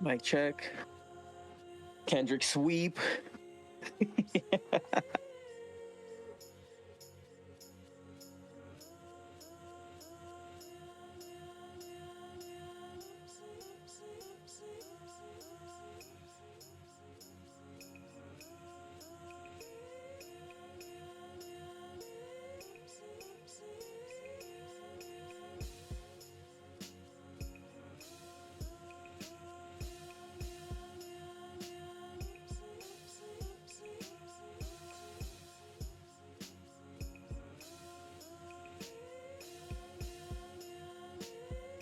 Mic check. Kendrick sweep.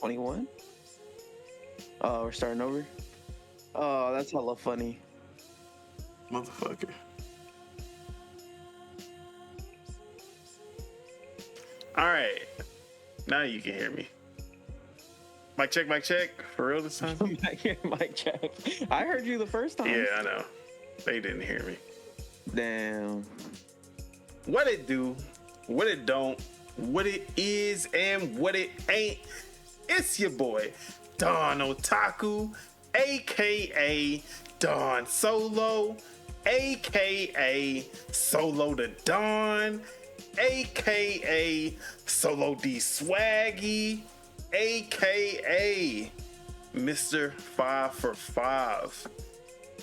$21? Oh, we're starting over? Oh, that's hella funny. Motherfucker. All right. Now you can hear me. Mic check, mic check. For real this time? Mic check. I heard you the first time. Yeah, I know. They didn't hear me. Damn. What it do, what it don't, what it is, and what it ain't. It's your boy, Don Otaku, a.k.a. Don Solo, a.k.a. Solo the Don, a.k.a. Solo D Swaggy, a.k.a. Mr. 5 for 5.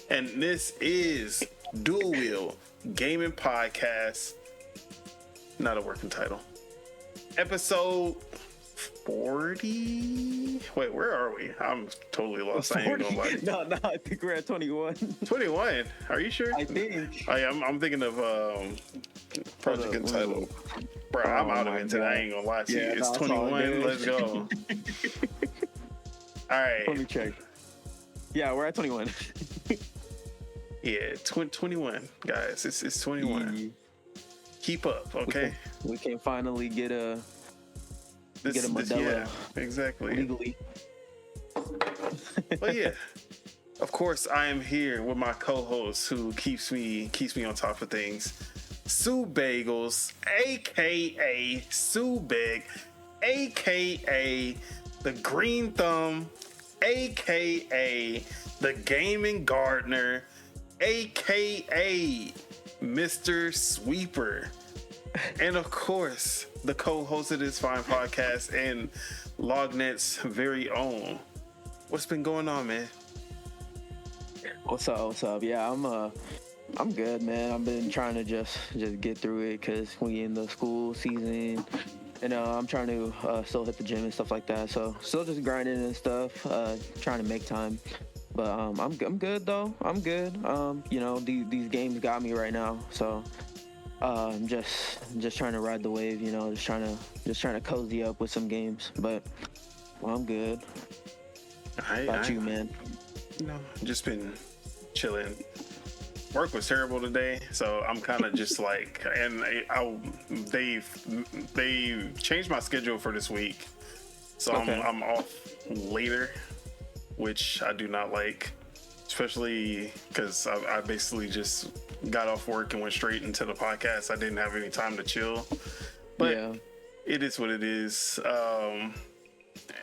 And this is Dual-Wield Gaming Podcast. Not a working title. Episode 40? Wait, where are we? I'm totally lost. 40? I ain't gonna lie. No, I think we're at 21. 21? Are you sure? I think. I'm thinking of Project Entitled. Bro, I'm out of it today. I ain't gonna lie to you. It's 21. Let's go. All right. Let me check. Yeah, we're at 21. Yeah, 21, guys. It's 21. Yeah. Keep up, okay? We can finally get a Modelo. Yeah, exactly. Legally. But yeah, of course, I am here with my co-host who keeps me on top of things. Subegels, aka Subeg, aka the Green Thumb, aka the Gaming Gardener, aka Mr. Sweeper, and of course the co-host of this fine podcast and Lognet's very own. What's been going on, man? What's up? Yeah, I'm good, man. I've been trying to just get through it because we in the school season, and I'm trying to still hit the gym and stuff like that. So still just grinding and stuff, trying to make time. But I'm good though. I'm good. These games got me right now, so I'm just trying to ride the wave. Just trying to cozy up with some games. But I'm good. How about you, man? Just been chilling. Work was terrible today, so I'm kind of just like, and they changed my schedule for this week, so okay. I'm off later, which I do not like, especially because I basically just got off work and went straight into the podcast. I didn't have any time to chill, but yeah. It is what it is.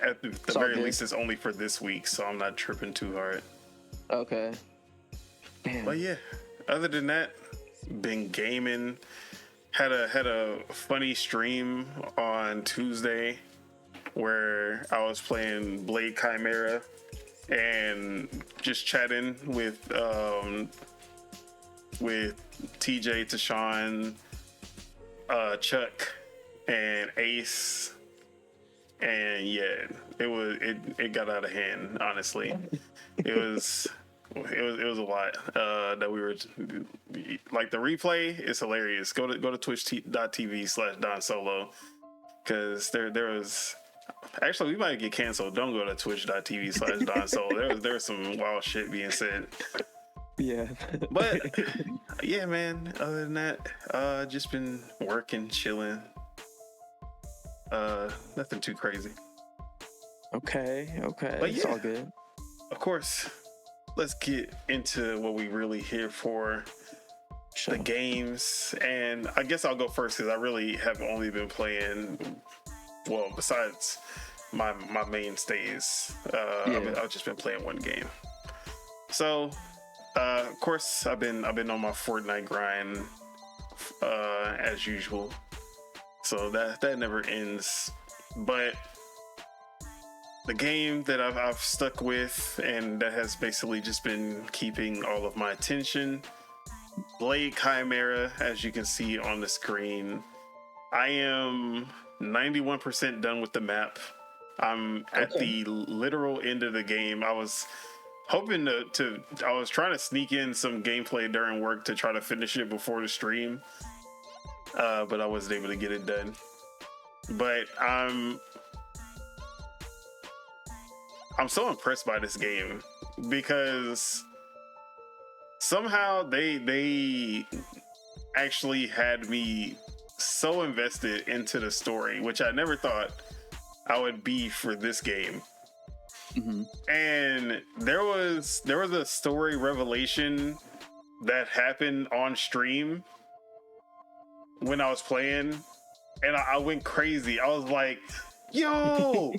At the very least, it's only for this week, so I'm not tripping too hard. Okay. Damn. But yeah, other than that, been gaming. Had a funny stream on Tuesday where I was playing Blade Chimera and just chatting with TJ, Tashawn, Chuck, and Ace. And yeah, it got out of hand, honestly. It was a lot that we were like. The replay is hilarious. Go to twitch.tv/Don Solo, because there was actually, we might get canceled. Don't go to twitch.tv/Don Solo. There was some wild shit being said. Yeah. But yeah, man, other than that, just been working, chilling. Nothing too crazy. Okay. But it's all good. Of course, let's get into what we really here for. Sure. The games, and I guess I'll go first because I really have only been playing, well, besides my mainstays, I've just been playing one game. So, of course, I've been on my Fortnite grind as usual. So that never ends. But the game that I've stuck with and that has basically just been keeping all of my attention, Blade Chimera, as you can see on the screen. I am 91% done with the map. I'm at the literal end of the game. I was hoping I was trying to sneak in some gameplay during work to try to finish it before the stream, but I wasn't able to get it done. But I'm so impressed by this game because somehow they actually had me so invested into the story, which I never thought I would be for this game. Mm-hmm. And there was a story revelation that happened on stream when I was playing, and I went crazy. I was like, yo,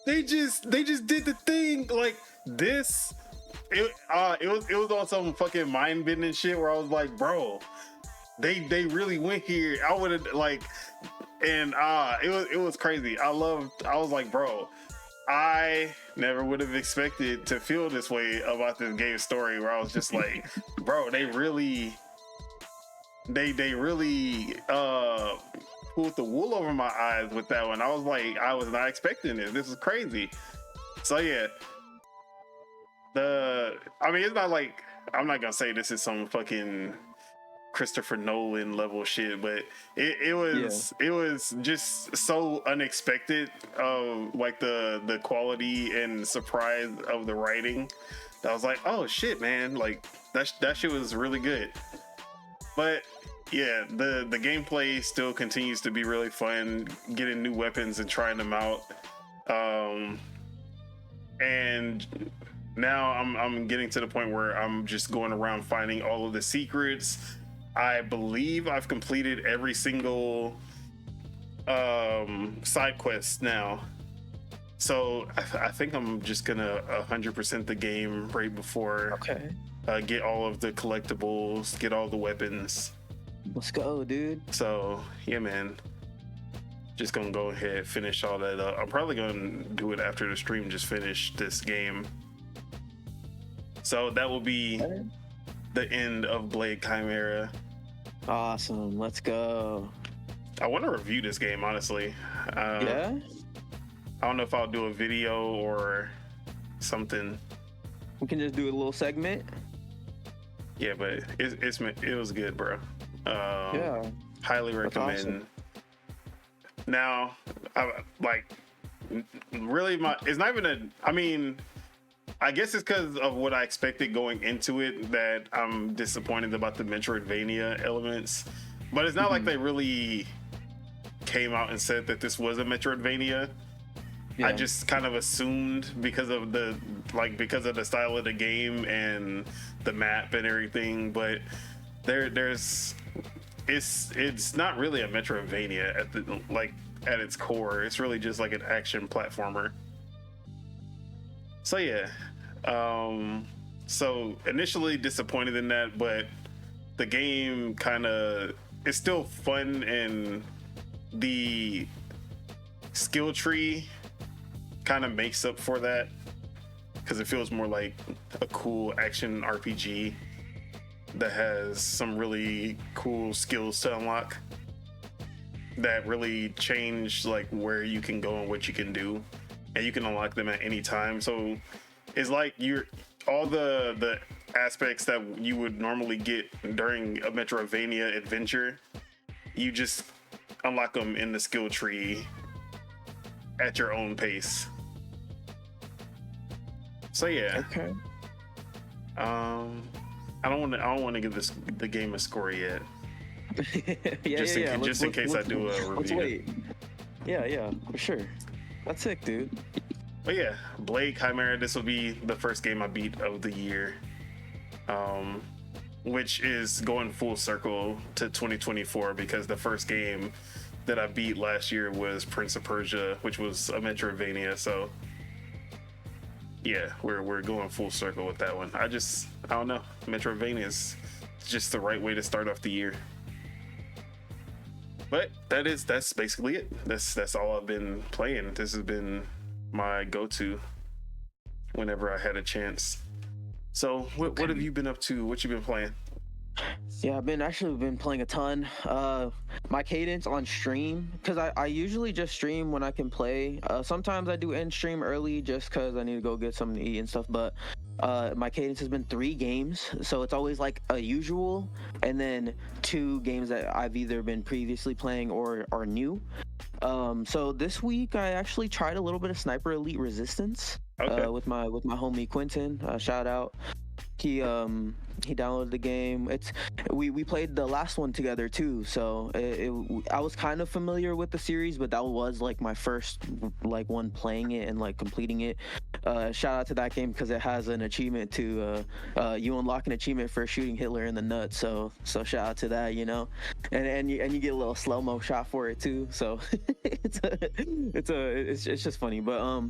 they just did the thing like this. It was on some fucking mind bending shit where I was like, bro, they really went here. I would have like, and it was crazy. I was like, bro, I never would have expected to feel this way about this game story, where I was just like, bro, they really pulled the wool over my eyes with that one. I was like, I was not expecting it. This is crazy. So yeah, it's not like, I'm not gonna say this is some fucking Christopher Nolan level shit, but it was just so unexpected, like the quality and surprise of the writing. I was like, oh shit, man, like that shit was really good. But yeah, the gameplay still continues to be really fun, getting new weapons and trying them out. And now I'm getting to the point where I'm just going around finding all of the secrets. I believe I've completed every single side quest now. So I think I'm just gonna 100% the game right before get all of the collectibles, get all the weapons. Let's go, dude. So yeah, man. Just gonna go ahead, finish all that up. I'm probably gonna do it after the stream, just finish this game. So that will be the end of Blade Chimera. Awesome, let's go. I want to review this game, honestly. Yeah? I don't know if I'll do a video or something. We can just do a little segment. Yeah, but it was good, bro. Yeah. Highly recommend. Awesome. Now, really, it's not even I guess it's because of what I expected going into it that I'm disappointed about the Metroidvania elements. But it's not like they really came out and said that this was a Metroidvania. Yeah. I just kind of assumed because of the style of the game and the map and everything. But it's not really a Metroidvania at its core. It's really just like an action platformer. So yeah, so initially disappointed in that, but the game it's still fun, and the skill tree kind of makes up for that because it feels more like a cool action RPG that has some really cool skills to unlock that really change like where you can go and what you can do, and you can unlock them at any time. So it's like all the aspects that you would normally get during a Metroidvania adventure, you just unlock them in the skill tree at your own pace. So yeah. Okay. I don't want to give the game a score yet. Just in case I do a review. Let's wait. Yeah, for sure. That's sick, dude. But yeah, Blade Chimera, this will be the first game I beat of the year, which is going full circle to 2024 because the first game that I beat last year was Prince of Persia, which was a Metroidvania. So yeah, we're going full circle with that one. I don't know. Metroidvania is just the right way to start off the year. But that's basically it. That's all I've been playing. This has been my go-to whenever I had a chance. So what have you been up to? What you been playing? Yeah, I've been playing a ton. My cadence on stream, because I usually just stream when I can play. Sometimes I do end stream early just because I need to go get something to eat and stuff. But my cadence has been 3 games, so it's always like a usual, and then 2 games that I've either been previously playing or are new. So this week I actually tried a little bit of Sniper Elite Resistance with my homie Quentin. Shout out. He downloaded the game. We played the last one together too, so I was kind of familiar with the series, but that was like my first like one playing it and like completing it. Shout out to that game because it has an achievement to you unlock an achievement for shooting Hitler in the nuts. So shout out to that, you know, and you get a little slow-mo shot for it too. So it's just funny, but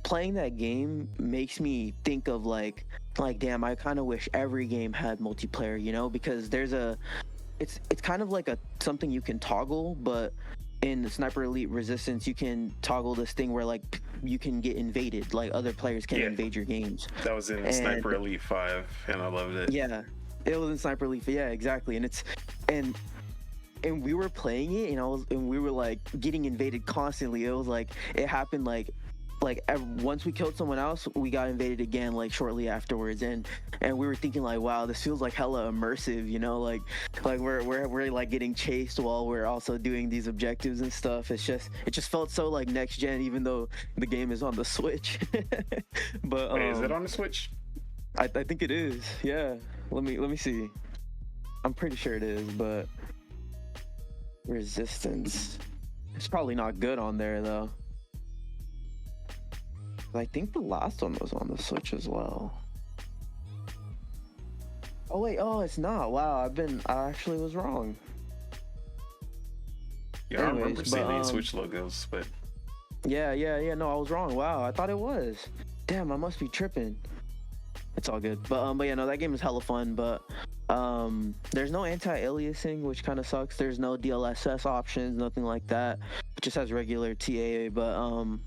playing that game makes me think of like damn, I kind of wish every game had multiplayer, you know, because it's kind of like something you can toggle, but in the Sniper Elite Resistance you can toggle this thing where like you can get invaded, like other players can invade your games. That was in Sniper Elite 5 and I loved it. Yeah, it was in Sniper Elite, yeah, exactly. And we were playing it and we were like getting invaded constantly. It was like it happened like once we killed someone else, we got invaded again like shortly afterwards, and we were thinking like, wow, this feels like hella immersive, you know, like we're like getting chased while we're also doing these objectives and stuff. It just felt so like next gen, even though the game is on the Switch. But wait, is it on the Switch? I think it is. Yeah, let me see. I'm pretty sure it is, but Resistance, it's probably not good on there though. I think the last one was on the Switch as well. Oh wait, it's not. Wow, I actually was wrong. Yeah, I remember seeing these Switch logos, but yeah, no, I was wrong. Wow, I thought it was. Damn, I must be tripping. It's all good. But yeah, no, that game is hella fun, but there's no anti-aliasing, which kind of sucks. There's no DLSS options, nothing like that. It just has regular TAA, but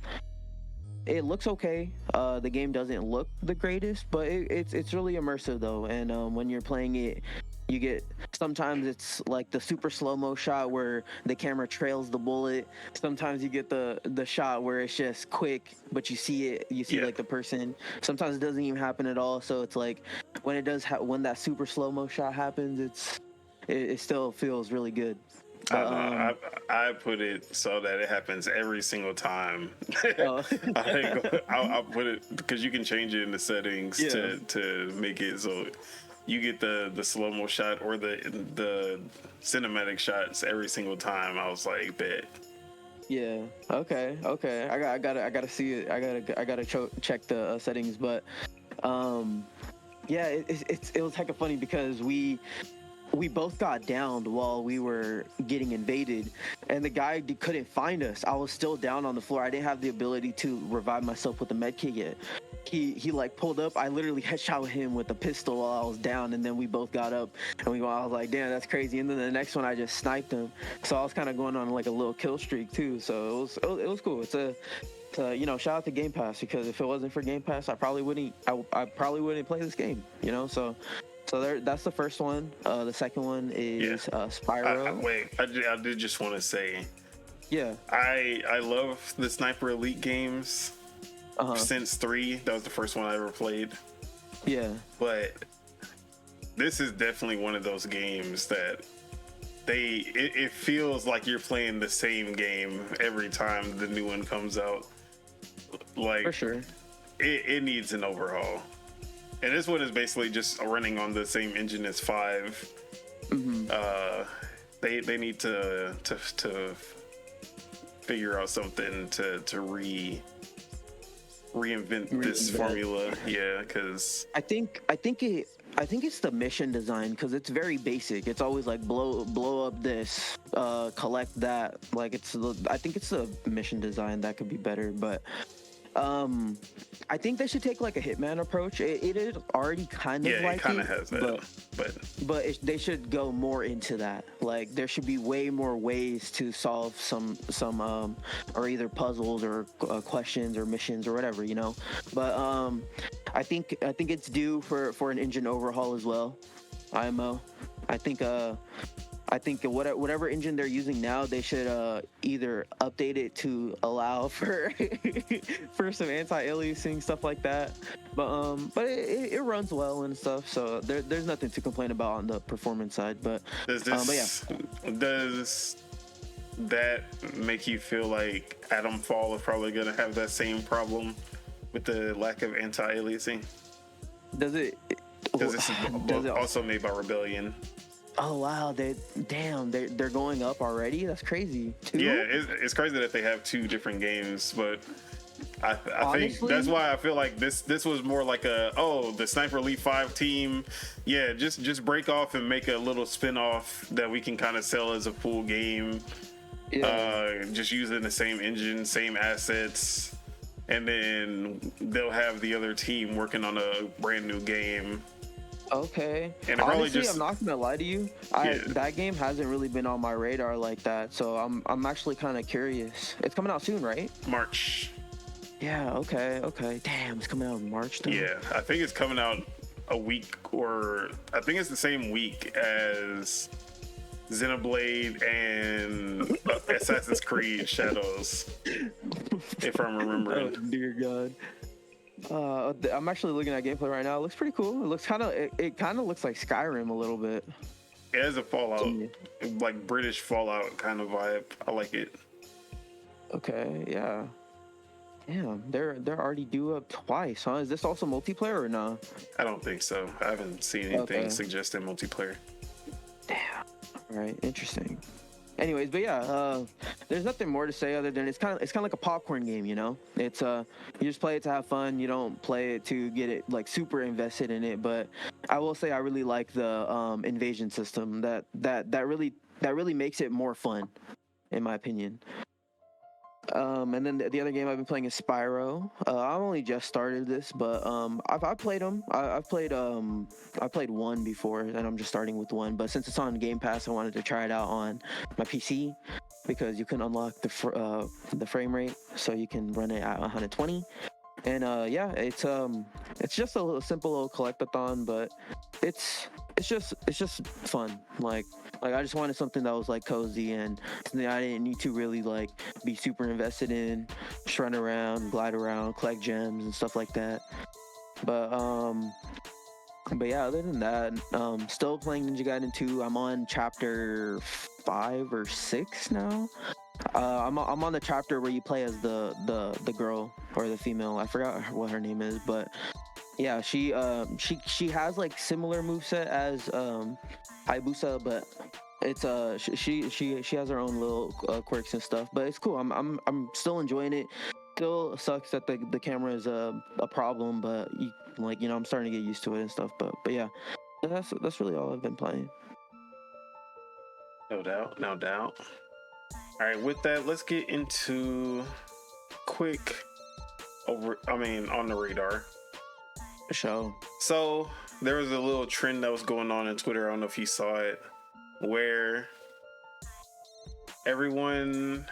it looks okay. The game doesn't look the greatest, but it's really immersive though. And when you're playing it, you get, sometimes it's like the super slow-mo shot where the camera trails the bullet. Sometimes you get the shot where it's just quick, but you see like the person. Sometimes it doesn't even happen at all. So it's like when it does when that super slow-mo shot happens, it still feels really good. I put it so that it happens every single time. I'll put it because you can change it in the settings to make it so you get the slow-mo shot or the cinematic shots every single time. I was like, bet. Yeah. Okay. I gotta see it. I gotta check the settings, but yeah, it was hecka funny because we both got downed while we were getting invaded, and the guy couldn't find us. I was still down on the floor. I didn't have the ability to revive myself with a med kit yet. He like pulled up. I literally headshot him with a pistol while I was down, and then we both got up and I was like, damn, that's crazy. And then the next one I just sniped him. So I was kind of going on like a little kill streak too. So it was cool. It's you know, shout out to Game Pass, because if it wasn't for Game Pass, I probably wouldn't play this game, you know. So that's the first one. The second one is Spyro. I did just want to say, yeah, I love the Sniper Elite games. Since 3, that was the first one I ever played. Yeah, but this is definitely one of those games that it feels like you're playing the same game every time the new one comes out. Like, for sure, it needs an overhaul. And this one is basically just running on the same engine as 5. Mm-hmm. They need to figure out something to reinvent this formula. Yeah, because I think it's the mission design, because it's very basic. It's always like blow up this, collect that. Like I think it's the mission design that could be better, but I think they should take like a Hitman approach. It is already kind of like it kind of has that, but they should go more into that. Like there should be way more ways to solve some or either puzzles or questions or missions or whatever, you know. But I think it's due for an engine overhaul as well. IMO. I think whatever engine they're using now, they should either update it to allow for for some anti-aliasing stuff like that. But it runs well and stuff, so there's nothing to complain about on the performance side. But does that make you feel like Adamfall is probably gonna have that same problem with the lack of anti-aliasing? Does it? Because this is also made by Rebellion. Oh wow! They're going up already. That's crazy. Two? Yeah, it's crazy that they have two different games, but I think that's why I feel like this was more like the Sniper Elite 5 team. Yeah, just break off and make a little spin-off that we can kind of sell as a full game. Yeah. Just using the same engine, same assets, and then they'll have the other team working on a brand new game. Okay. And honestly, I'm not gonna lie to you. That game hasn't really been on my radar like that, so I'm actually kind of curious. It's coming out soon, right? March. Yeah. Okay. Damn, it's coming out in March though. Yeah, I think it's coming out a week, or I think it's the same week as Xenoblade and Assassin's Creed Shadows, if I'm remembering. Oh dear God. I'm actually looking at gameplay right now. It looks pretty cool. It looks it kind of looks like Skyrim a little bit. It has a Fallout, like British Fallout kind of vibe. I like it. Okay, yeah. Damn, they're already due up twice, huh? Is this also multiplayer or no? I don't think so. I haven't seen anything suggesting multiplayer. Damn. All right, interesting. Anyways, but yeah, there's nothing more to say other than it's kind of like a popcorn game, you know. It's you just play it to have fun. You don't play it to get it like super invested in it. But I will say I really like the invasion system. That really makes it more fun, in my opinion. And then the other game I've been playing is Spyro. I've only just started this, but I've played them. I played one before, and I'm just starting with one. But since it's on Game Pass, I wanted to try it out on my PC because you can unlock the frame rate, so you can run it at 120. And yeah, it's just a little simple little collectathon, but it's just fun. Like I just wanted something that was like cozy and something I didn't need to really like be super invested in, just run around, glide around, collect gems and stuff like that. But yeah, other than that, still playing Ninja Gaiden 2. I'm on chapter 5 or 6 now. I'm on the chapter where you play as the girl or the female. I forgot what her name is, but yeah, she has like similar moveset as Hayabusa, but it's she has her own little quirks and stuff. But it's cool. I'm still enjoying it. Still sucks that the camera is a problem, but I'm starting to get used to it and stuff. But yeah, that's really all I've been playing. No doubt. All right, with that, let's get into quick on the radar. Show. So there was a little trend that was going on Twitter. I don't know if you saw it, where everyone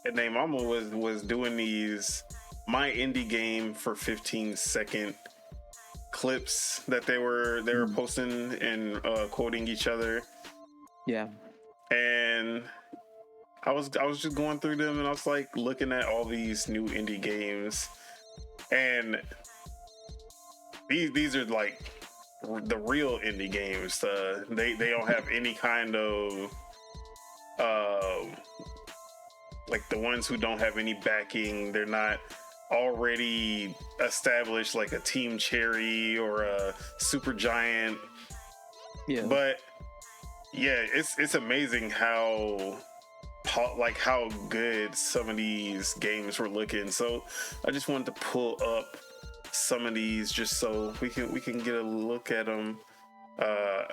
at Name Mama was doing these my indie game for 15-second clips that they were posting and quoting each other. Yeah. And I was just going through them, and I was like looking at all these new indie games, and these are like the real indie games. They don't have any kind of like the ones who don't have any backing. They're not already established like a Team Cherry or a Super Giant. Yeah. But yeah, it's amazing how good some of these games were looking. So I just wanted to pull up some of these just so we can get a look at them. I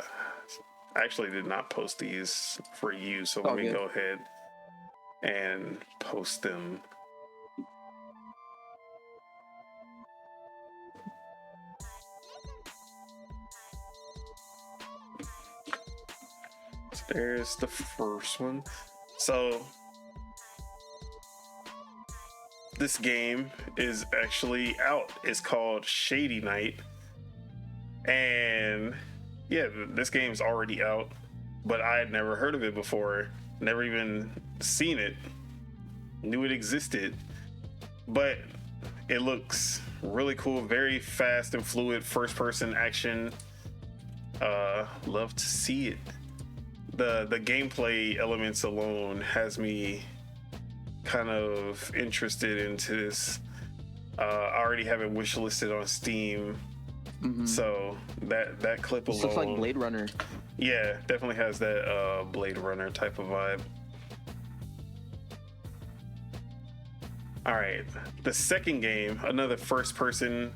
actually did not post these for you, so let me go ahead and post them. There's the first one. So this game is actually out. It's called Shady Night. And yeah, this game's already out, but I had never heard of it before, never even seen it, knew it existed. But it looks really cool, very fast and fluid first person action. Love to see it. The gameplay elements alone has me kind of interested into this. I already have it wishlisted on Steam. Mm-hmm. So that clip alone, looks like Blade Runner. Yeah, definitely has that Blade Runner type of vibe. All right, the second game, another first person,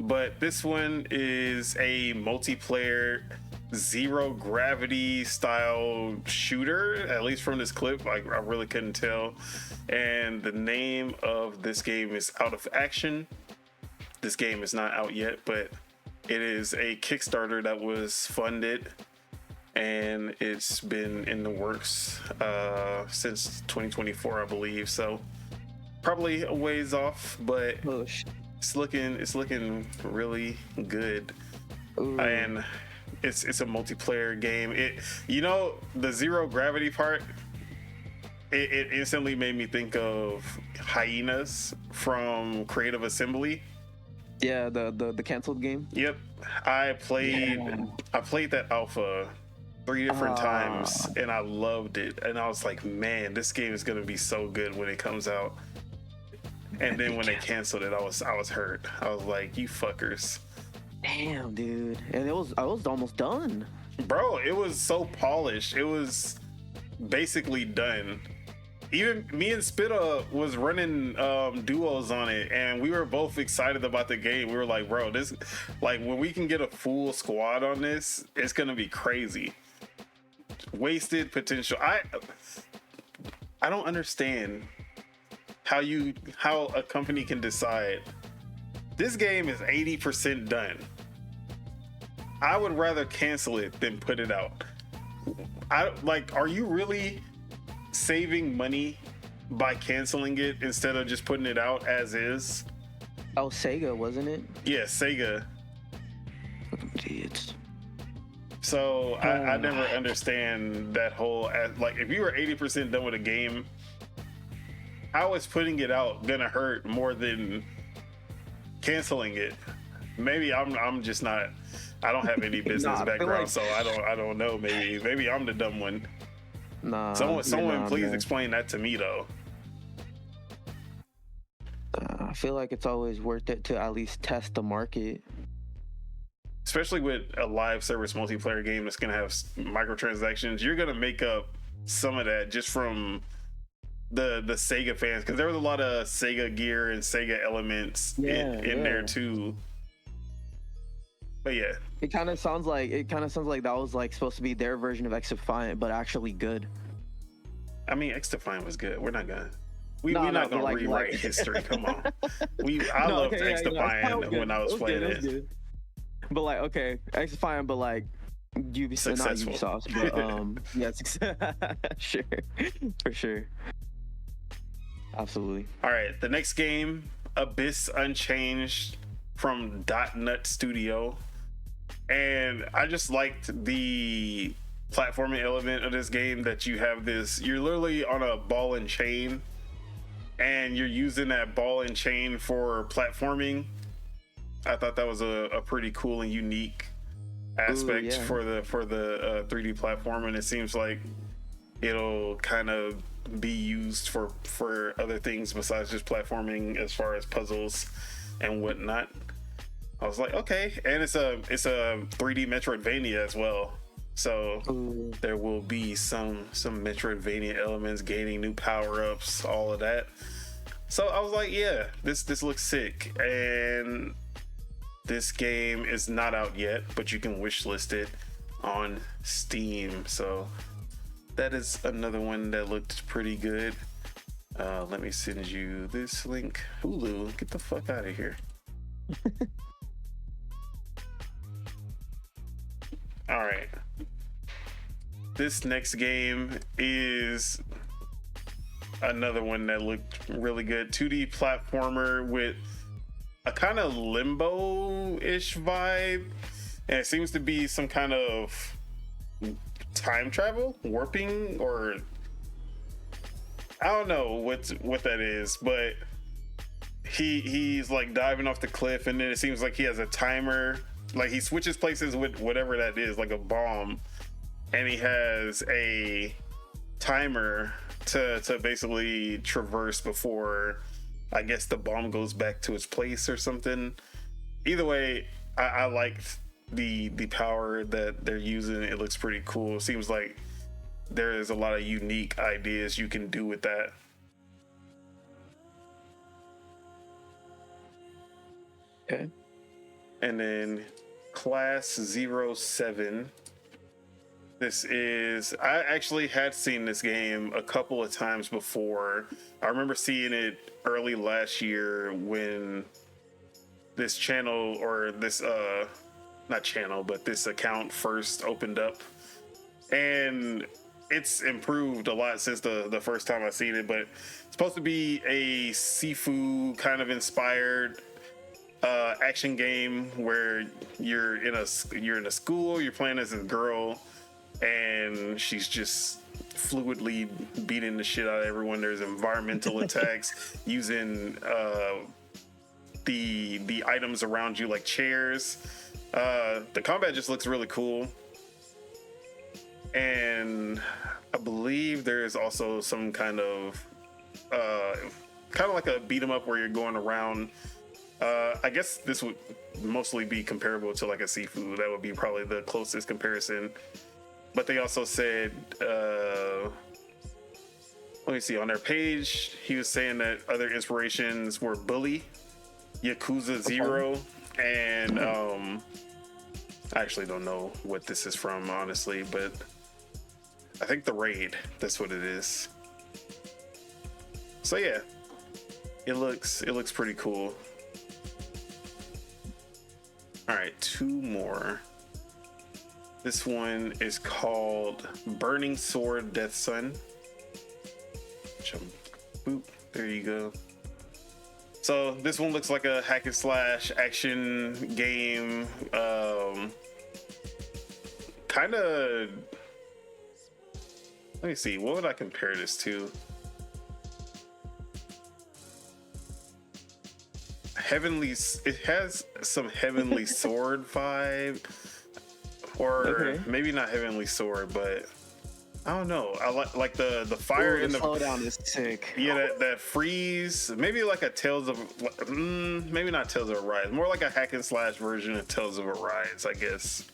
but this one is a multiplayer zero gravity style shooter, at least from this clip. Like, I really couldn't tell. And the name of this game is Out of Action. This game is not out yet, but it is a Kickstarter that was funded, and it's been in the works since 2024, I believe. So probably a ways off, but it's looking really good. Ooh. And it's a multiplayer game. The zero gravity part, it instantly made me think of Hyenas from Creative Assembly. Yeah, the canceled game. Yep, I played that alpha 3 different times, and I loved it. And I was like, man, this game is gonna be so good when it comes out. And then when they canceled it, I was hurt. I was like, you fuckers. Damn, dude. And I was almost done. Bro, it was so polished. It was basically done. Even me and Spitta was running duos on it, and we were both excited about the game. We were like, bro, this, like, when we can get a full squad on this, it's gonna be crazy. Wasted potential. I don't understand how a company can decide this game is 80% done. I would rather cancel it than put it out. Are you really saving money by canceling it instead of just putting it out as is? Oh, Sega, wasn't it? Yeah, Sega. Idiots. So I never understand that whole, like, if you were 80% done with a game, how is putting it out gonna hurt more than canceling it? Maybe I'm just not. I don't have any business background, so I don't know. Maybe I'm the dumb one. Nah. Someone please explain that to me though. I feel like it's always worth it to at least test the market. Especially with a live service multiplayer game that's gonna have microtransactions, you're gonna make up some of that just from the Sega fans, because there was a lot of Sega gear and Sega elements in there too. But yeah, it kind of sounds like that was like supposed to be their version of X-Defiant, but actually good. I mean, X-Defiant was good. We're not gonna not gonna rewrite history. Come on, I loved X-Defiant when I was playing it. But like, okay, X-Defiant, but like Ubisoft, not Ubisoft, but yeah, sure, for sure, absolutely. All right, the next game, Abyss Unchanged from Dot Nut Studio, and I just liked the platforming element of this game, that you have you're literally on a ball and chain, and you're using that ball and chain for platforming. I thought that was a pretty cool and unique aspect for the 3D platform, and it seems like it'll kind of be used for other things besides just platforming, as far as puzzles and whatnot. I was like, okay, and it's a 3D Metroidvania as well, so there will be some Metroidvania elements, gaining new power-ups, all of that. So I was like, yeah, this looks sick. And this game is not out yet, but you can wishlist it on Steam. So that is another one that looked pretty good. Let me send you this link. Hulu, get the fuck out of here. All right. This next game is another one that looked really good. 2D platformer with a kind of limbo-ish vibe. And it seems to be some kind of time travel, warping, or I don't know what that is, but he's like diving off the cliff, and then it seems like he has a timer. Like he switches places with whatever that is, like a bomb, and he has a timer to basically traverse before, I guess, the bomb goes back to its place or something. Either way, I liked the power that they're using. It looks pretty cool. It seems like there is a lot of unique ideas you can do with that. Okay. And then Class 07. This is, I actually had seen this game a couple of times before. I remember seeing it early last year when this channel, or this not channel, but this account first opened up, and it's improved a lot since the first time I seen it. But it's supposed to be a Sifu kind of inspired action game where you're in a school, you're playing as a girl, and she's just fluidly beating the shit out of everyone. There's environmental attacks using the items around you, like chairs. The combat just looks really cool, and I believe there is also some kind of like a beat 'em up where you're going around. I guess this would mostly be comparable to like a Sifu. That would be probably the closest comparison. But they also said, let me see, on their page, he was saying that other inspirations were Bully, Yakuza 0, and I actually don't know what this is from, honestly, but I think The Raid, that's what it is. So yeah, it looks pretty cool. All right, two more. This one is called Burning Sword Death Sun. Boop, there you go. So this one looks like a hack and slash action game. Kind of, let me see, what would I compare this to? It has some Heavenly Sword vibe, or maybe not Heavenly Sword, but I don't know. I like the fire in the slowdown is sick. Yeah, that freeze. Maybe like a Tales of, maybe not Tales of Arise. More like a hack and slash version of Tales of Arise, I guess.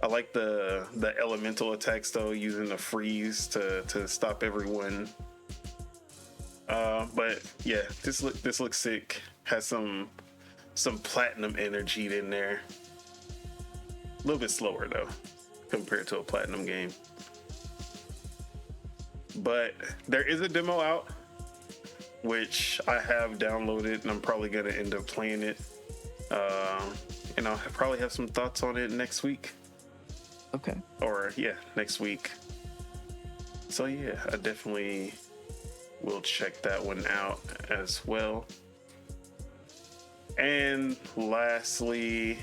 I like the elemental attacks though, using the freeze to stop everyone. But yeah, this looks sick. Has some platinum energy in there. A little bit slower though, compared to a platinum game. But there is a demo out, which I have downloaded, and I'm probably gonna end up playing it. And I'll probably have some thoughts on it next week. Okay. Or yeah, next week. So yeah, I definitely will check that one out as well. And lastly,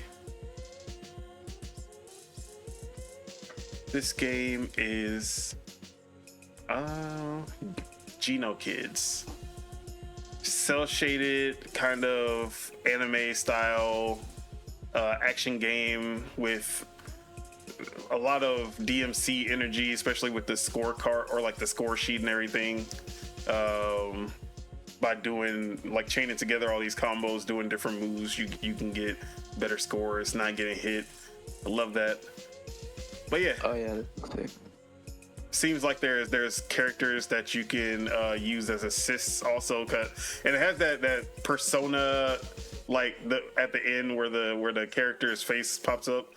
this game is Geno Kids. Cell shaded kind of anime style action game with a lot of DMC energy, especially with the scorecard or like the score sheet and everything. By doing like chaining together all these combos, doing different moves, you can get better scores, not getting hit. I love that. But yeah. Oh yeah, that's sick. Seems like there's characters that you can use as assists also, and it has that persona like at the end where the character's face pops up.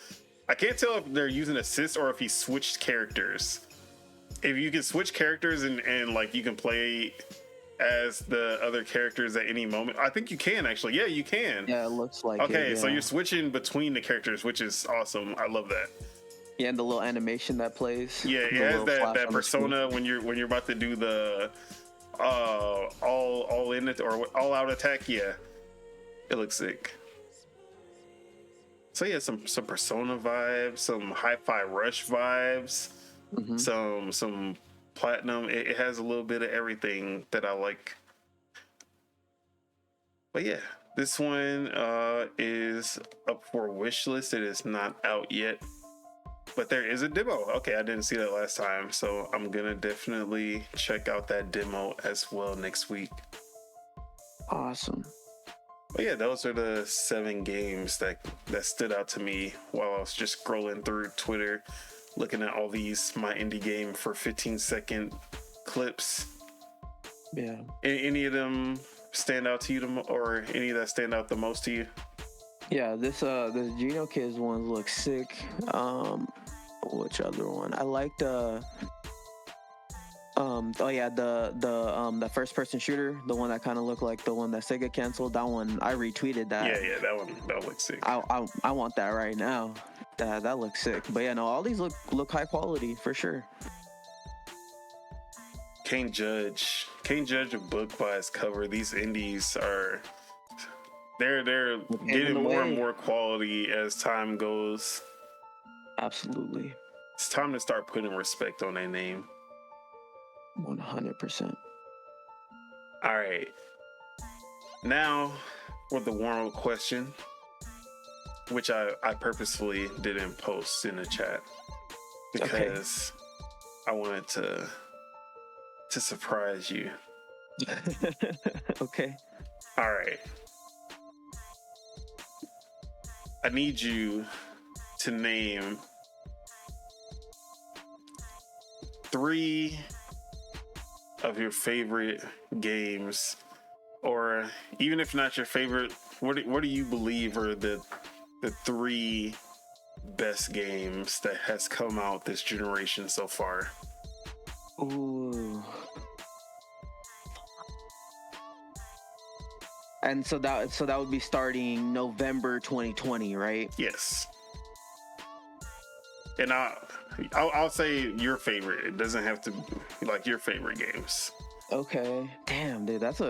I can't tell if they're using assists or if he switched characters. If you can switch characters and like you can play as the other characters at any moment. I think you can actually. Yeah, you can. Yeah, it looks like okay, it, yeah. So you're switching between the characters, which is awesome. I love that. Yeah, and the little animation that plays. Yeah, it has that persona when you're about to do the all in it or all out attack. Yeah, it looks sick. So yeah, some Persona vibes, some Hi-Fi Rush vibes, some Platinum. It has a little bit of everything that I like. But yeah, this one is up for wish list. It is not out yet, but there is a demo. Okay, I didn't see that last time, so I'm gonna definitely check out that demo as well next week. Awesome. But yeah, those are the 7 games that stood out to me while I was just scrolling through Twitter, looking at all these my indie game for 15-second clips. Yeah. Any of them stand out to you, or any that stand out the most to you? Yeah, this Geno Kids one looks sick. Which other one? I liked the first person shooter, the one that kind of looked like the one that Sega canceled. That one, I retweeted that. Yeah, that looks sick. I want that right now. That looks sick. But yeah, no, all these look high quality for sure. Can't judge a book by its cover. These indies are they're getting more and more quality as time goes. Absolutely. It's time to start putting respect on their name. 100%. All right. Now for the warm-up question, which I purposefully didn't post in the chat because I wanted to surprise you. Okay. All right. I need you to name 3 of your favorite games, or even if not your favorite, what do you believe are the 3 best games that has come out this generation so far? Ooh. And so that would be starting November 2020, right? Yes. And I'll say your favorite. It doesn't have to be like your favorite games. Okay. Damn, dude, that's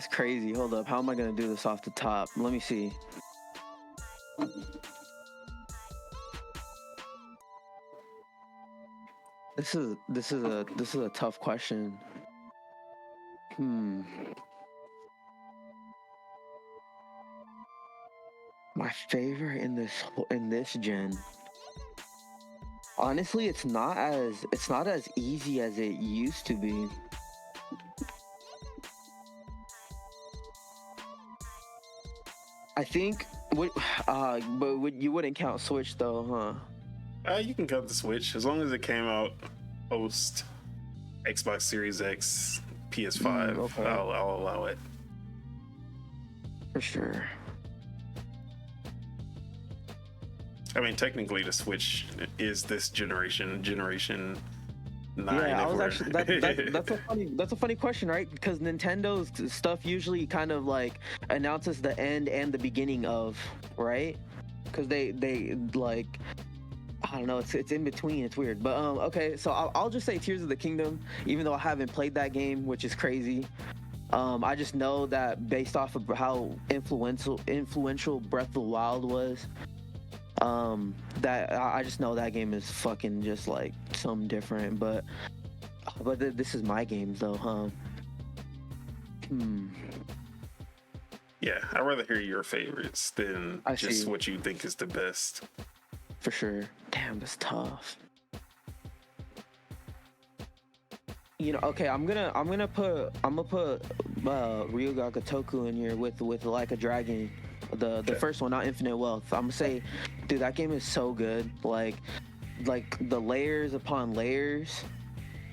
crazy. Hold up. How am I gonna do this off the top? Let me see. This is a tough question. My favorite in this gen. Honestly, it's not as easy as it used to be. I think but you wouldn't count Switch though, huh? You can count the Switch as long as it came out post Xbox Series X, PS5. Okay. I'll allow it. For sure. I mean, technically, the Switch is this generation 9. Yeah, I was actually that's a funny question, right? Because Nintendo's stuff usually kind of like announces the end and the beginning of, right? Because they like, I don't know, it's in between. It's weird, but okay. So I'll just say Tears of the Kingdom, even though I haven't played that game, which is crazy. I just know that based off of how influential Breath of the Wild was. That I just know that game is fucking just like something different, but this is my game though, huh? Yeah, I'd rather hear your favorites than just what you think is the best. For sure. Damn, that's tough. You know, okay, I'm gonna put Ryuga Gotoku in here with Like a Dragon. The first one, not Infinite Wealth. I'm gonna say, dude, that game is so good. Like the layers upon layers.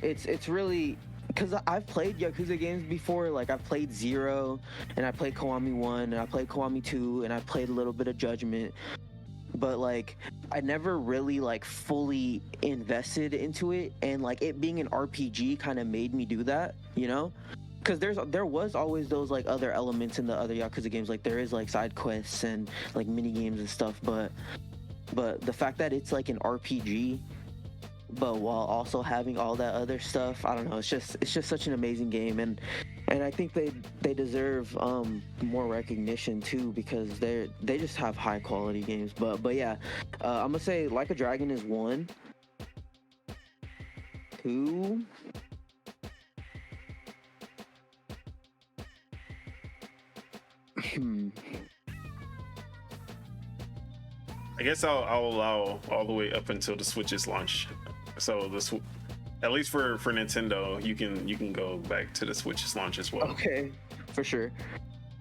It's really, because I've played Yakuza games before. Like I've played 0, and I played Kiwami 1, and I played Kiwami 2, and I played a little bit of Judgment. But like I never really like fully invested into it, and like it being an RPG kind of made me do that, you know? Because there was always those like other elements in the other Yakuza games, like there is like side quests and like mini games and stuff, but but the fact that it's like an RPG, but while also having all that other stuff, I don't know. It's just such an amazing game, and I think they deserve more recognition too, because they just have high quality games. But yeah, I'm gonna say Like a Dragon is 1, 2. I guess I'll allow all the way up until the Switch's launch. So at least for Nintendo, you can go back to the Switch's launch as well. Okay, for sure.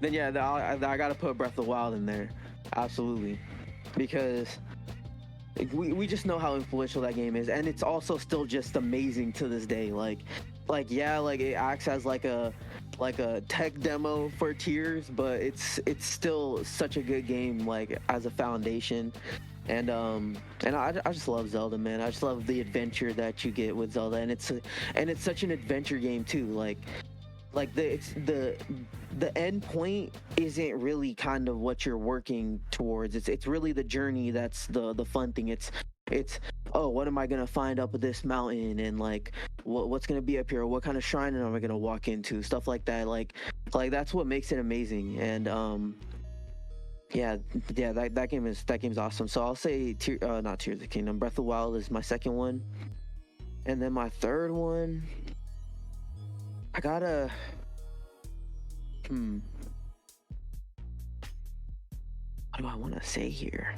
Then yeah, I gotta put Breath of the Wild in there, absolutely, because we just know how influential that game is, and it's also still just amazing to this day. Like yeah, like it acts as like a tech demo for Tears, but it's still such a good game, like as a foundation. And I just love Zelda, man. I just love the adventure that you get with Zelda, and it's such an adventure game too. Like the end point isn't really kind of what you're working towards. It's really the journey that's the fun thing. It's oh, what am I gonna find up at this mountain, and like what's gonna be up here, what kind of shrine am I gonna walk into, stuff like that. Like that's what makes it amazing. And yeah, that game's awesome. So I'll say not Tears of the Kingdom. Breath of the Wild is my second one, and then my third one, I gotta. What do I want to say here?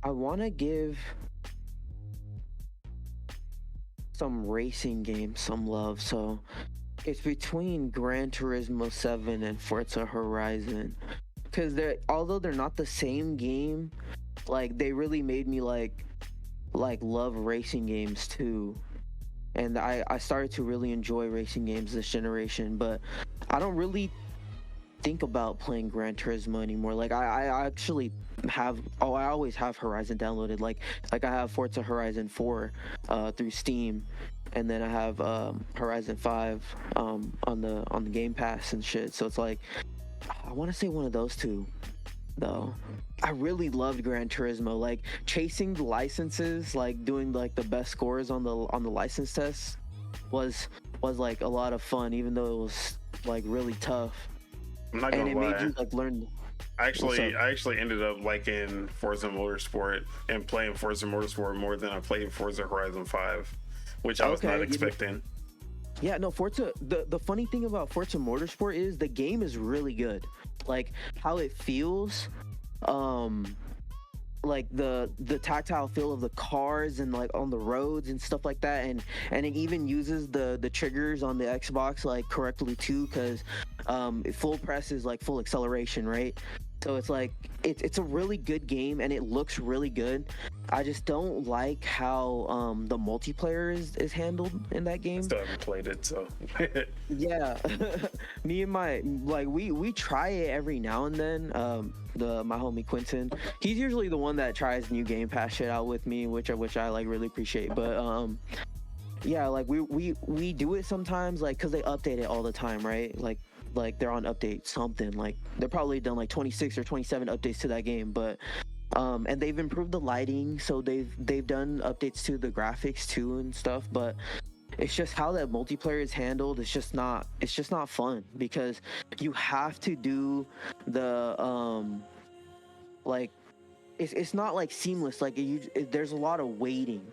I want to give some racing games some love. So it's between Gran Turismo 7 and Forza Horizon. Because although they're not the same game, like they really made me like love racing games too. And I started to really enjoy racing games this generation, but I don't really think about playing Gran Turismo anymore. Like I actually I always have Horizon downloaded. Like I have Forza Horizon 4 through Steam, and then I have Horizon 5 on the Game Pass and shit. So it's like I want to say one of those two, though. I really loved Gran Turismo. Like chasing the licenses, like doing like the best scores on the license tests was like a lot of fun, even though it was like really tough. I'm not gonna lie. Made you like learn. I actually ended up liking Forza Motorsport and playing Forza Motorsport more than I played Forza Horizon 5, which I was not expecting. Yeah, no, Forza, the funny thing about Forza Motorsport is the game is really good. Like how it feels, like the tactile feel of the cars and like on the roads and stuff like that, and it even uses the triggers on the Xbox like correctly too, because full press is like full acceleration, right? So it's like it's a really good game, and it looks really good. I just don't like how the multiplayer is handled in that game. Still haven't played it, so yeah. Me and we try it every now and then. My homie Quentin, he's usually the one that tries new Game Pass shit out with me, which I like really appreciate. But yeah, like we do it sometimes, like because they update it all the time, right? Like they're on update something, like they're probably done like 26 or 27 updates to that game, but and they've improved the lighting, so they've done updates to the graphics too and stuff, but it's just how that multiplayer is handled. It's just not fun, because you have to do the like it's not like seamless. Like there's a lot of waiting,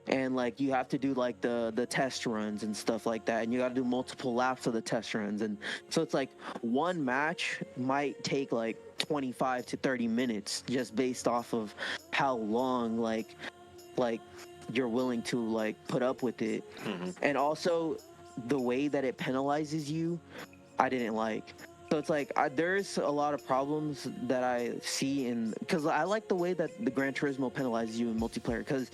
and like you have to do like the test runs and stuff like that, and you got to do multiple laps of the test runs, and so it's like one match might take like 25 to 30 minutes just based off of how long like you're willing to like put up with it. Mm-hmm. And also the way that it penalizes you, I didn't like. So it's like there's a lot of problems that I see because I like the way that the Gran Turismo penalizes you in multiplayer, because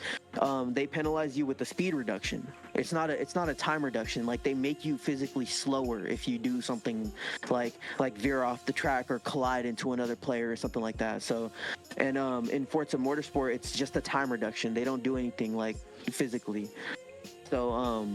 they penalize you with the speed reduction. It's not a time reduction. Like they make you physically slower if you do something like veer off the track or collide into another player or something like that. So, and in Forza Motorsport, it's just a time reduction. They don't do anything like physically. So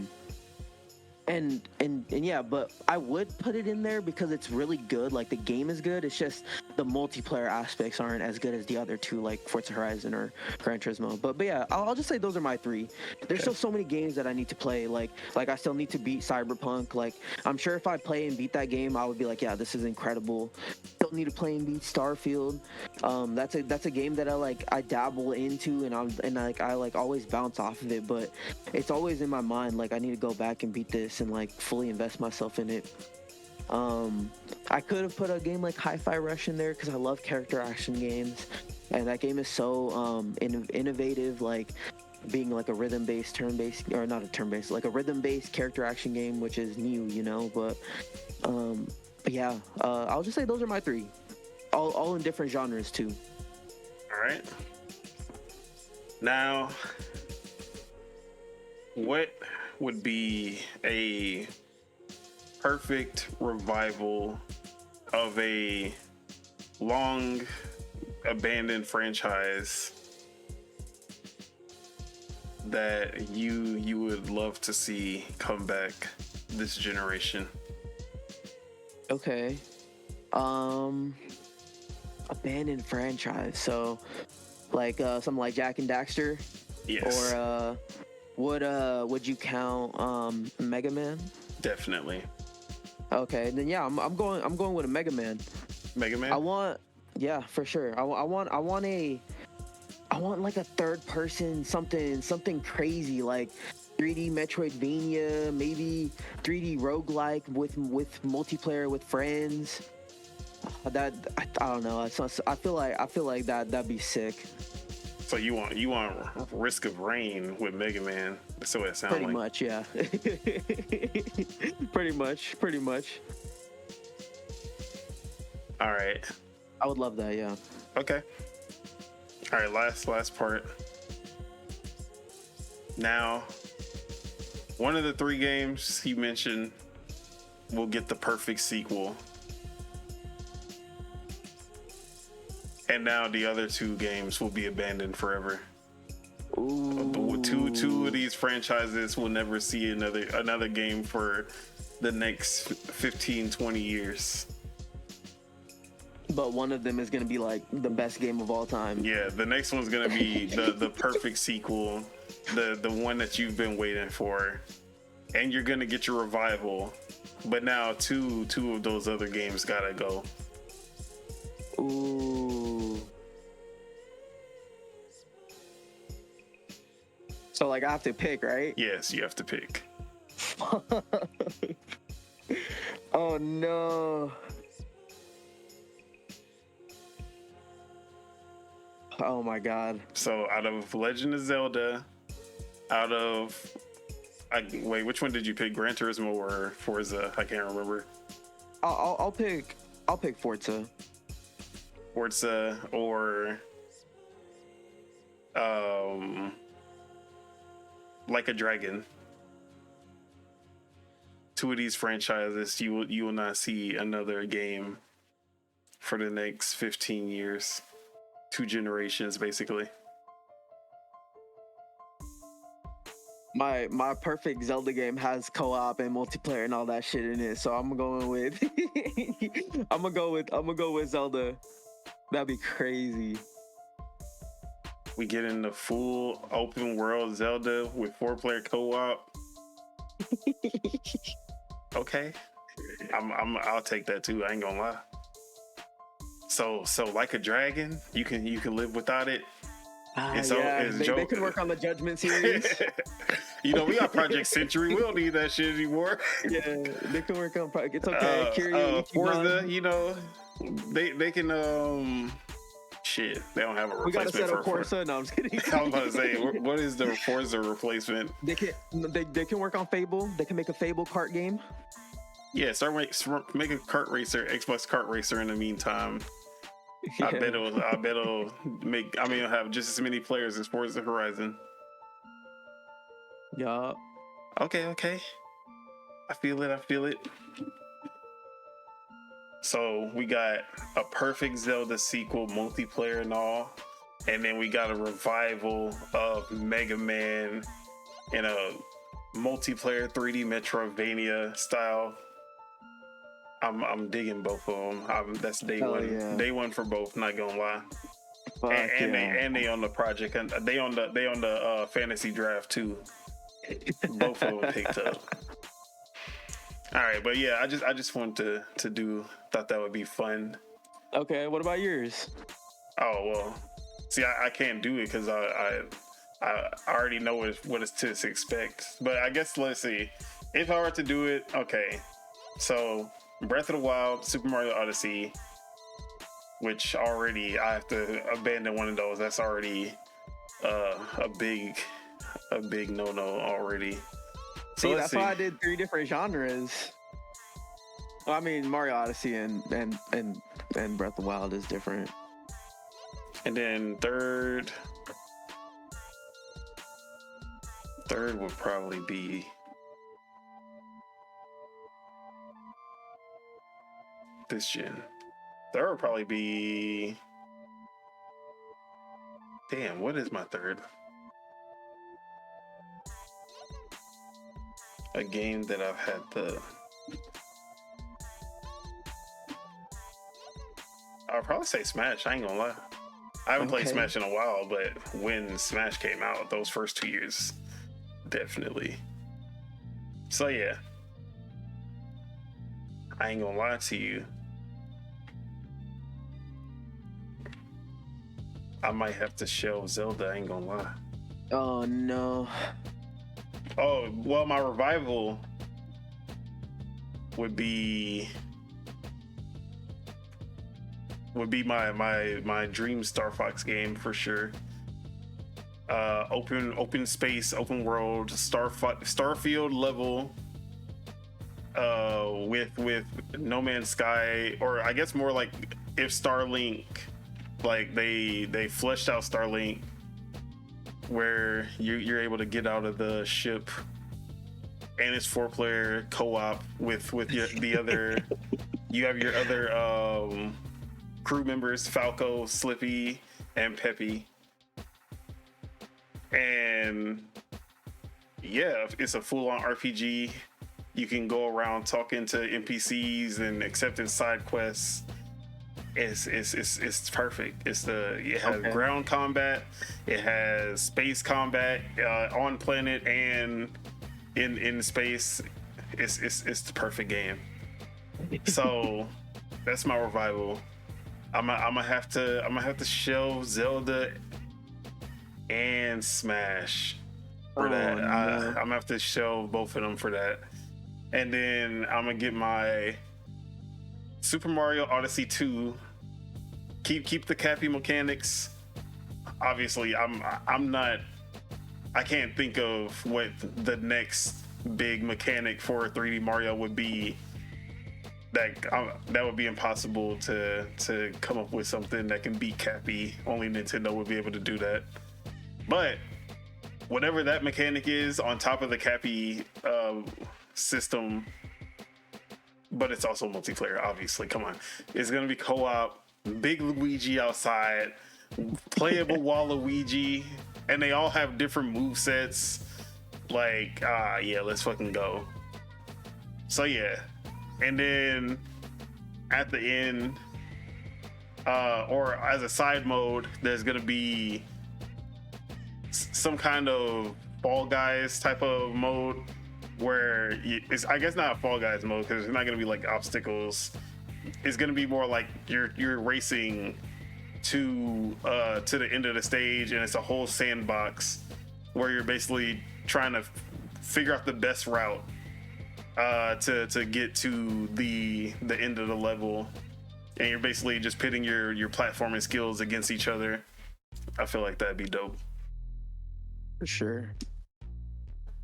and yeah, but I would put it in there because it's really good. Like the game is good. It's just the multiplayer aspects aren't as good as the other two, like Forza Horizon or Gran Turismo. But yeah, I'll just say those are my three. There's still so many games that I need to play. Like I still need to beat Cyberpunk. Like I'm sure if I play and beat that game, I would be like, yeah, this is incredible. Still need to play and beat Starfield. That's a game that I dabble into and I always bounce off of it, but it's always in my mind like I need to go back and beat this and like fully invest myself in it. I could have put a game like Hi-Fi Rush in there because I love character action games, and that game is so innovative, like being like a rhythm-based turn-based, or not a turn-based, like a rhythm-based character action game, which is new, you know. But yeah, I'll just say those are my three, all in different genres too. All right. Now, what would be a perfect revival of a long abandoned franchise that you would love to see come back this generation? Okay. Abandoned franchise. So like something like Jak and Daxter? Yes. Or would you count Mega Man? Definitely. Okay, then yeah, I'm going with a Mega Man. Mega Man? Yeah, for sure. I want like a third person something crazy like 3D Metroidvania, maybe 3D roguelike with multiplayer with friends. That I don't know. I feel like that'd be sick. So you want Risk of Rain with Mega Man? That's what it sounds like. Pretty much, yeah. Pretty much. All right. I would love that, yeah. Okay. All right, last part. Now, one of the three games he mentioned will get the perfect sequel. And now the other two games will be abandoned forever. Ooh. Two of these franchises will never see another game for the next 15, 20 years. But one of them is going to be like the best game of all time. Yeah, the next one's going to be the perfect sequel, the one that you've been waiting for. And you're going to get your revival. But now two of those other games got to go. Ooh. So like I have to pick, right? Yes, you have to pick. Oh no. Oh my god. So out of Legend of Zelda, wait, which one did you pick? Gran Turismo or Forza? I can't remember. I'll pick Forza. Forza or Like a Dragon. Two of these franchises, you will not see another game for the next 15 years. 2 generations, basically. My perfect Zelda game has co-op and multiplayer and all that shit in it, so I'm going with I'm gonna go with Zelda. That'd be crazy. We get in the full open world Zelda with 4-player co-op. Okay, I'll take that too. I ain't gonna lie. So Like a Dragon, you can live without it. They can work on the Judgment series. You know, we got Project Century. We don't need that shit anymore. Yeah, they can work on Project. It's okay. Forza, you know, they can. Shit, they don't have a replacement. We gotta set for up Forza. No, I'm just kidding. I was about to say, what is the Forza replacement? They can work on Fable. They can make a Fable kart game. Yeah, make a kart racer, Xbox kart racer. In the meantime, yeah. I bet it'll make. I mean, it'll have just as many players as Forza Horizon. Yeah. Okay. I feel it. So we got a perfect Zelda sequel, multiplayer and all, and then we got a revival of Mega Man in a multiplayer 3D Metroidvania style. I'm digging both of them. That's day one. Yeah. Day one for both. Not gonna lie. Fuck They on the project, and they on the fantasy draft too. Both of them picked up. All right, but yeah, I just wanted to do. Thought that would be fun. Okay, what about yours? Oh well, see, I can't do it because I already know what is to expect. But I guess let's see. If I were to do it, okay. So Breath of the Wild, Super Mario Odyssey, which already I have to abandon one of those. That's already a big no already. So See, that's why I did 3 different genres. Well, I mean, Mario Odyssey and Breath of the Wild is different. And then third would probably be this gen. Third would probably be, damn, what is my third? A game that I've had I'll probably say Smash. I ain't gonna lie. I haven't played Smash in a while, but when Smash came out, those first 2 years, definitely. So yeah, I ain't gonna lie to you. I might have to shelve Zelda. I ain't gonna lie. Oh no. Oh well, my revival would be my dream Star Fox game for sure. Open space, open world, Starfield level, with No Man's Sky, or I guess more like if Starlink, like they fleshed out Starlink, where you're able to get out of the ship, and it's 4-player co-op with the other. You have your other crew members, Falco, Slippy, and Peppy. And yeah, it's a full-on RPG. You can go around talking to NPCs and accepting side quests. It's perfect. It has ground combat, it has space combat on planet and in space. It's the perfect game. So that's my revival. I'm gonna have to shelve Zelda and Smash for that. No. I'm gonna have to shelve both of them for that, and then I'm gonna get my Super Mario Odyssey 2. Keep the Cappy mechanics. Obviously, I can't think of what the next big mechanic for 3D Mario would be. That would be impossible to come up with something that can beat Cappy. Only Nintendo would be able to do that. But whatever that mechanic is on top of the Cappy system, but it's also multiplayer, obviously. Come on. It's going to be co-op, big Luigi outside, playable Waluigi, and they all have different movesets. Like, yeah, let's fucking go. So, yeah. And then at the end, or as a side mode, there's going to be some kind of Fall Guys type of mode where it's, I guess not a Fall Guys mode because it's not going to be like obstacles. It's going to be more like you're racing to the end of the stage, and it's a whole sandbox where you're basically trying to figure out the best route to get to the end of the level, and you're basically just pitting your platforming skills against each other. I feel like that'd be dope. For sure.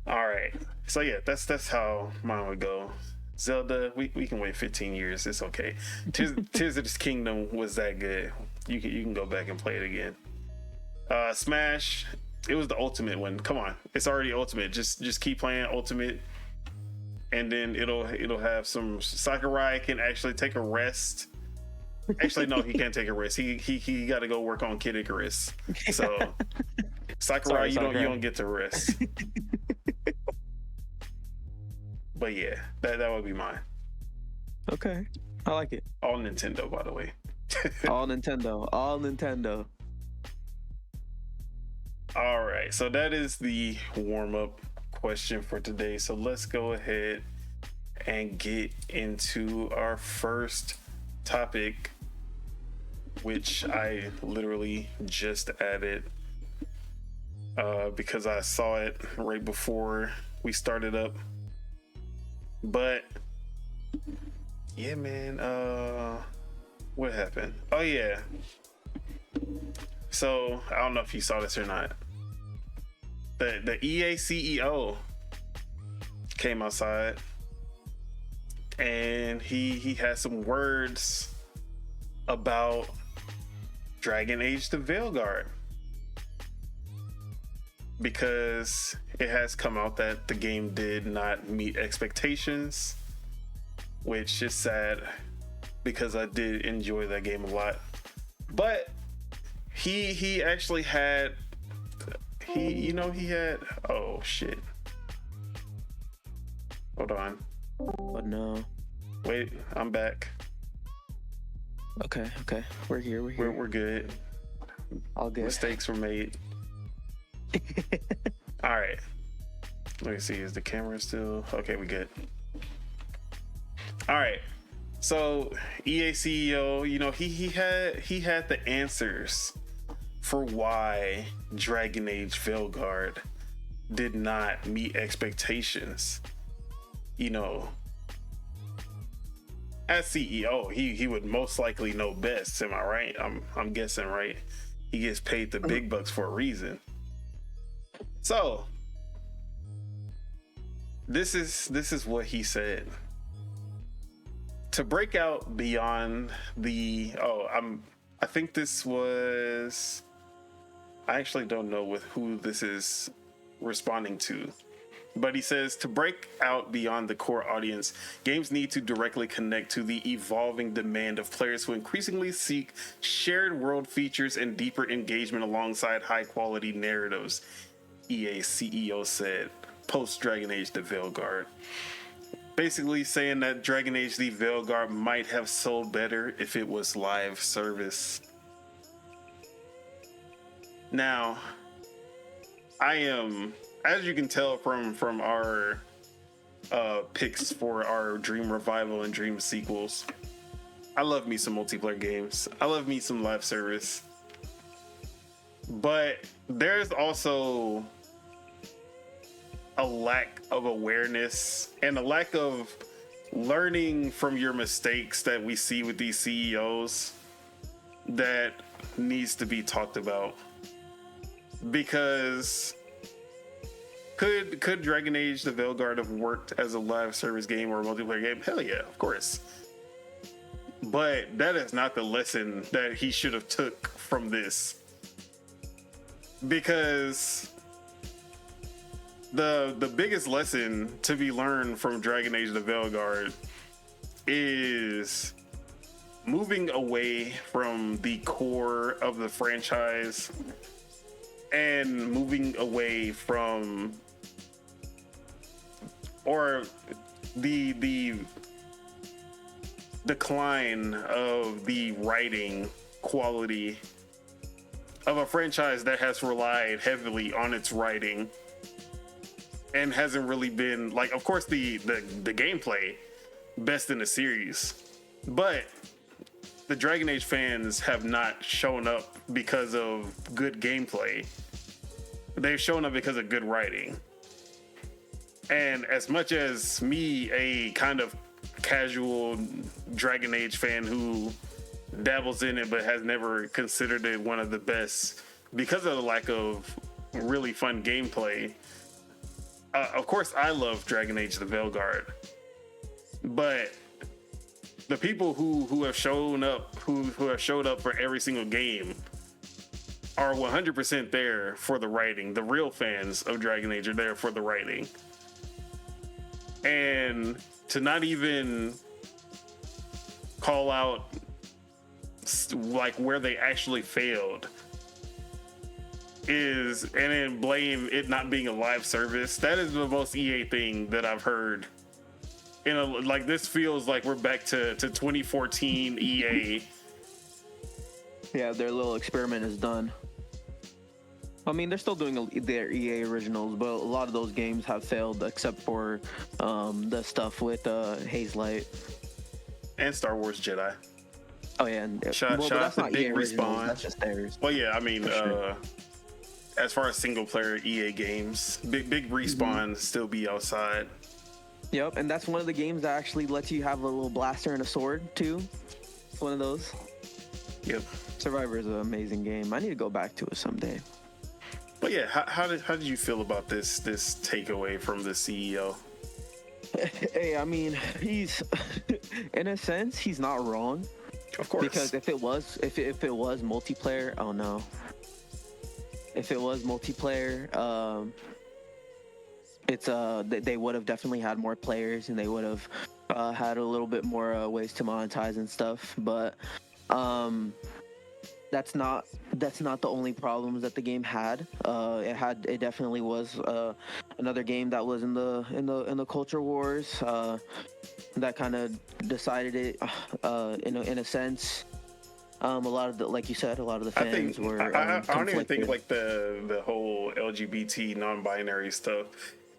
All right, so yeah, that's how mine would go. Zelda, we can wait 15 years. It's okay. Tears of the Kingdom was that good. You can go back and play it again. Smash, it was the ultimate one. Come on, it's already ultimate. Just keep playing ultimate, and then it'll have some. Sakurai can actually take a rest. Actually, no, he can't take a rest. He got to go work on Kid Icarus. So Sakurai, you don't get to rest. But yeah, that would be mine. Okay, I like it. All Nintendo, by the way. All Nintendo. All Nintendo. All right, so that is the warm-up question for today. So let's go ahead and get into our first topic, which I literally just added because I saw it right before we started up. But yeah, man, what happened? Oh yeah. So I don't know if you saw this or not. The EA CEO came outside and he had some words about Dragon Age the Veilguard, because it has come out that the game did not meet expectations, which is sad because I did enjoy that game a lot. But he actually had oh shit. Hold on. Oh no. Wait, I'm back. Okay. We're here. We're good. All good. Mistakes were made. All right. Let me see. Is the camera still? Okay, we good. All right. So EA CEO, he had the answers for why Dragon Age Veilguard did not meet expectations. As CEO, he would most likely know best. Am I right? I'm guessing, right? He gets paid the big bucks for a reason. So this is what he said. To break out beyond I think this was, I actually don't know with who this is responding to, but he says, to break out beyond the core audience, games need to directly connect to the evolving demand of players who increasingly seek shared world features and deeper engagement alongside high quality narratives, EA CEO said post Dragon Age the Veilguard. Basically saying that Dragon Age the Veilguard might have sold better if it was live service. Now, I am, as you can tell from our picks for our Dream Revival and Dream sequels, I love me some multiplayer games. I love me some live service. But there's also a lack of awareness and a lack of learning from your mistakes that we see with these CEOs that needs to be talked about. Because could Dragon Age the Veilguard have worked as a live service game or a multiplayer game? Hell yeah, of course. But that is not the lesson that he should have took from this. Because the biggest lesson to be learned from Dragon Age the Veilguard is moving away from the core of the franchise and moving away from the decline of the writing quality of a franchise that has relied heavily on its writing and hasn't really been, like, of course the gameplay best in the series, but the Dragon Age fans have not shown up because of good gameplay. They've shown up because of good writing. And as much as me, a kind of casual Dragon Age fan who dabbles in it but has never considered it one of the best because of the lack of really fun gameplay, of course I love Dragon Age the Veilguard, but the people who have shown up, who have showed up for every single game, are 100% there for the writing. The real fans of Dragon Age are there for the writing. And to not even call out like where they actually failed and then blame it not being a live service, that is the most EA thing that I've heard like this feels like we're back to 2014 EA. Yeah, their little experiment is done. I mean, they're still doing their EA originals, but a lot of those games have failed, except for the stuff with Hazelight and Star Wars Jedi. Oh yeah, and but that's not big EA Respawn. That's just theirs. Well, yeah, I mean, sure. As far as single player EA games, big Respawn still be outside. Yep, and that's one of the games that actually lets you have a little blaster and a sword too. It's one of those. Yep. Survivor is an amazing game. I need to go back to it someday. But yeah, how did you feel about this takeaway from the CEO? Hey, I mean, he's in a sense he's not wrong. Of course. Because if it was multiplayer, oh no. If it was multiplayer, they would have definitely had more players and they would have had a little bit more ways to monetize and stuff. But that's not the only problems that the game had. It definitely was another game that was in the culture wars that kind of decided it in a sense. A lot of the, like you said, a lot of the fans were. I don't even think like the whole LGBT non-binary stuff.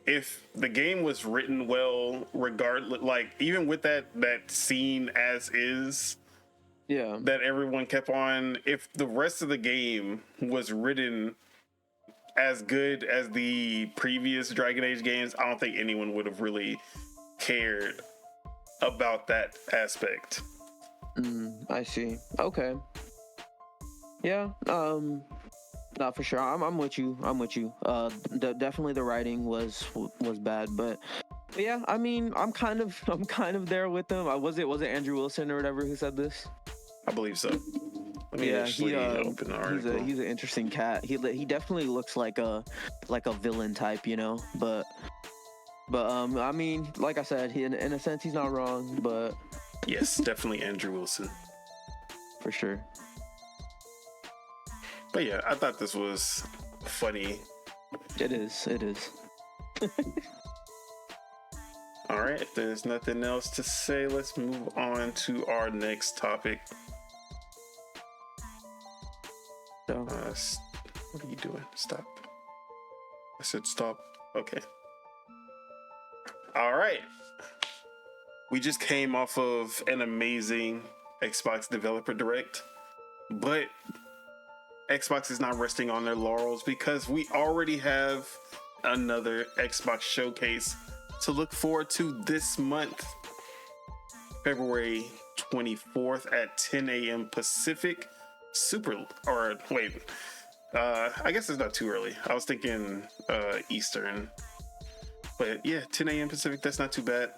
If the game was written well, regardless, like even with that scene as is, yeah, that everyone kept on. If the rest of the game was written as good as the previous Dragon Age games, I don't think anyone would have really cared about that aspect. I see. Okay. Yeah. Not for sure. I'm with you. Definitely the writing was bad, but yeah. I mean, I'm kind of there with them. Was it Andrew Wilson or whatever who said this? I believe so. Let me actually open the article. He's an interesting cat. He definitely looks like a villain type, you know. But I mean, like I said, in a sense, he's not wrong. But yes, definitely Andrew Wilson. For sure. But yeah, I thought this was funny. It is. All right, if there's nothing else to say, let's move on to our next topic. So, what are you doing? Stop. I said stop. Okay. All right. We just came off of an amazing Xbox Developer Direct, but Xbox is not resting on their laurels because we already have another Xbox showcase to look forward to this month, February 24th at 10 a.m. Pacific. I guess it's not too early. I was thinking Eastern, but yeah, 10 a.m. Pacific, that's not too bad.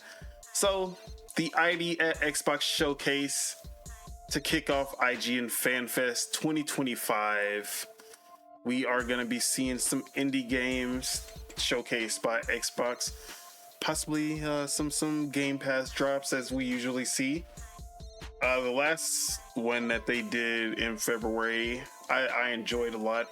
So the ID at Xbox showcase to kick off IGN FanFest 2025. We are going to be seeing some indie games showcased by Xbox, possibly some Game Pass drops as we usually see. The last one that they did in February, I enjoyed a lot.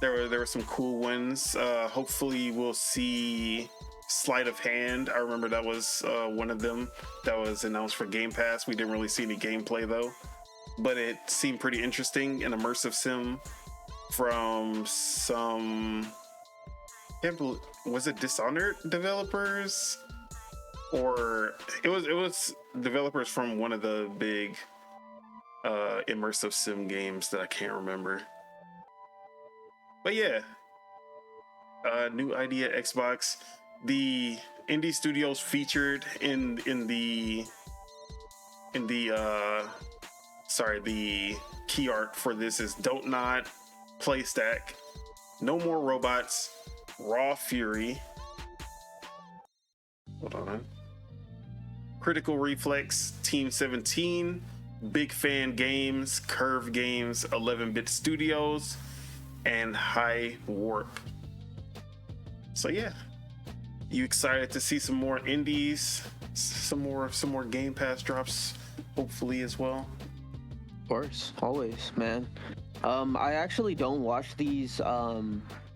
There were some cool ones. Hopefully we'll see Sleight of Hand. I remember that was one of them that was announced for Game Pass. We didn't really see any gameplay though, but it seemed pretty interesting. An immersive sim from some, was it Dishonored developers, or it was developers from one of the big immersive sim games that I can't remember. But yeah, new idea Xbox. The indie studios featured in the key art for this is Don't Nod, Playstack, No More Robots, Raw Fury, hold on, Critical Reflex, Team 17, Big Fan Games, Curve Games, 11-Bit Studios, and High Warp. So yeah. You excited to see some more indies, some more Game Pass drops, hopefully as well? Of course, always, man. I actually don't watch these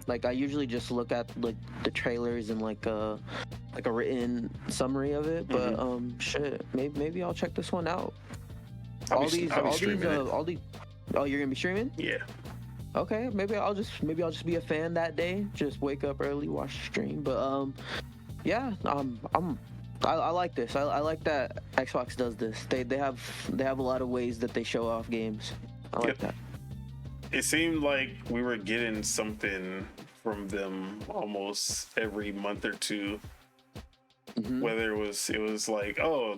Like I usually just look at like the trailers and like a written summary of it. But shit, maybe I'll check this one out. I'll be streaming it. Oh, you're gonna be streaming? Yeah. Okay, maybe I'll just be a fan that day. Just wake up early, watch the stream. But yeah, I like this. I like that Xbox does this. They have a lot of ways that they show off games. I like that. It seemed like we were getting something from them almost every month or two. Whether it was like, oh,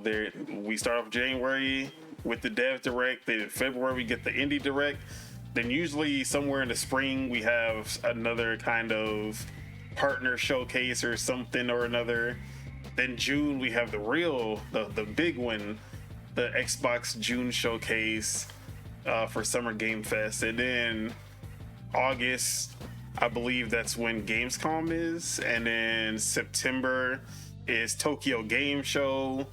we start off January with the Dev Direct, then in February we get the Indie Direct, then usually somewhere in the spring we have another kind of partner showcase or something or another. Then June we have the big one, the Xbox June showcase for Summer Game Fest, and then August I believe that's when Gamescom is, and then September is Tokyo Game Show.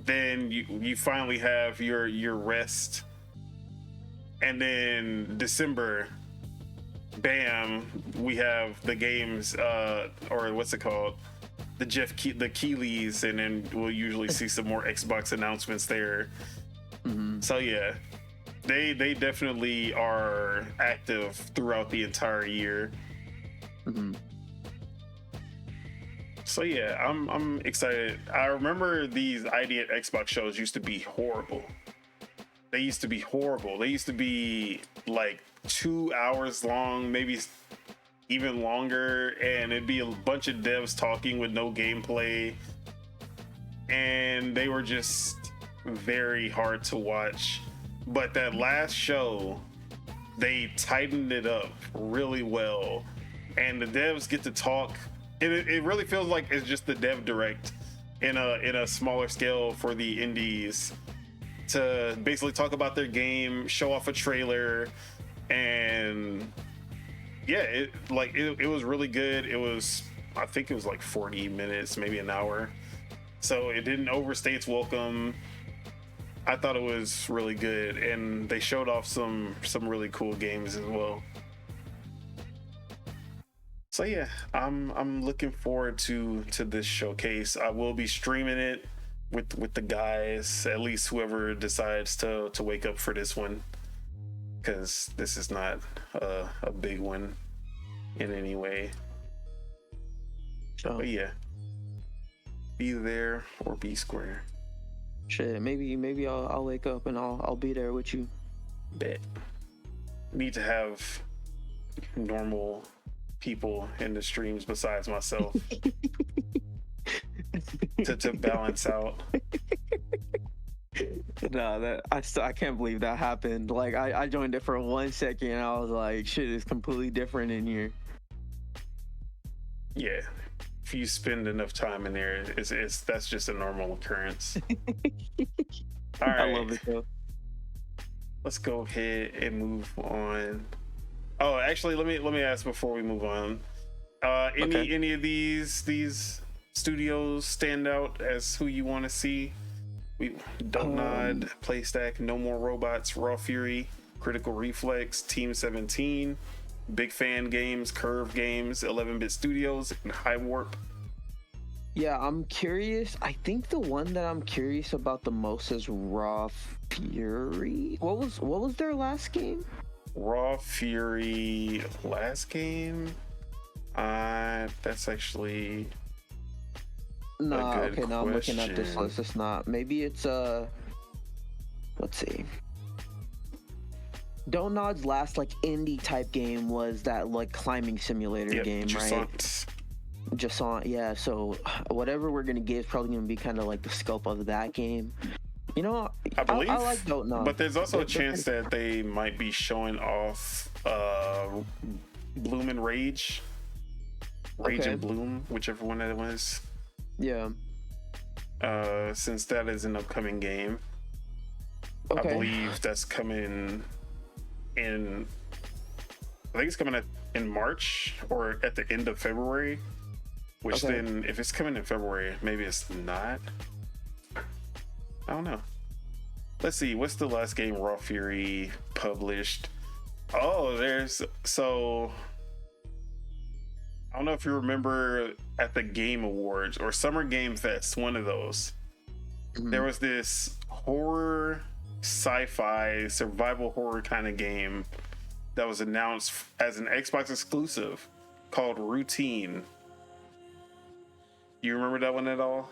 Then you finally have your rest, and then December, bam, we have the games or what's it called, the Keeleys, and then we'll usually see some more Xbox announcements there. So yeah, they definitely are active throughout the entire year. So yeah, I'm excited. I remember these ID at Xbox shows used to be horrible. They used to be like 2 hours long, maybe even longer, and it'd be a bunch of devs talking with no gameplay, and they were just very hard to watch. But that last show, they tightened it up really well, and the devs get to talk. It really feels like it's just the Dev Direct in a smaller scale for the indies, to basically talk about their game, show off a trailer, and yeah, it was really good. I think it was like 40 minutes, maybe an hour, so it didn't overstay its welcome. I thought it was really good, and they showed off some really cool games as well. So yeah, I'm looking forward to this showcase. I will be streaming it with the guys, at least whoever decides to wake up for this one, because this is not a big one in any way. But yeah, be there or be square. Shit, maybe I'll wake up and I'll be there with you. Bet. Need to have normal people in the streams besides myself to balance out. No, I can't believe that happened. Like I joined it for 1 second and I was like, shit is completely different in here. Yeah, if you spend enough time in there, that's just a normal occurrence. All right, I love it though. Let's go ahead and move on. Oh, actually, let me ask before we move on. Any of these studios stand out as who you want to see? Don't Nod, Playstack, No More Robots, Raw Fury, Critical Reflex, Team 17, Big Fan Games, Curve Games, 11-Bit Studios, and High Warp. Yeah, I'm curious. I think the one that I'm curious about the most is Raw Fury. What was their last game? Raw Fury last game? That's actually no. Okay, now I'm looking at this list. It's not. Maybe it's let's see. Don't Nod's last like indie type game was that like climbing simulator game, right? Jason, yeah. So whatever we're gonna get is probably gonna be kind of like the scope of that game. You know, I believe. I like Don't Nod, but there's also a chance that they might be showing off Bloom and Rage and Bloom, whichever one that was. Yeah. Since that is an upcoming game, I believe that's coming in. I think it's coming in March or at the end of February. Which then, if it's coming in February, maybe it's not. I don't know. Let's see. What's the last game Raw Fury published? Oh, I don't know if you remember at the Game Awards or Summer Game Fest, one of those. Mm-hmm. There was this horror, sci-fi, survival horror kind of game that was announced as an Xbox exclusive called Routine. You remember that one at all?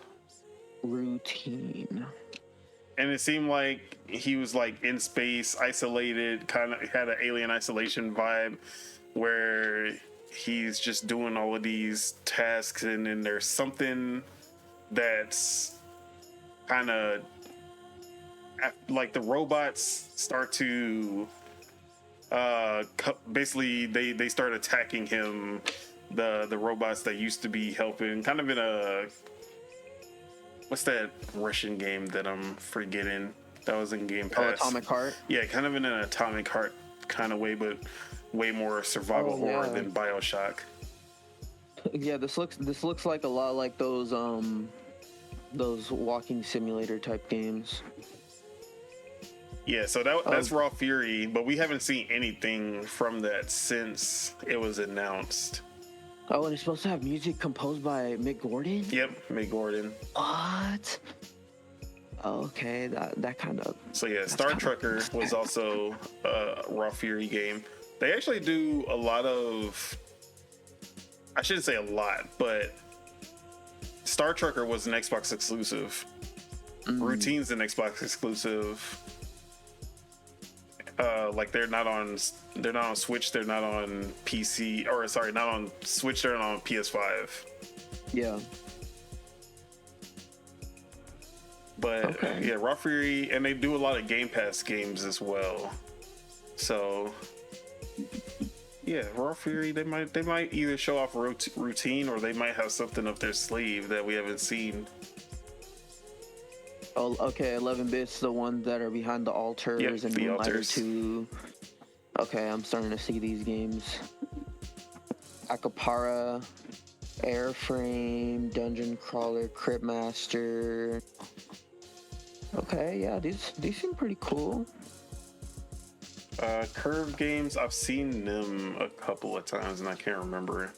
Routine. And it seemed like he was like in space, isolated, kind of had an Alien Isolation vibe where he's just doing all of these tasks, and then there's something that's kind of like the robots start to basically they start attacking him, the robots that used to be helping, kind of in a, what's that Russian game that I'm forgetting that was in Game Pass? Atomic Heart? Yeah, kind of in an Atomic Heart kind of way, but way more survival horror than BioShock. Yeah, this looks like a lot like those walking simulator type games. Yeah, so that's Raw Fury, but we haven't seen anything from that since it was announced. Oh, and it's supposed to have music composed by Mick Gordon? Yep, Mick Gordon. What? Okay, that kind of... So yeah, Star Trekker was also a Raw Fury game. They actually do a lot of... I shouldn't say a lot, but Star Trekker was an Xbox exclusive. Routine's an Xbox exclusive. Like they're not on Switch, they're not on PC, or sorry, not on Switch, they're on PS5. Yeah. But yeah, Raw Fury, and they do a lot of Game Pass games as well. So yeah, Raw Fury, they might either show off Routine, or they might have something up their sleeve that we haven't seen. Oh, okay, 11-bit's the ones that are behind the altars, and Moonlighter 2. Okay, I'm starting to see these games. Acapara, Airframe, Dungeon Crawler, Cryptmaster. Okay, yeah, these seem pretty cool. Curve games, I've seen them a couple of times, and I can't remember.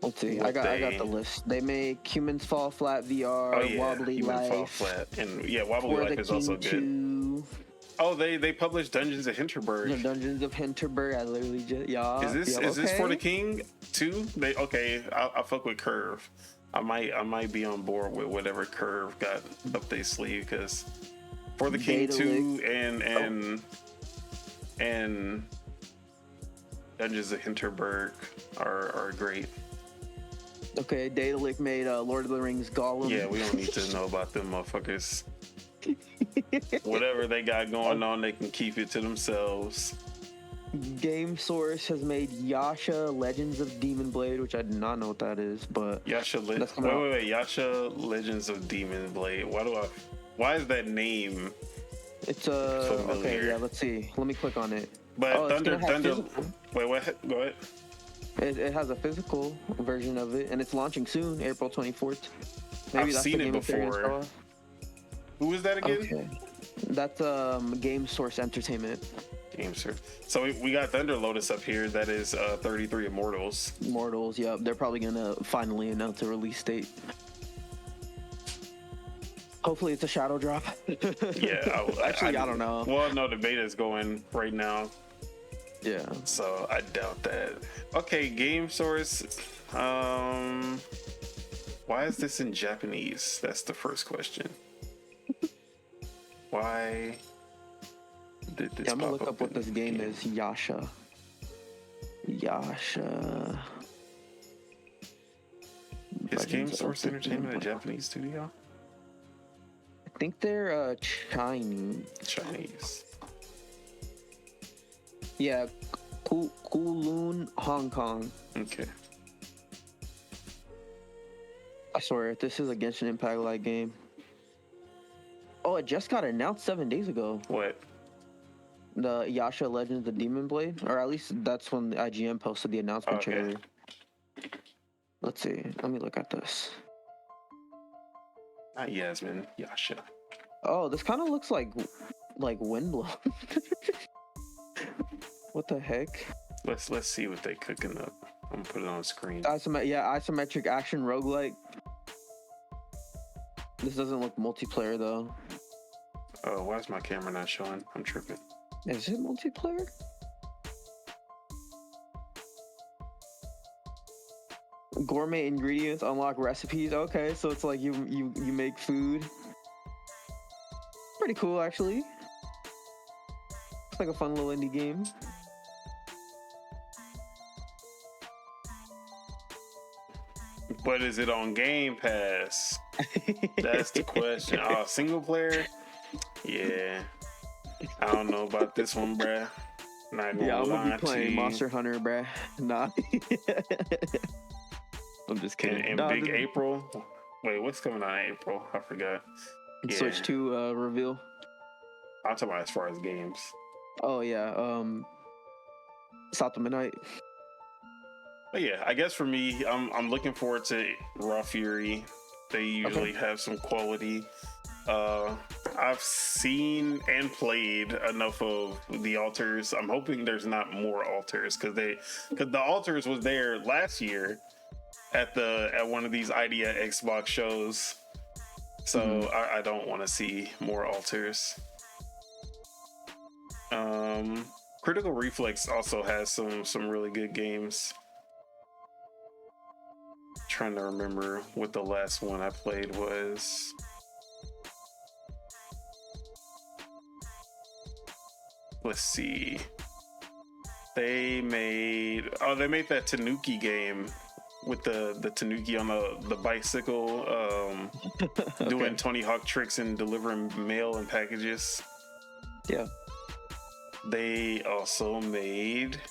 Let's see. I got the list. They make Humans Fall Flat VR, Wobbly Humans Life. Fall Flat, and yeah, Wobbly Life is also good. 2. Oh, they published Dungeons of Hinterberg. Yeah, Dungeons of Hinterberg. I literally just Is this For the King too? I'll fuck with Curve. I might be on board with whatever Curve got up their sleeve, because For the King 2 and Dungeons of Hinterberg are great. Okay, Daedalic made Lord of the Rings Gollum. Yeah, we don't need to know about them motherfuckers. Whatever they got going on, they can keep it to themselves. Game Source has made Yasha Legends of Demon Blade, which I do not know what that is, but Yasha Yasha Legends of Demon Blade. Why is that name? It's okay, yeah, let's see. Let me click on it. But Thunder. Wait, what? Go ahead. It has a physical version of it, and it's launching soon, April 24th. I've seen it before. Who is that again? Okay. That's Game Source Entertainment. Game Source. So we got Thunder Lotus up here. That is 33 Immortals. Immortals, yeah. They're probably gonna finally announce a release date. Hopefully it's a shadow drop. Yeah. I don't know. Well, no, the beta is going right now. Yeah. So I doubt that. Okay, Game Source. Why is this in Japanese? That's the first question. Why did this I'm gonna look up what this game is. Yasha. Is Game Source Entertainment a Japanese studio? I think they're Chinese. Yeah, Kowloon, Hong Kong. Okay. I swear, this is a Genshin Impact-like game. Oh, it just got announced 7 days ago. What? The Yasha Legends of Demon Blade, or at least that's when the IGN posted the announcement trailer. Let's see. Let me look at this. Not Yasmin, Yasha. Oh, this kind of looks like Windblown. What the heck? Let's see what they cooking up. I'm gonna put it on the screen. Isometric action roguelike. This doesn't look multiplayer though. Oh, why is my camera not showing? I'm tripping. Is it multiplayer? Gourmet ingredients unlock recipes. Okay, so it's like you make food. Pretty cool, actually. It's like a fun little indie game. But is it on Game Pass? That's the question. Oh, single player? Yeah. I don't know about this one, bruh. Not gonna I'm lie gonna be playing to you. Monster Hunter, bruh. Nah. I'm just kidding. In big April. Wait, what's coming out in April? I forgot. Yeah. Switch 2 reveal. I'm talking about as far as games. Oh yeah. South of Midnight. But yeah, I guess for me, I'm looking forward to Raw Fury. They usually have some quality. I've seen and played enough of the alters. I'm hoping there's not more alters because the alters was there last year at one of these Idea Xbox shows. So I don't want to see more alters. Critical Reflex also has some really good games. Trying to remember what the last one I played was. Let's see. They made that Tanuki game with the Tanuki on the bicycle, doing Tony Hawk tricks and delivering mail and packages. Yeah. They also made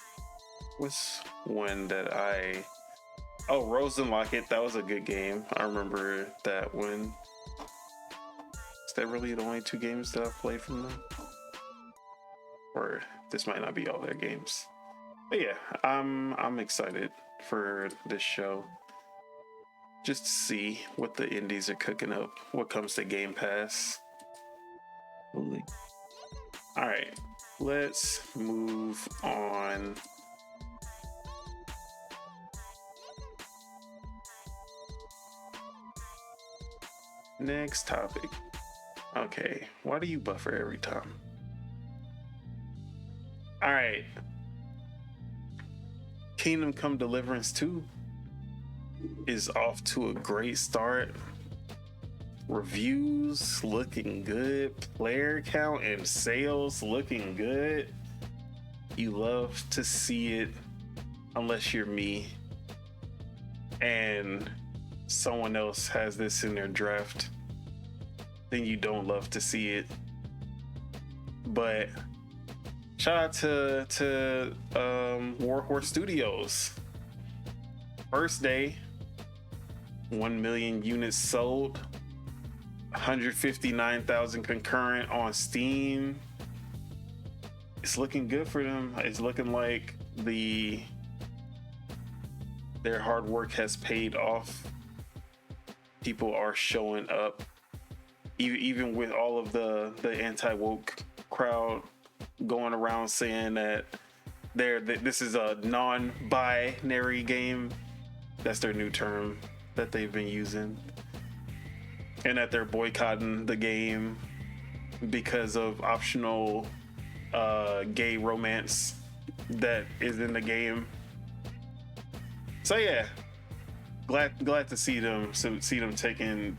what's one that Rose and Locket. That was a good game. I remember that one. Is that really the only 2 games that I've played from them? Or this might not be all their games. But yeah, I'm excited for this show. Just to see what the indies are cooking up. What comes to Game Pass. Totally. All right, let's move on. Next topic. Okay, why do you buffer every time? All right. Kingdom Come Deliverance 2 is off to a great start. Reviews looking good. Player count and sales looking good. You love to see it, unless you're me and someone else has this in their draft. Then you don't love to see it. But shout out to Warhorse Studios. First day, 1 million units sold, 159,000 concurrent on Steam. It's looking good for them. It's looking like their hard work has paid off. People are showing up, even with all of the anti-woke crowd going around saying that this is a non-binary game. That's their new term that they've been using, and that they're boycotting the game because of optional gay romance that is in the game. So yeah, glad to see them taking,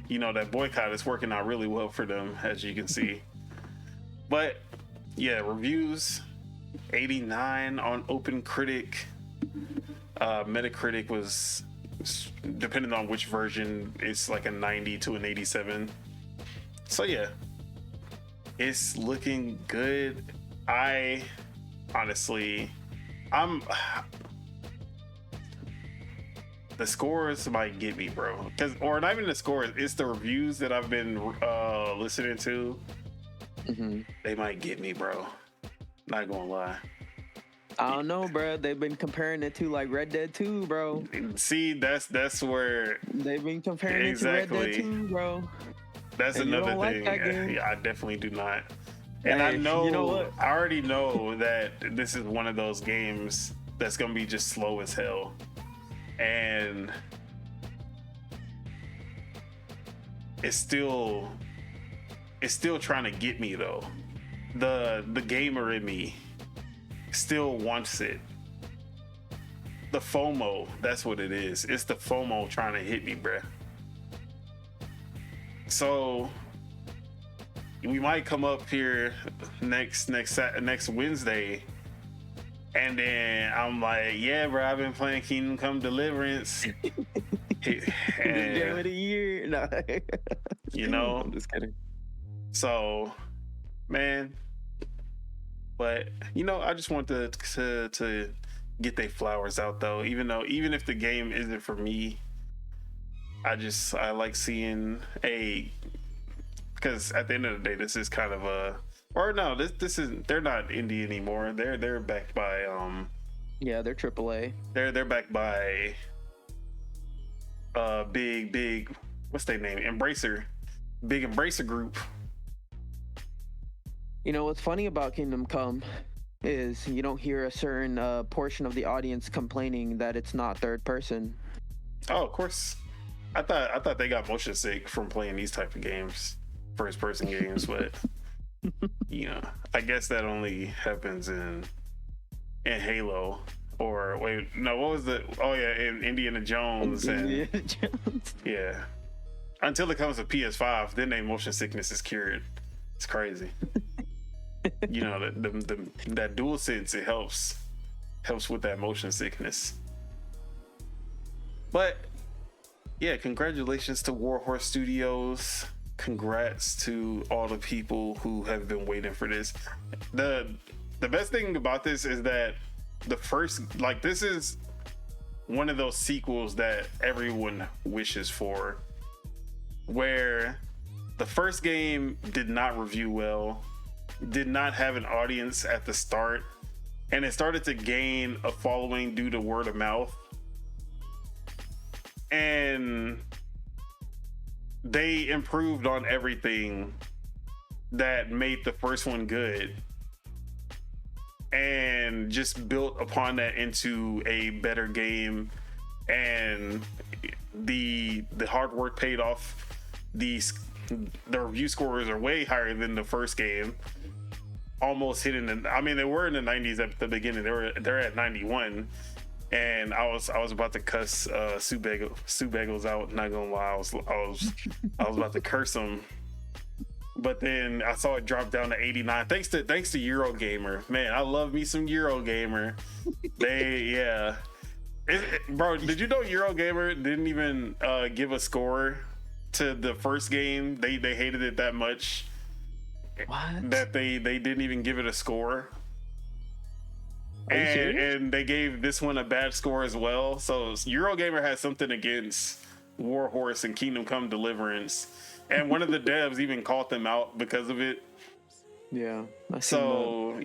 that boycott is working out really well for them, as you can see. But yeah, reviews 89 on OpenCritic. Metacritic was, depending on which version, it's like a 90 to an 87. So yeah, it's looking good. The scores might get me, bro. Or not even the scores, it's the reviews that I've been listening to. They might get me, bro. Not gonna lie. I don't know, bro. They've been comparing it to like Red Dead 2, bro. See, that's where they've been comparing it to Red Dead 2, bro. That's and another like thing. Yeah, I definitely do not. And I know, I already know that this is one of those games that's gonna be just slow as hell, and it's still trying to get me though. The gamer in me still wants it. The FOMO, that's what it is. It's the FOMO trying to hit me, bruh. So we might come up here next Wednesday, and then I'm like, yeah, bro, I've been playing Kingdom Come Deliverance. Game of the year. No. You know, I'm just kidding. So, man, but you know, I just want to get their flowers out though. Even if the game isn't for me, I like seeing because at the end of the day, this is kind of this is, they're not indie anymore. They're backed by yeah, they're AAA. They're backed by big what's their name? Big Embracer Group. You know what's funny about Kingdom Come is you don't hear a certain portion of the audience complaining that it's not third person. Oh, of course. I thought they got motion sick from playing these type of games, first person games, but you know, I guess that only happens in Halo, or wait, no, what was in Indiana Jones. Yeah. Until it comes to PS5, then their motion sickness is cured. It's crazy. You know, that DualSense, it helps with that motion sickness. But yeah, congratulations to Warhorse Studios. Congrats to all the people who have been waiting for this. The best thing about this is that this is one of those sequels that everyone wishes for, where the first game did not review well, did not have an audience at the start, and it started to gain a following due to word of mouth. And they improved on everything that made the first one good, and just built upon that into a better game. And the hard work paid off. The review scores are way higher than the first game, almost hitting they were in the 90s at the beginning. They're at 91, and I was about to cuss Subegos out. Not gonna lie, I was about to curse him, but then I saw it drop down to 89. Thanks to Eurogamer, man. I love me some Eurogamer. Bro, did you know Eurogamer didn't even give a score to the first game? They hated it that much. What? That they didn't even give it a score. And they gave this one a bad score as well. So Eurogamer has something against Warhorse and Kingdom Come Deliverance. And one of the devs even called them out because of it. Yeah. So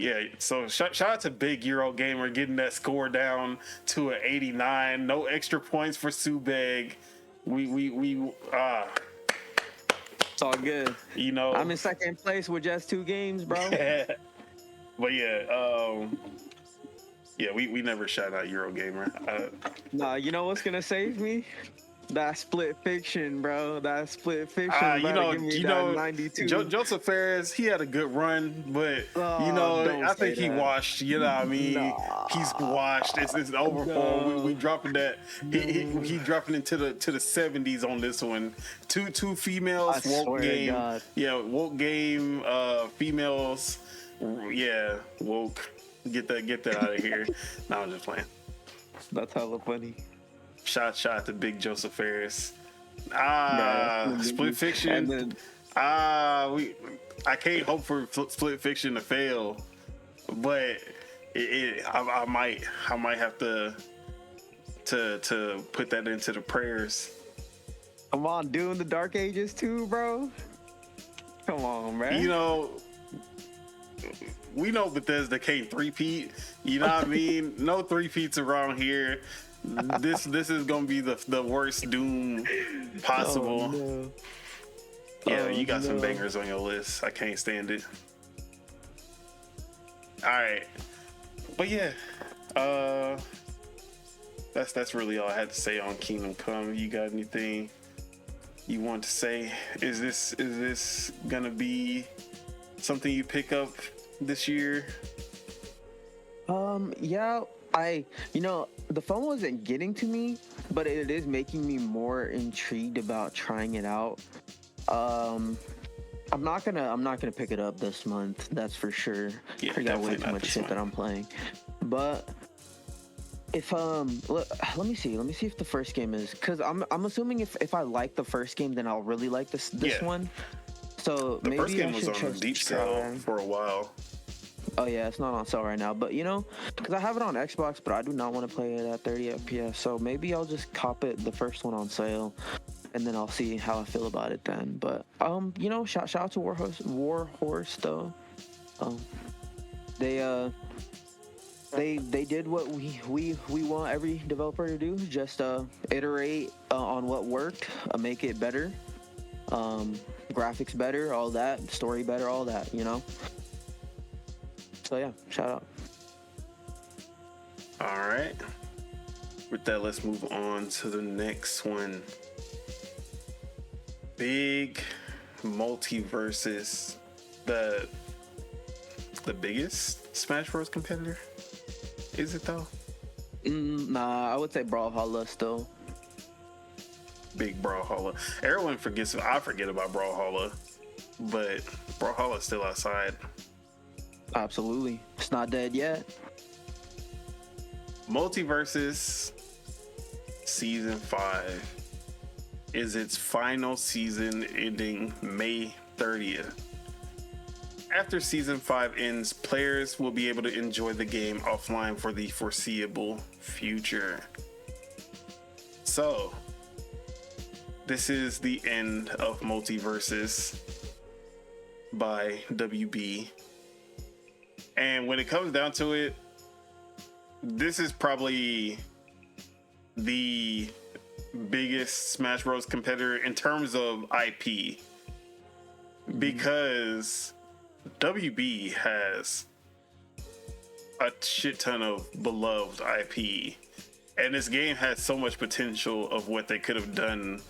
shout out to Big Eurogamer getting that score down to an 89. No extra points for Subeg. It's all good. You know, I'm in second place with just 2 games, bro. But we never shout out Eurogamer. Nah, you know what's gonna save me? That Split Fiction, bro. That Split Fiction. You know, 92. Joseph Ferris, he had a good run, but I think he washed. You know what I mean? Nah. He's washed. It's over for him. We dropping that. He dropping into the 70s on this one. Two females. Woke game. Yeah, woke game. Females. Yeah, woke. Get that out of here. No, I'm just playing. That's hella funny. Shout out to Big Joseph Ferris. Split Fiction. I can't hope for Split Fiction to fail, but I might have to put that into the prayers. Come on, doing the Dark Ages too, bro. Come on, man. You know, we know Bethesda can't three-peat. You know what I mean? No three-peats around here. This is gonna be the worst Doom possible. Oh, no. Yeah, you got some bangers on your list. I can't stand it. All right, but yeah, That's really all I had to say on Kingdom Come. You got anything you want to say? Is this gonna be something you pick up this year? Yeah, the phone wasn't getting to me, but it is making me more intrigued about trying it out. I'm not gonna pick it up this month, that's for sure. Yeah, I got way too much shit that I'm playing. But if let me see if the first game is, because I'm assuming if I like the first game, then I'll really like this one. So the maybe first game I was should on just deep sale for a while. Oh yeah, it's not on sale right now, but because I have it on Xbox, but I do not want to play it at 30 FPS, so maybe I'll just cop it, the first one on sale, and then I'll see how I feel about it then. But shout out to Warhorse though. They did what we want every developer to do, just iterate on what worked, make it better, graphics better, all that, story better, all that, So yeah, shout out. All right. With that, let's move on to the next one. Big Multiversus, the biggest Smash Bros. Competitor. Is it though? Nah, I would say Brawlhalla still. Big Brawlhalla. Everyone forgets. I forget about Brawlhalla, but Brawlhalla's still outside. Absolutely, it's not dead yet. Multiversus Season 5 is its final season, ending May 30th. After Season 5 ends, players will be able to enjoy the game offline for the foreseeable future. So, this is the end of Multiversus by WB. And when it comes down to it, this is probably the biggest Smash Bros. Competitor in terms of IP. Because WB has a shit ton of beloved IP. And this game has so much potential of what they could have done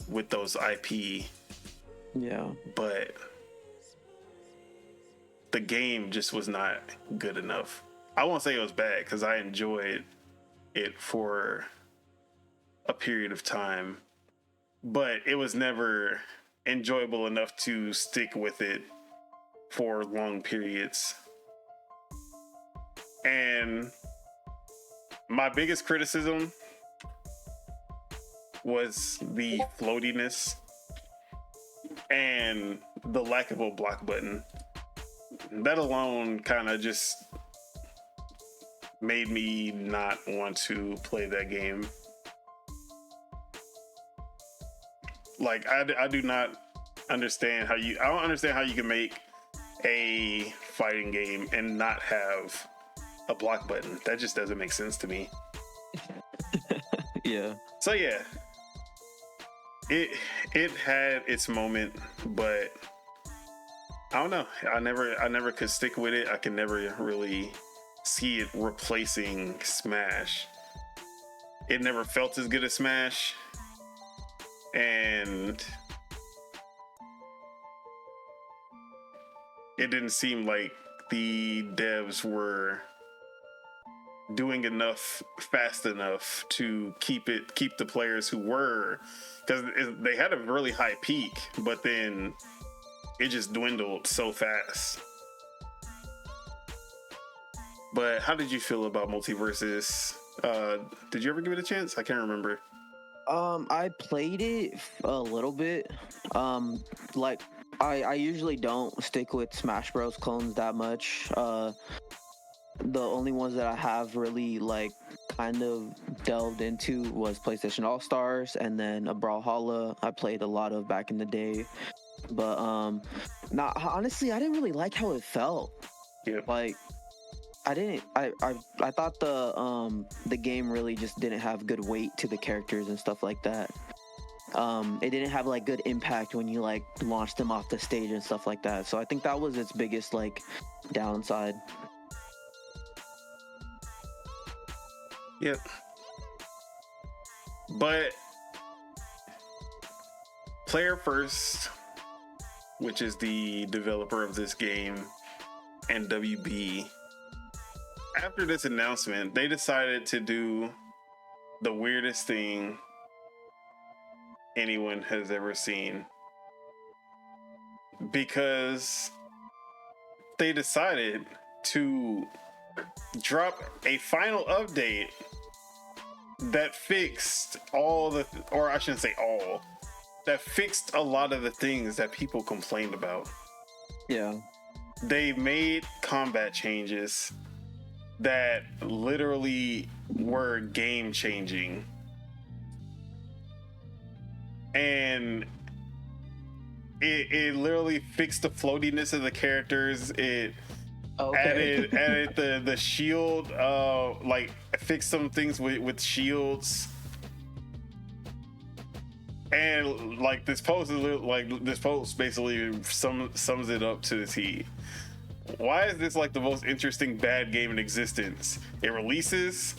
with those IP. Yeah. But the game just was not good enough. I won't say it was bad because I enjoyed it for a period of time, but it was never enjoyable enough to stick with it for long periods. And my biggest criticism was the floatiness and the lack of a block button. That alone kind of just made me not want to play that game. Like, I do not understand I don't understand how you can make a fighting game and not have a block button. That just doesn't make sense to me. Yeah. So yeah, it had its moment, but I don't know. I never could stick with it. I can never really see it replacing Smash. It never felt as good as Smash, and it didn't seem like the devs were doing enough fast enough to keep the players who were, because they had a really high peak, but then it just dwindled so fast. But how did you feel about Multiversus? Did you ever give it a chance? I can't remember. I played it a little bit. Like I usually don't stick with Smash Bros. Clones that much. The only ones that I have really kind of delved into was PlayStation All Stars, and then a Brawlhalla I played a lot of back in the day. But honestly, I didn't really like how it felt. Yep. Like I thought the game really just didn't have good weight to the characters and stuff like that. It didn't have good impact when you launched them off the stage and stuff like that. So I think that was its biggest downside. Yep. But Player First, which is the developer of this game, and WB, after this announcement, they decided to do the weirdest thing anyone has ever seen. Because they decided to drop a final update that fixed all the, or I shouldn't say all, that fixed a lot of the things that people complained about. Yeah. They made combat changes that literally were game changing. And it literally fixed the floatiness of the characters. It added the shield, like fixed some things with shields. And like this post basically sums it up to the T. Why is this like the most interesting bad game in existence? It releases,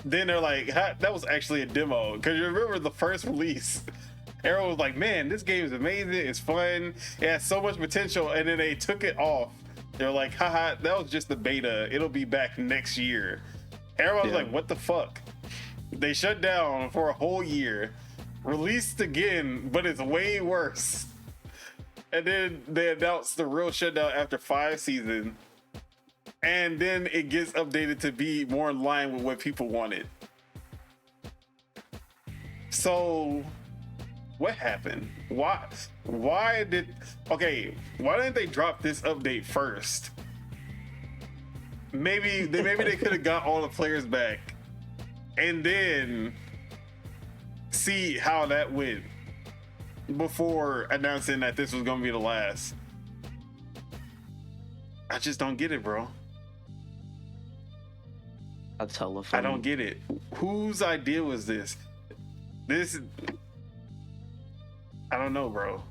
then they're like, that was actually a demo. Because you remember the first release, everyone was like, man, this game is amazing, it's fun, it has so much potential, and then they took it off. They're like, haha, that was just the beta, it'll be back next year. Everyone was like, what the fuck? They shut down for a whole year, released again, but it's way worse. And then they announced the real shutdown after 5 seasons. And then it gets updated to be more in line with what people wanted. So, what happened? Why didn't they drop this update first? Maybe they could have got all the players back and then see how that went before announcing that this was gonna be the last. I just don't get it, bro. That's hella funny. I don't get it. Whose idea was this? I don't know, bro.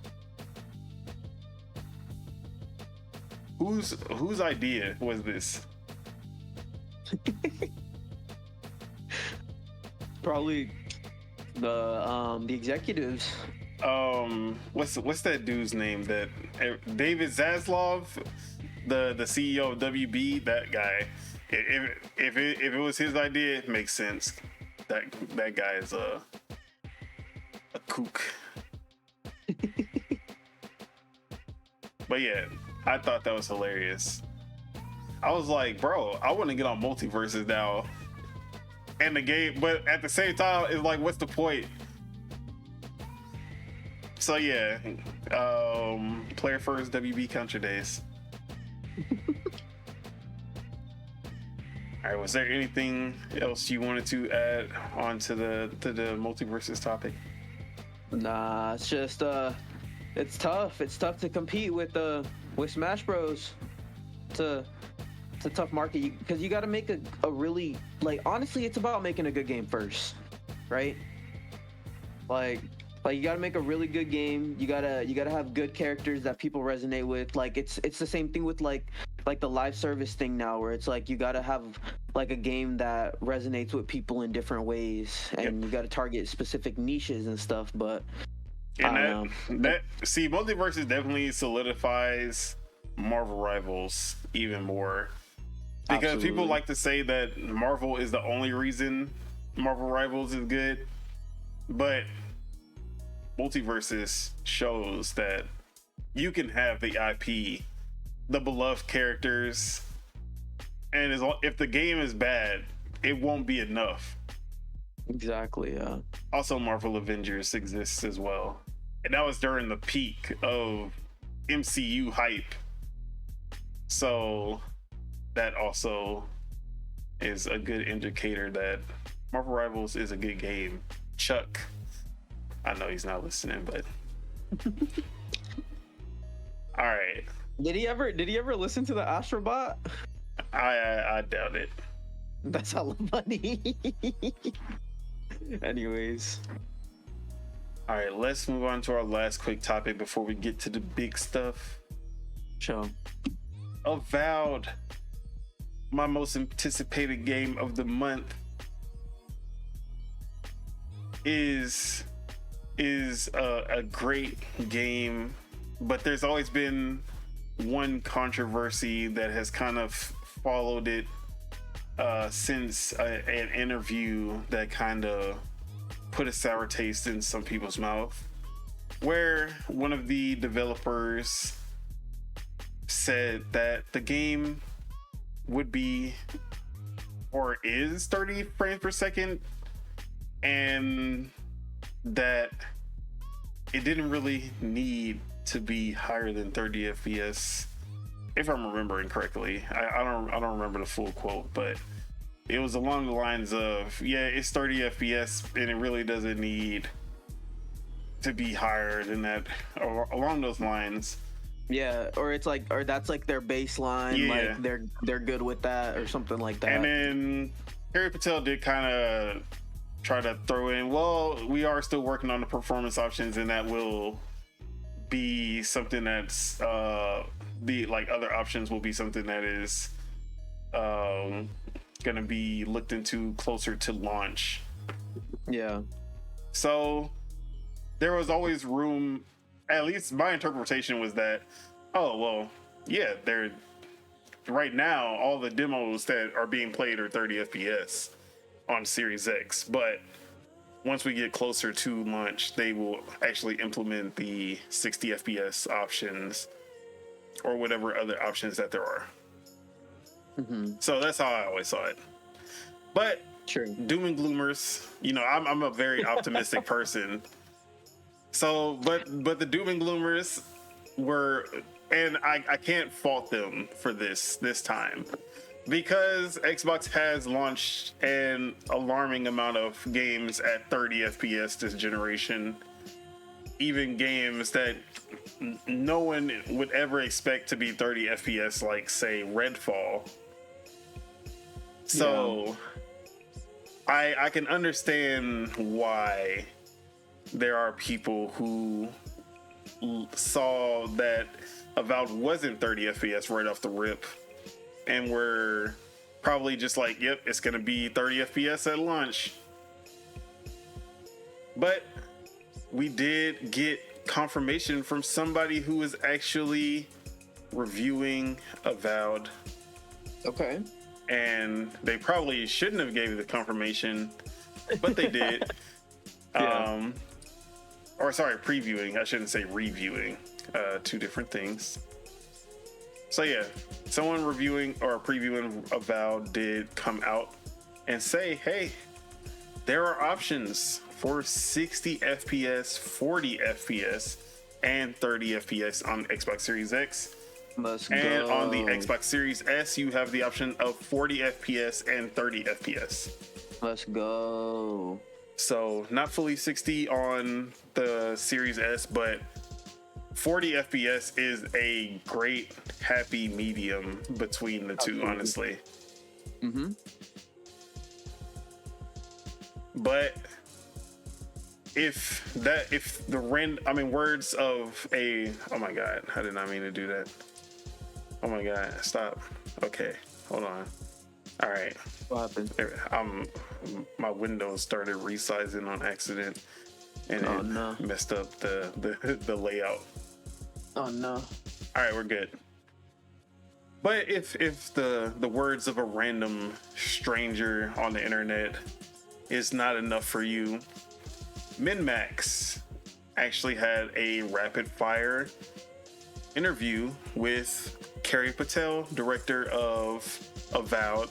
Whose idea was this? Probably the executives. What's that dude's name? That David Zaslav, the CEO of WB. That guy. If it was his idea, it makes sense. That guy is a kook. But yeah, I thought that was hilarious. I was like, bro, I want to get on Multiversus now. And the game, but at the same time, it's like, what's the point? So yeah, Player First WB Contra days. All right, was there anything else you wanted to add on to the Multiversus topic? Nah, it's just it's tough. It's tough to compete with Smash Bros. It's a tough market because you got to make a really, like, honestly, it's about making a good game first, right? Like you got to make a really good game. You gotta have good characters that people resonate with. Like it's the same thing with like the live service thing now, where it's like you gotta have like a game that resonates with people in different ways, and you gotta target specific niches and stuff. But Multiversus definitely solidifies Marvel Rivals even more, because people like to say that Marvel is the only reason Marvel Rivals is good, but Multiversus shows that you can have the IP, the beloved characters, and if the game is bad, it won't be enough. Exactly, yeah. Also, Marvel Avengers exists as well, and that was during the peak of MCU hype. So that also is a good indicator that Marvel Rivals is a good game. Chuck, I know he's not listening, but all right. Did he ever listen to the Astrobot? I doubt it. That's hella funny. Anyways. All right, let's move on to our last quick topic before we get to the big stuff. Sure. Avowed, my most anticipated game of the month, is a great game, but there's always been one controversy that has kind of followed it since an interview that kind of put a sour taste in some people's mouth, where one of the developers said that the game would be or is 30 frames per second, and that it didn't really need to be higher than 30 FPS, if I'm remembering correctly. I don't remember the full quote, but it was along the lines of, yeah, it's 30 FPS and it really doesn't need to be higher than that, or along those lines. Yeah, or it's like, or that's like their baseline, Yeah. like they're good with that or something like that. And then Harry Patel did kind of try to throw in, well, we are still working on the performance options, and that will be something that's the like other options will be something that is gonna be looked into closer to launch. Yeah. So there was always room, at least my interpretation was that, oh well, yeah, they're right now all the demos that are being played are 30 FPS on Series X, but once we get closer to launch, they will actually implement the 60 FPS options or whatever other options that there are. Mm-hmm. So that's how I always saw it. But Sure. doom and gloomers, you know, I'm a very optimistic person. So, but the doom and gloomers were, and I can't fault them for this time, because Xbox has launched an alarming amount of games at 30 FPS this generation, even games that no one would ever expect to be 30 FPS, like say Redfall. So I can understand why there are people who saw that Avowed wasn't 30 FPS right off the rip and were probably just like, yep, it's gonna be 30 FPS at launch. But we did get confirmation from somebody who was actually reviewing Avowed, Okay. and they probably shouldn't have gave the confirmation, but they did. Yeah. Or sorry, previewing. I shouldn't say reviewing. Two different things. So yeah, someone reviewing or previewing Avowed did come out and say, hey, there are options for 60 FPS, 40 FPS, and 30 FPS on Xbox Series X. Let's And go. on the Xbox Series S, you have the option of 40 FPS and 30 FPS. Let's go. So not fully 60 on the Series S, but 40 FPS is a great happy medium between the two, honestly. Mm-hmm. But if words of a, oh my God, I did not mean to do that. Oh my God, stop. Okay, hold on. All right. What happened? My Windows started resizing on accident, and no. messed up the layout. Oh no. All right, we're good. But if the words of a random stranger on the internet is not enough for you, MinMax actually had a rapid fire interview with Carrie Patel, director of Avowed,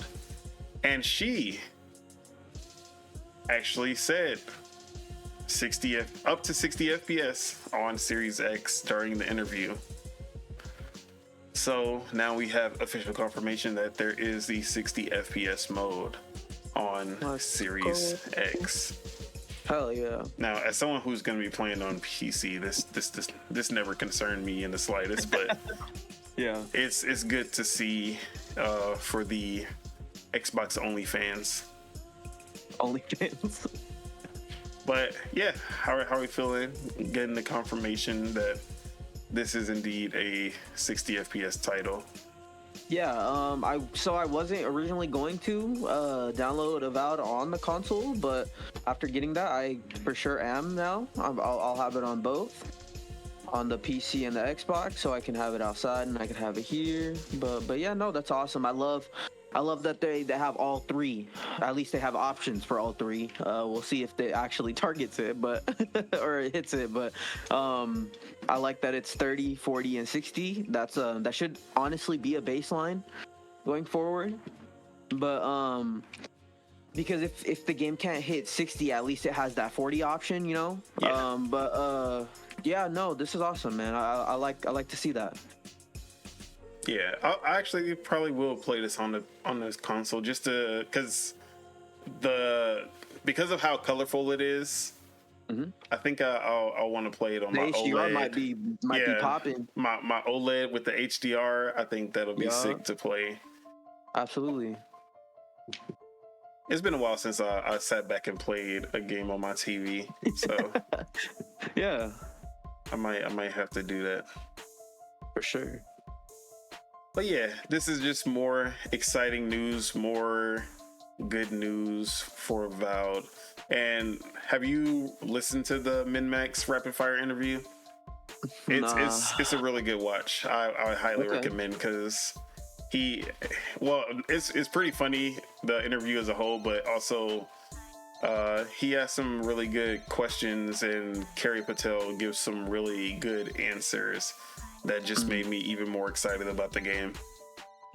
and she actually said up to 60 FPS on Series X during the interview. So now we have official confirmation that there is the 60 FPS mode on Series X. Hell yeah. Now, as someone who's going to be playing on PC, this never concerned me in the slightest, but Yeah. it's good to see for the Xbox only fans. OnlyFans. But yeah, how are we feeling? Getting the confirmation that this is indeed a 60 FPS title. Yeah, I wasn't originally going to download Avowed on the console, but after getting that, I for sure am now. I'll have it on both, on the PC and the Xbox, so I can have it outside and I can have it here. But yeah, no, that's awesome. I love that they have all three. At least they have options for all three. We'll see if they actually targets it, but or it hits it. But I like that it's 30, 40, and 60. That should honestly be a baseline going forward. But because if the game can't hit 60, at least it has that 40 option, you know. Yeah. Yeah, no, this is awesome, man. I like to see that. Yeah, I actually probably will play this on this console just because of how colorful it is. Mm-hmm. I think I'll want to play it on my HDR OLED. might be popping. My OLED with the HDR, I think that'll be sick to play. Absolutely. It's been a while since I sat back and played a game on my TV, so yeah, I might have to do that for sure. But yeah, this is just more exciting news, more good news for Avowed. And have you listened to the Min-Max rapid fire interview? It's a really good watch. I highly recommend, because it's pretty funny, the interview as a whole, but also he has some really good questions, and Kerry Patel gives some really good answers that just made me even more excited about the game.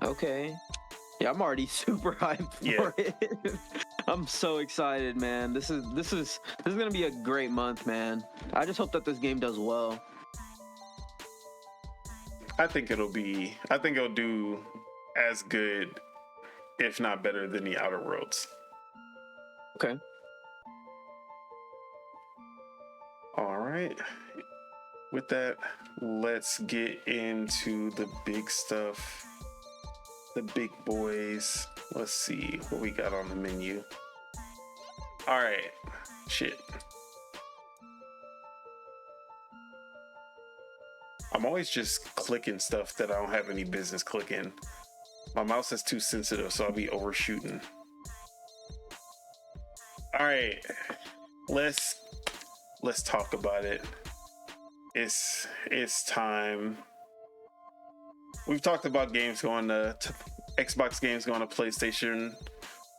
Okay. Yeah, I'm already super hyped for it. I'm so excited, man. This is gonna be a great month, man. I just hope that this game does well. I think it'll do as good, if not better, than the Outer Worlds. Okay. All right. With that, let's get into the big stuff, the big boys. Let's see what we got on the menu. All right, shit. I'm always just clicking stuff that I don't have any business clicking. My mouse is too sensitive, so I'll be overshooting. All right, let's talk about it. It's time. We've talked about games going to Xbox games going to PlayStation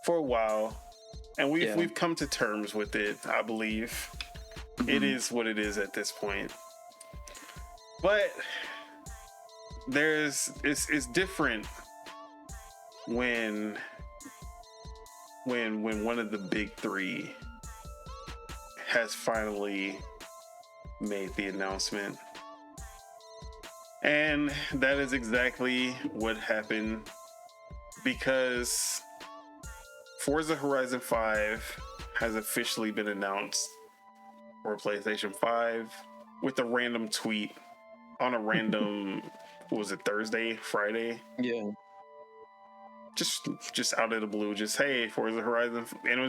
for a while, and we've come to terms with it. I believe it is what it is at this point. But it's different when one of the big three has finally made the announcement. And that is exactly what happened, because Forza Horizon 5 has officially been announced for PlayStation 5 with a random tweet on a random what was it, Thursday, Friday? Yeah. Just out of the blue, just hey, Forza Horizon, and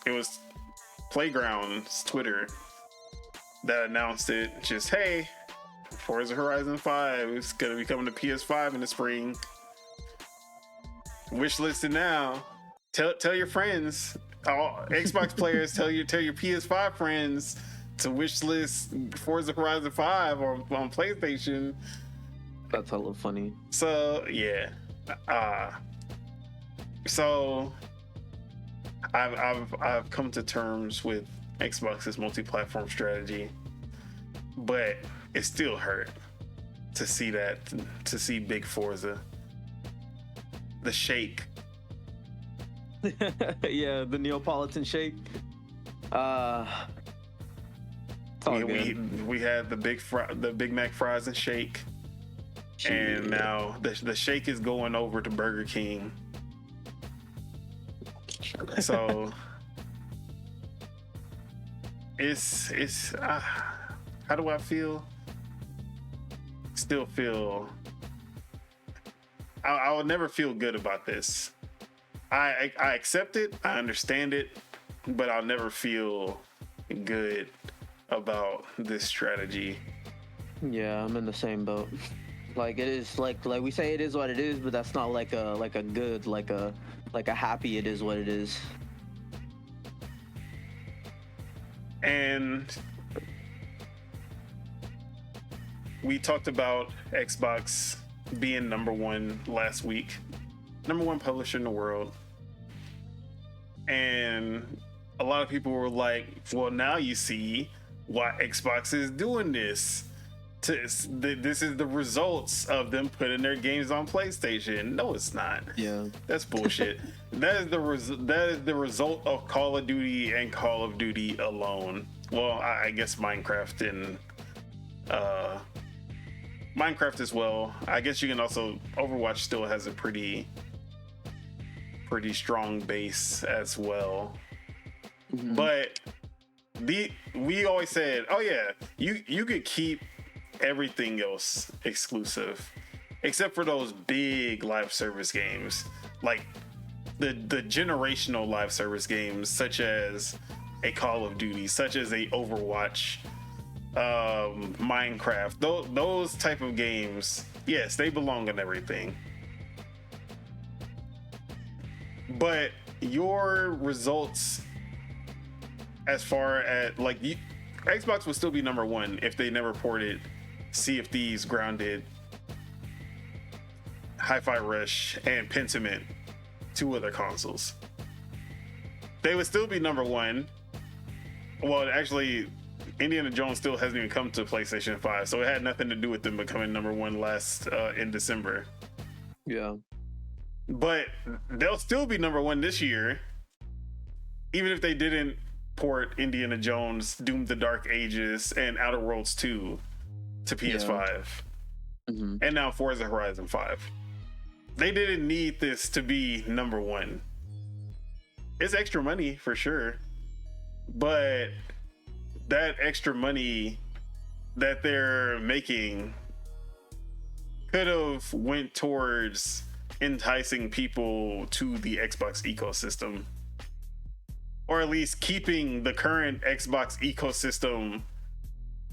it was Playground's Twitter that announced it. Just hey, Forza Horizon 5 is gonna be coming to PS5 in the spring. Wishlist it now. Tell your friends, all Xbox players. Tell your PS5 friends to wishlist Forza Horizon 5 on PlayStation. That's a little funny. So yeah, so I've come to terms with Xbox's multi-platform strategy, but it still hurt to see big Forza, the shake. Yeah, the Neapolitan shake. We had the Big Mac fries and shake. And now the shake is going over to Burger King. So it's how do I feel? Still feel I will never feel good about this. I accept it, I understand it, but I'll never feel good about this strategy. Yeah, I'm in the same boat. Like it is like we say it is what it is, but that's not like a good like a happy it is what it is. And we talked about Xbox being number one last week, number one publisher in the world. And a lot of people were like, well, now you see why Xbox is doing this. This is the results of them putting their games on PlayStation. No, it's not. Yeah, that's bullshit. That is the result of Call of Duty and Call of Duty alone. Well, I guess Minecraft and Minecraft as well. I guess you can also Overwatch still has a pretty strong base as well. Mm-hmm. But we always said, oh yeah, you could keep everything else exclusive except for those big live service games, like the generational live service games such as a Call of Duty, such as a Overwatch, Minecraft. Those type of games, yes, they belong on everything. But your results as far as like Xbox would still be number one if they never ported Sea of Thieves, Grounded, Hi-Fi Rush, and Pentiment to other consoles. They would still be number one. Well, actually, Indiana Jones still hasn't even come to PlayStation 5, so it had nothing to do with them becoming number one last in December. Yeah. But they'll still be number one this year, even if they didn't port Indiana Jones, Doom of the Dark Ages, and Outer Worlds 2 to PS5. Yeah. Mm-hmm. And now Forza Horizon 5. They didn't need this to be number one. It's extra money for sure, but that extra money that they're making could have went towards enticing people to the Xbox ecosystem, or at least keeping the current Xbox ecosystem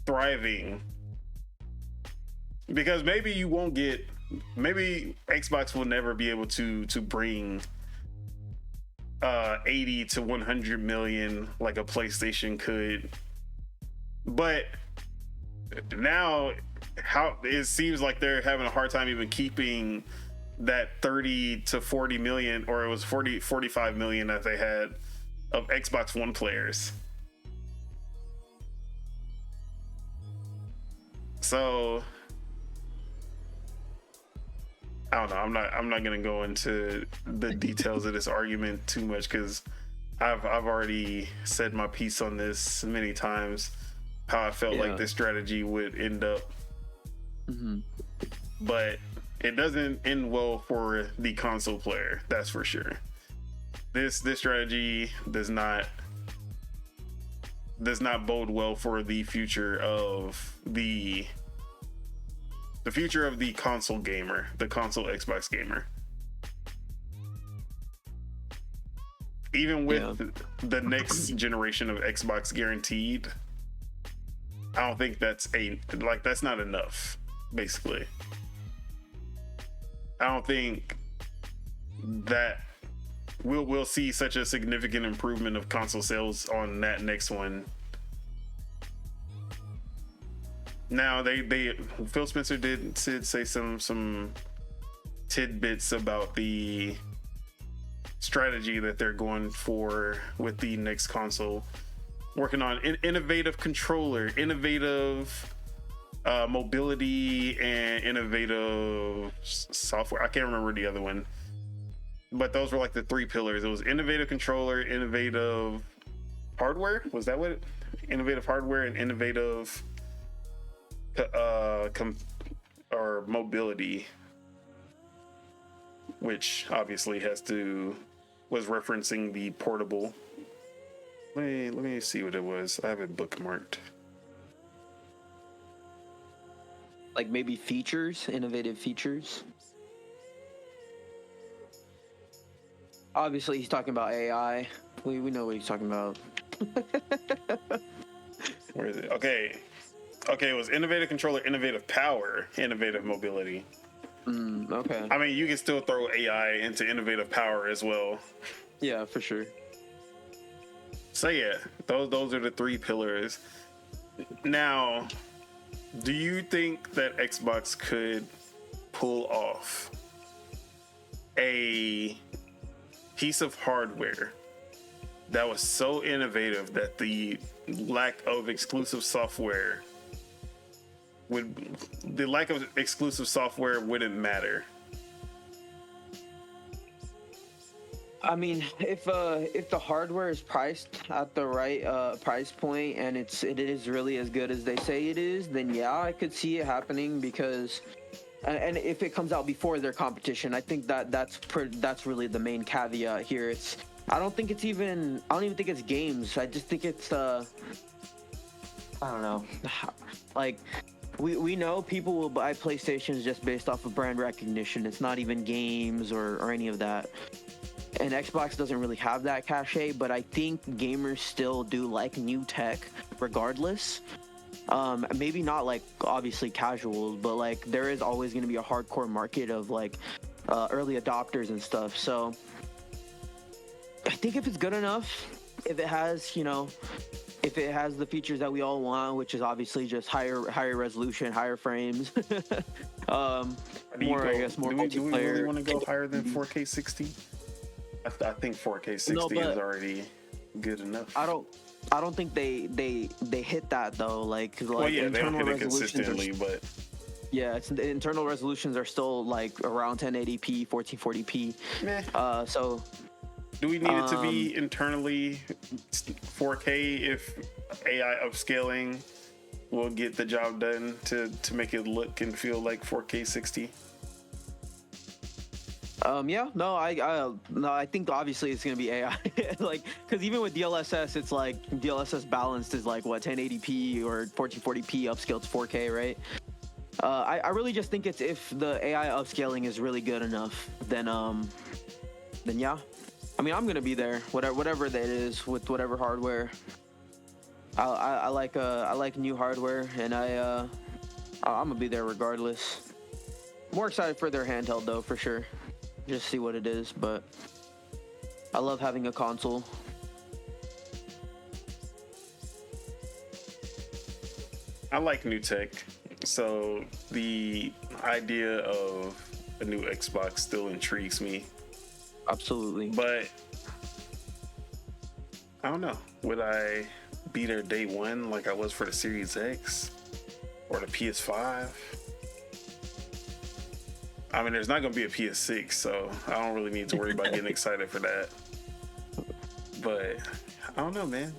thriving. Because maybe Xbox will never be able to bring 80 to 100 million like a PlayStation could. But now it seems like they're having a hard time even keeping that 30 to 40 million, or it was 45 million that they had of Xbox One players. So I don't know. I'm not gonna go into the details of this argument too much because I've already said my piece on this many times. How I felt like this strategy would end up, but it doesn't end well for the console player. That's for sure. This strategy does not bode well for the future of the console gamer, the console Xbox gamer. Even with the next generation of Xbox guaranteed, I don't think that's not enough, basically. I don't think that we'll see such a significant improvement of console sales on that next one. Now Phil Spencer did say some tidbits about the strategy that they're going for with the next console, working on innovative controller, innovative mobility, and innovative software. I can't remember the other one, but those were like the three pillars. It was innovative controller, innovative hardware. Was that what innovative hardware and innovative or mobility, which obviously was referencing the portable. Let me see what it was. I have it bookmarked. Like maybe features, innovative features. Obviously, he's talking about AI. We know what he's talking about. Where is it? Okay. Okay, it was innovative controller, innovative power, innovative mobility. Okay. I mean, you can still throw AI into innovative power as well. Yeah, for sure. So yeah, those are the three pillars. Now, do you think that Xbox could pull off a piece of hardware that was so innovative that the lack of exclusive software wouldn't matter? I mean, if the hardware is priced at the right price point and it is really as good as they say it is, then yeah, I could see it happening because, and if it comes out before their competition, I think that's really the main caveat here. I don't even think it's games. I just think it's I don't know, like. We know people will buy PlayStations just based off of brand recognition. It's not even games or any of that. And Xbox doesn't really have that cachet, but I think gamers still do like new tech regardless. Maybe not like obviously casuals, but like there is always going to be a hardcore market of like early adopters and stuff. So I think if it's good enough, if it has, if it has the features that we all want, which is obviously just higher resolution, higher frames, more multiplayer. Do we really want to go higher than 4K 60? I think 4K 60 is already good enough. I don't think they hit that though. Like well, yeah, internal they don't hit it resolutions consistently, but yeah, the internal resolutions are still like around 1080p, 1440p. Meh. So. Do we need it to be internally 4K if AI upscaling will get the job done to make it look and feel like 4K 60? Yeah, no, I think obviously it's gonna be AI, like, because even with DLSS, it's like DLSS balanced is like what 1080p or 1440p upscaled to 4K, right? I really just think it's if the AI upscaling is really good enough, then yeah. I mean, I'm gonna be there, whatever that is with whatever hardware. I like new hardware, and I'm gonna be there regardless. More excited for their handheld though, for sure. Just see what it is, but I love having a console. I like new tech, so the idea of a new Xbox still intrigues me. Absolutely. But I don't know. Would I be there day one like I was for the Series X or the PS5? I mean, there's not going to be a PS6, so I don't really need to worry about getting excited for that. But I don't know, man.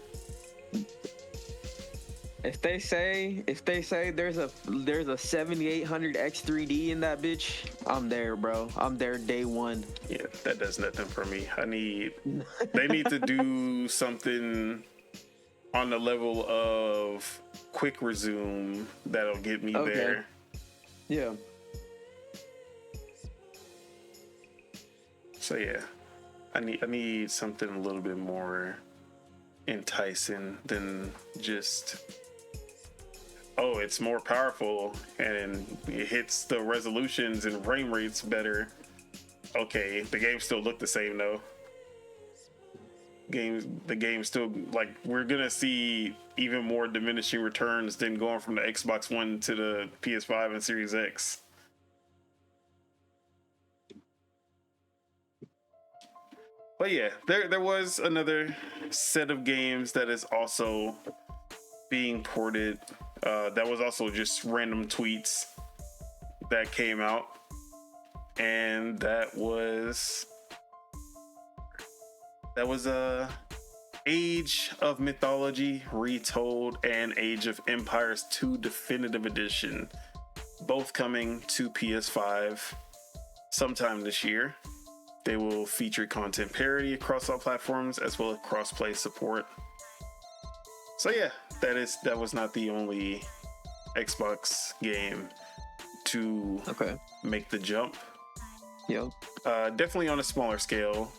If they say there's a 7800 X3D in that bitch, I'm there, bro. I'm there day one. Yeah, that does nothing for me. They need to do something on the level of quick resume that'll get me there. Yeah. So yeah, I need something a little bit more enticing than just, oh, it's more powerful and it hits the resolutions and frame rates better. Okay, the game still look the same though. The game still, like, we're gonna see even more diminishing returns than going from the Xbox One to the PS5 and Series X. But yeah, there was another set of games that is also being ported. That was also just random tweets that came out, and that was Age of Mythology Retold and Age of Empires 2 Definitive Edition, both coming to PS5 sometime this year. They will feature content parity across all platforms as well as cross-play support. So yeah, that was not the only Xbox game to make the jump. Yeah. Definitely on a smaller scale.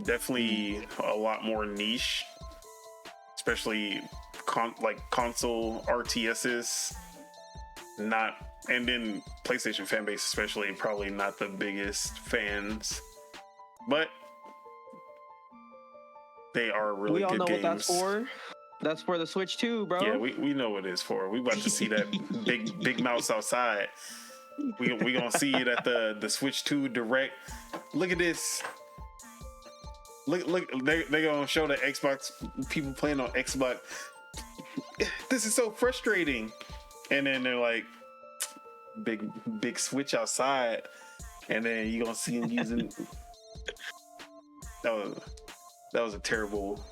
Definitely a lot more niche, especially console RTSs, not, and then PlayStation fan base especially, probably not the biggest fans, but they are really good games. We all know what that's for. That's for the Switch 2, bro. Yeah, we know what it's for. We about to see that big mouse outside. We gonna see it at the Switch 2 Direct. Look at this. Look, they gonna show the Xbox people playing on Xbox. This is so frustrating. And then they're like, big Switch outside, and then you gonna see them using. That was a terrible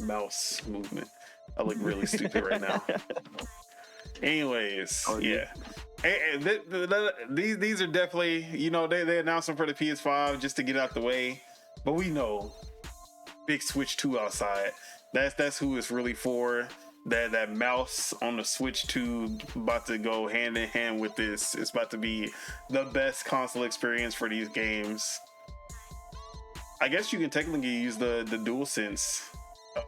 mouse movement. I look really stupid right now. Anyways, yeah. And these are definitely, they announced them for the PS5 just to get out the way, but we know big Switch 2 outside. That's who it's really for. That mouse on the Switch 2 about to go hand in hand with this. It's about to be the best console experience for these games. I guess you can technically use the DualSense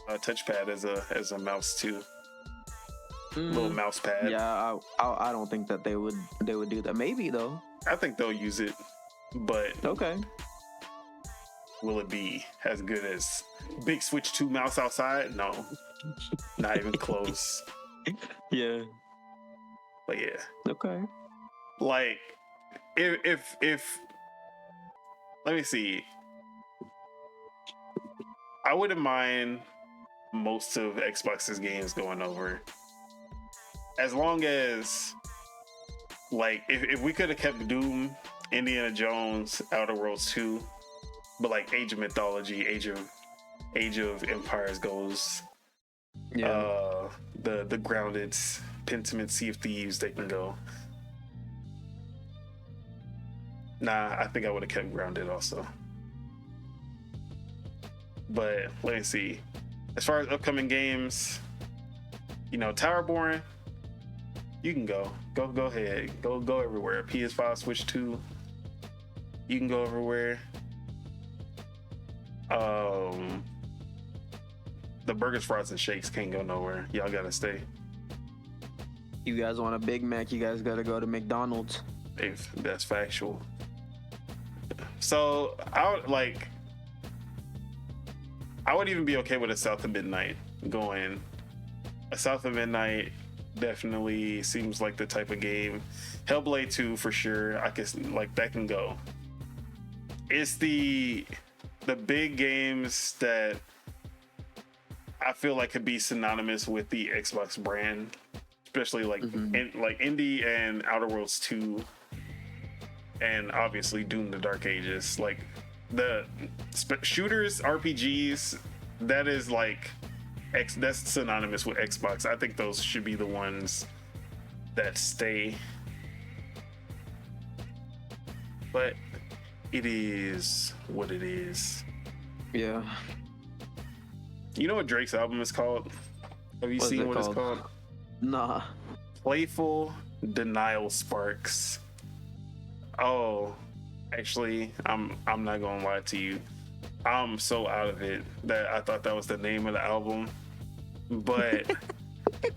touchpad as a mouse too. Little mouse pad. Yeah, I don't think that they would do that. Maybe though. I think they'll use it, but okay. Will it be as good as big Switch 2 mouse outside? No, not even close. Yeah, but yeah. Okay. Like, if let me see. I wouldn't mind most of Xbox's games going over, as long as, like, if we could have kept Doom, Indiana Jones, Outer Worlds 2, but like Age of Mythology, Age of Empires goes, the Grounded, Pentiment, Sea of Thieves, they can go. Nah, I think I would have kept Grounded also. But let me see. As far as upcoming games, Towerborn, you can go ahead, go everywhere. PS5, Switch 2, you can go everywhere. The burgers, fries, and shakes can't go nowhere. Y'all gotta stay. You guys want a Big Mac? You guys gotta go to McDonald's. If that's factual. So I would even be okay with a South of Midnight going. A South of Midnight definitely seems like the type of game. Hellblade 2 for sure. I guess that can go. It's the big games that I feel like could be synonymous with the Xbox brand, especially like Indie and Outer Worlds 2, and obviously Doom: The Dark Ages. Like the shooters, RPGs, that is that's synonymous with Xbox. I think those should be the ones that stay. But it is what it is. Yeah. You know what Drake's album is called? Have you seen what it's called? Nah. Playful Denial Sparks. Oh, actually, I'm not gonna lie to you. I'm so out of it that I thought that was the name of the album, but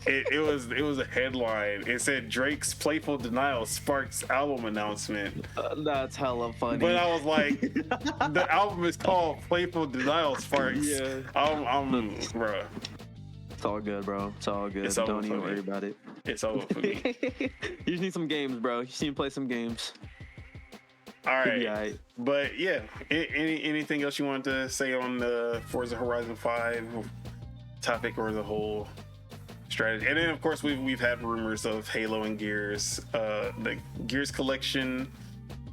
it was a headline. It said Drake's Playful Denial Sparks album announcement. That's hella funny. But I was like, the album is called Playful Denial Sparks. Yeah. Bro. It's all good, bro. It's all good. Don't even worry about it. It's over for me. You just need some games, bro. You just need to play some games. All right. But yeah, anything else you wanted to say on the Forza Horizon 5 topic or the whole strategy? And then of course we've had rumors of Halo and Gears, the Gears collection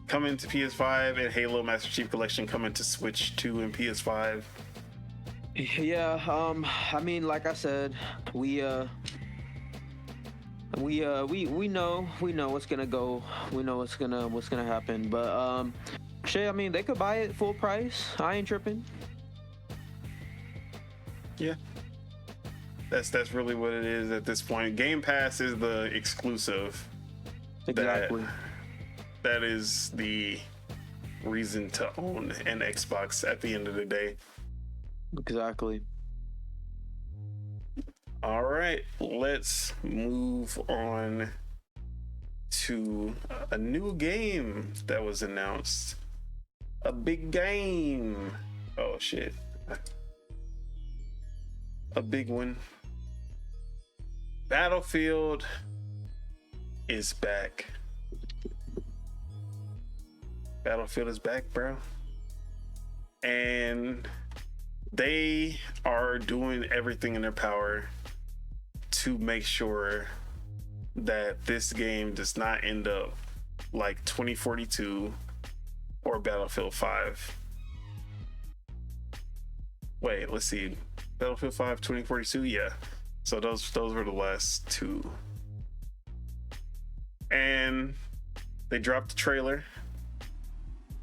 coming to PS5 and Halo Master Chief collection coming to Switch 2 and PS5. Yeah, I mean, like I said, we know what's gonna go. We know what's gonna happen. But shit, I mean, they could buy it full price. I ain't tripping. Yeah. That's really what it is at this point. Game Pass is the exclusive. Exactly. That is the reason to own an Xbox at the end of the day. Exactly. All right, let's move on to a new game that was announced. A big game. Oh shit. A big one. Battlefield is back. Battlefield is back, bro. And they are doing everything in their power to make sure that this game does not end up like 2042 or Battlefield 5. Wait, let's see. Battlefield 5, 2042? Yeah. So those were the last two. And they dropped the trailer,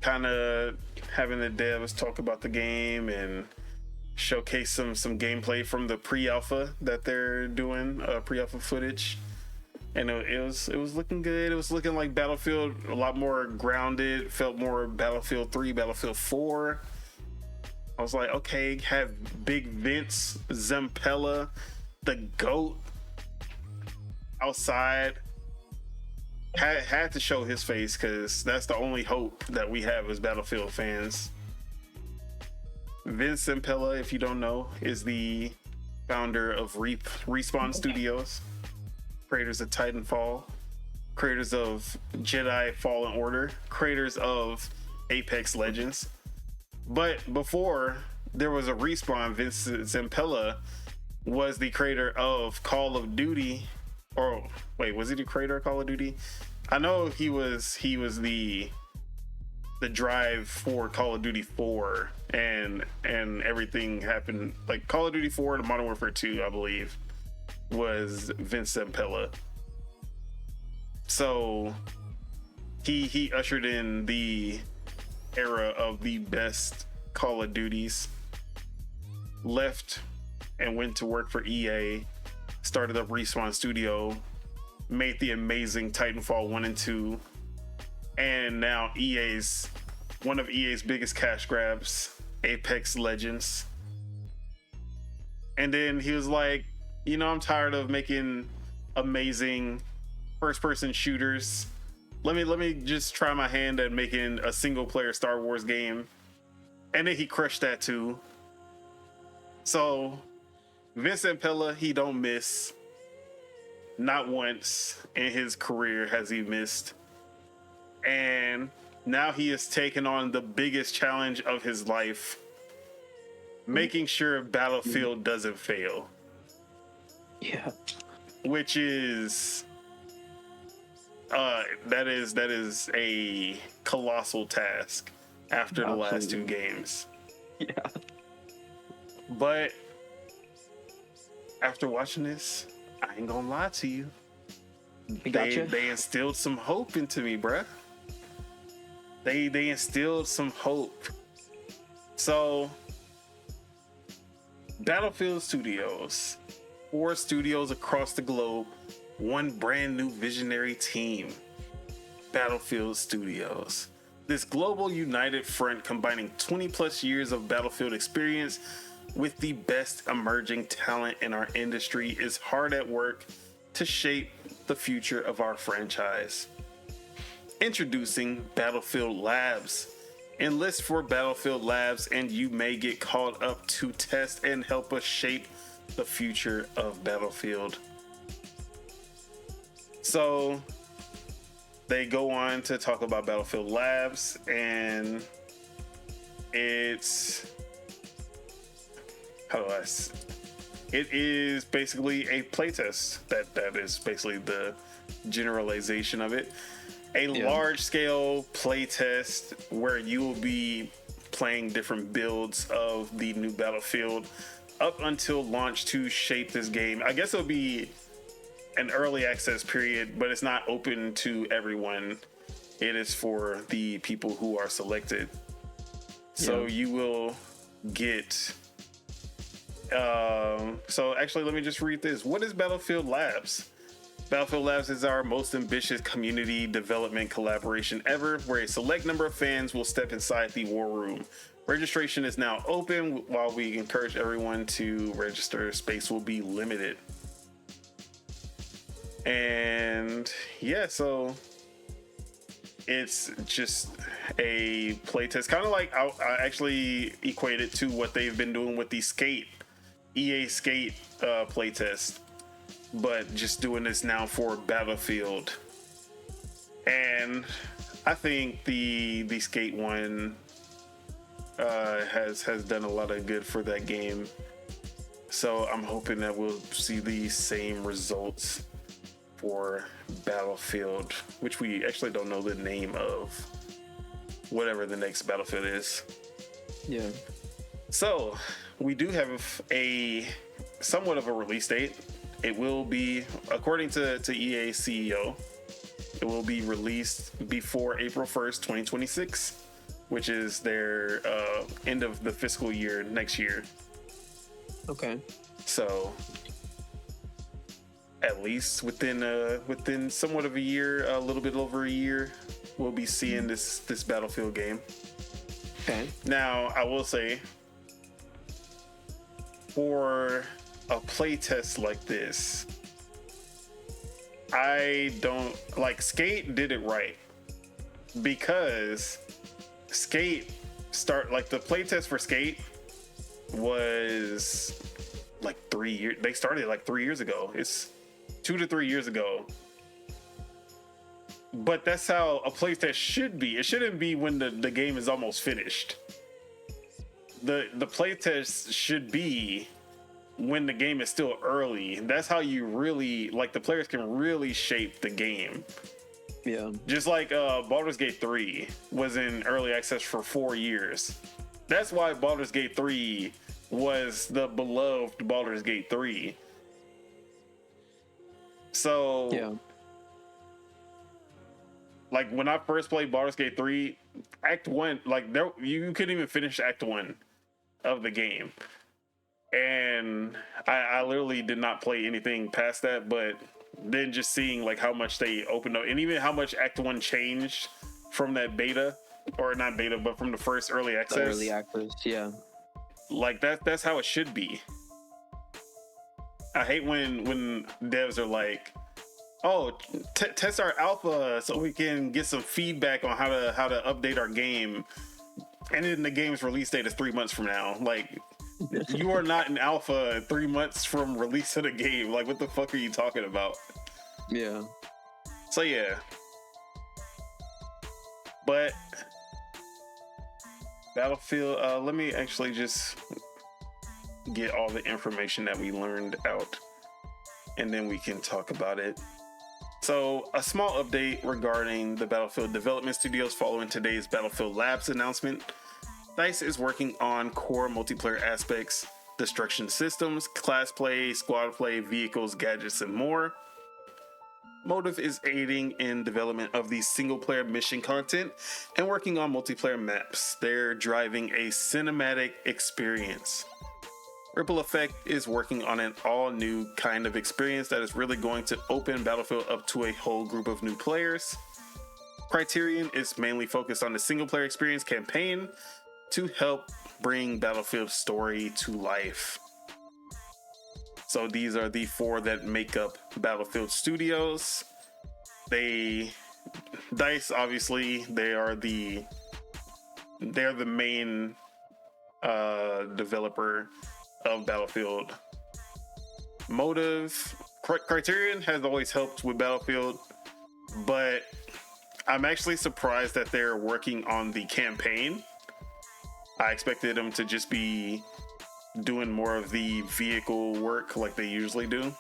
kind of having the devs talk about the game and showcase some gameplay from the pre-alpha that they're doing, pre-alpha footage. And it was looking good. It was looking like Battlefield, a lot more grounded, felt more Battlefield 3, Battlefield 4. I was like, okay, have big Vince Zampella, the GOAT, outside. Had to show his face because that's the only hope that we have as Battlefield fans. Vince Zampella, if you don't know, is the founder of Respawn Studios, creators of Titanfall, creators of Jedi Fallen Order, creators of Apex Legends. But before there was a Respawn, Vince Zampella was the creator of Call of Duty. Or wait, was he the creator of Call of Duty? I know he was the drive for Call of Duty 4 and everything happened, like Call of Duty 4 to Modern Warfare 2, I believe, was Vince Zampella. So he ushered in the era of the best Call of Duties, left and went to work for EA, started up Respawn Studio, made the amazing Titanfall 1 and 2, and now one of EA's biggest cash grabs, Apex Legends. And then he was like, I'm tired of making amazing first-person shooters. Let me just try my hand at making a single-player Star Wars game. And then he crushed that too. So Vince Zampella, he don't miss. Not once in his career has he missed. And now he is taking on the biggest challenge of his life, making sure Battlefield doesn't fail. Yeah. Which is that is a colossal task after the last two games. Yeah. But after watching this, I ain't gonna lie to you. They instilled some hope into me, bruh. They instilled some hope. So Battlefield Studios, 4 studios across the globe, one brand new visionary team. Battlefield Studios. This global united front combining 20 plus years of Battlefield experience with the best emerging talent in our industry is hard at work to shape the future of our franchise. Introducing Battlefield Labs. Enlist for Battlefield Labs and you may get called up to test and help us shape the future of Battlefield. So they go on to talk about Battlefield Labs, and it is basically a playtest. That is basically the generalization of it. A large scale playtest where you will be playing different builds of the new Battlefield up until launch to shape this game. I guess it'll be an early access period, but it's not open to everyone. It is for the people who are selected. So you will get so actually let me just read this. What is Battlefield Labs? Battlefield Labs is our most ambitious community development collaboration ever, where a select number of fans will step inside the war room, Registration is now open. While we encourage everyone to register, space will be limited. And yeah, so it's just a playtest, kind of like I actually equate it to what they've been doing with the EA Skate playtest, but just doing this now for Battlefield. And I think the Skate one has done a lot of good for that game, so I'm hoping that we'll see the same results for Battlefield, which we actually don't know the name of, whatever the next Battlefield is. Yeah. So we do have a somewhat of a release date. It will be, according to EA CEO, it will be released before April 1st, 2026, which is their end of the fiscal year next year. Okay. So at least within somewhat of a year, a little bit over a year, we'll be seeing this Battlefield game. Okay. Now, I will say, for a playtest like this, I don't like Skate did it right, because Skate the playtest for Skate was like 3 years. They started like 3 years ago. It's 2 to 3 years ago. But that's how a playtest should be. It shouldn't be when the game is almost finished. The playtest should be when the game is still early. That's how you really, like, the players can really shape the game. Yeah. Just like Baldur's Gate 3 was in early access for 4 years. That's why Baldur's Gate 3 was the beloved Baldur's Gate 3. So, yeah. Like, when I first played Baldur's Gate 3, Act 1, like, you couldn't even finish Act 1 of the game. And I literally did not play anything past that, but then just seeing, like, how much they opened up, and even how much Act 1 changed from that beta, or not beta, but from the first early access. The early access, yeah. Like, that's how it should be. I hate when devs are like, oh, test our alpha so we can get some feedback on how to update our game, and then the game's release date is 3 months from now. Like, you are not in alpha 3 months from release of the game. Like, what the fuck are you talking about? Yeah. So yeah, but Battlefield, let me actually just get all the information that we learned out, and then we can talk about it. So, a small update regarding the Battlefield development studios following today's Battlefield Labs announcement. DICE is working on core multiplayer aspects, destruction systems, class play, squad play, vehicles, gadgets, and more. Motive is aiding in development of the single-player mission content and working on multiplayer maps. They're driving a cinematic experience. Ripple Effect is working on an all-new kind of experience that is really going to open Battlefield up to a whole group of new players. Criterion is mainly focused on the single-player experience campaign to help bring Battlefield's story to life. So these are the 4 that make up Battlefield Studios. DICE, obviously, they're the main developer of Battlefield. Motive, Criterion has always helped with Battlefield, but I'm actually surprised that they're working on the campaign. I expected them to just be doing more of the vehicle work like they usually do.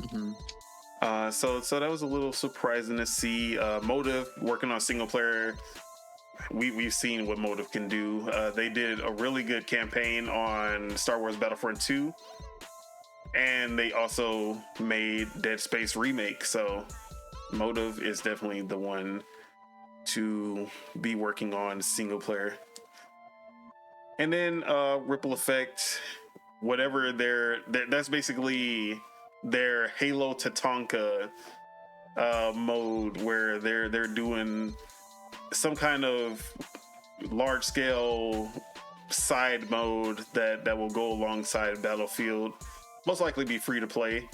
Mm-hmm. So that was a little surprising to see. Motive working on single player. We've seen what Motive can do. They did a really good campaign on Star Wars Battlefront 2, and they also made Dead Space Remake. So Motive is definitely the one to be working on single player. And then Ripple Effect, whatever that's basically their Halo Tatanka mode, where they're doing some kind of large scale side mode that will go alongside Battlefield. Most likely be free to play.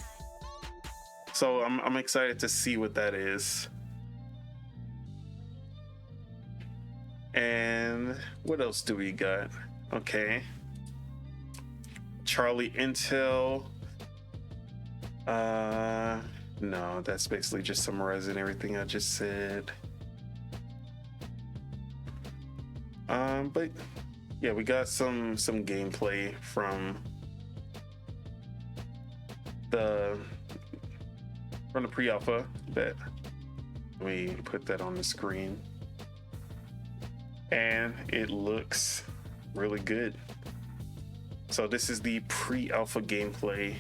So I'm excited to see what that is. And what else do we got? Okay. Charlie Intel. No, that's basically just summarizing everything I just said. But yeah, we got some gameplay from the pre-alpha. Let me put that on the screen, and it looks really good. So this is the pre-alpha gameplay.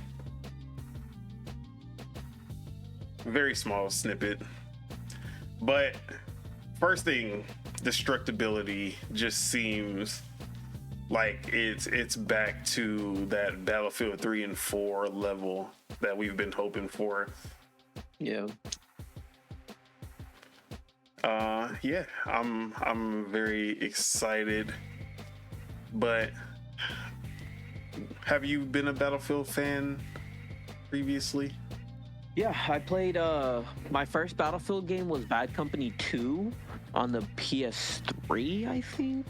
Very small snippet, but first thing, destructibility just seems like it's back to that Battlefield 3 and 4 level that we've been hoping for. Yeah. Yeah, I'm very excited. But have you been a Battlefield fan previously? Yeah, I played my first Battlefield game was Bad Company 2 on the PS3, I think.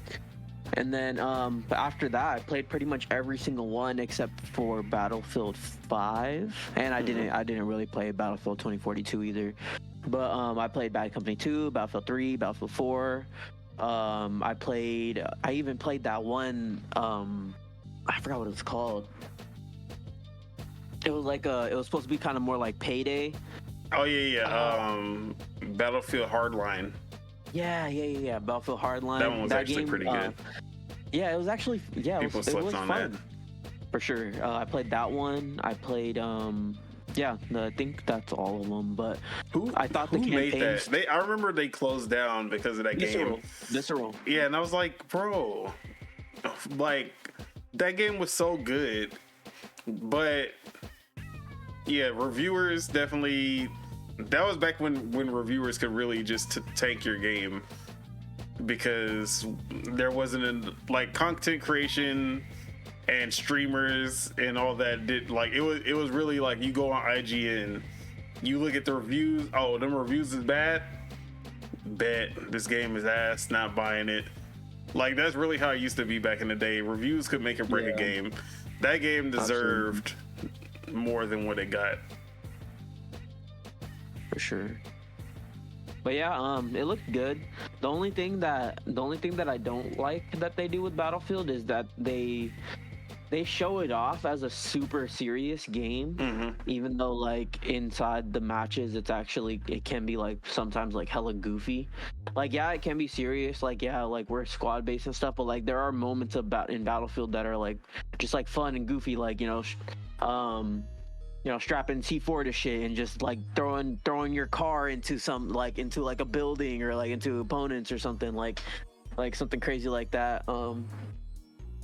And then after that, I played pretty much every single one except for Battlefield 5, and I didn't really play Battlefield 2042 either. But I played Bad Company 2, Battlefield 3, Battlefield 4. I even played that one. I forgot what it was called. It was like it was supposed to be kind of more like Payday. Oh yeah. Battlefield Hardline. Yeah. Battlefield Hardline. That one was actually pretty good. Yeah, it was actually People it slept was on fun. that. For sure. I played that one. I played I think that's all of them. But I thought the made campaigns. that? I remember they closed down because of that game. Visceral. Yeah, and I was like, bro, like that game was so good, but yeah, reviewers definitely. That was back when reviewers could really just tank your game because there wasn't like content creation and streamers and all that did like it was really like you go on IGN, you look at the reviews. Oh, them reviews is bad. Bet this game is ass. Not buying it. Like that's really how it used to be back in the day. Reviews could make or break a game. That game deserved more than what it got. For sure. But yeah, it looked good. The only thing that I don't like that they do with Battlefield is that they show it off as a super serious game, even though like inside the matches it can be like sometimes like hella goofy. Like yeah, it can be serious. Like yeah, like we're squad based and stuff, but like there are moments in Battlefield that are like just like fun and goofy, like strapping C4 to shit and just like throwing your car into a building or like into opponents or something like something crazy like that.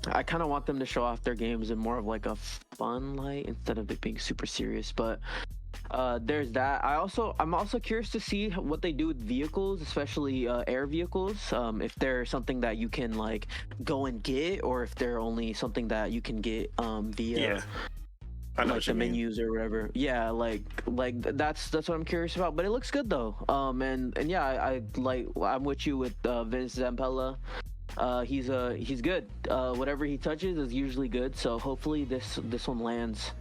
I kind of want them to show off their games in more of like a fun light instead of it being super serious. But there's that. I'm also curious to see what they do with vehicles, especially air vehicles. If they're something that you can like go and get, or if they're only something that you can get via. I know like the menus or whatever. Yeah, like that's what I'm curious about. But it looks good though. And yeah, I'm with you with Vince Zampella. He's good. Whatever he touches is usually good. So hopefully this one lands,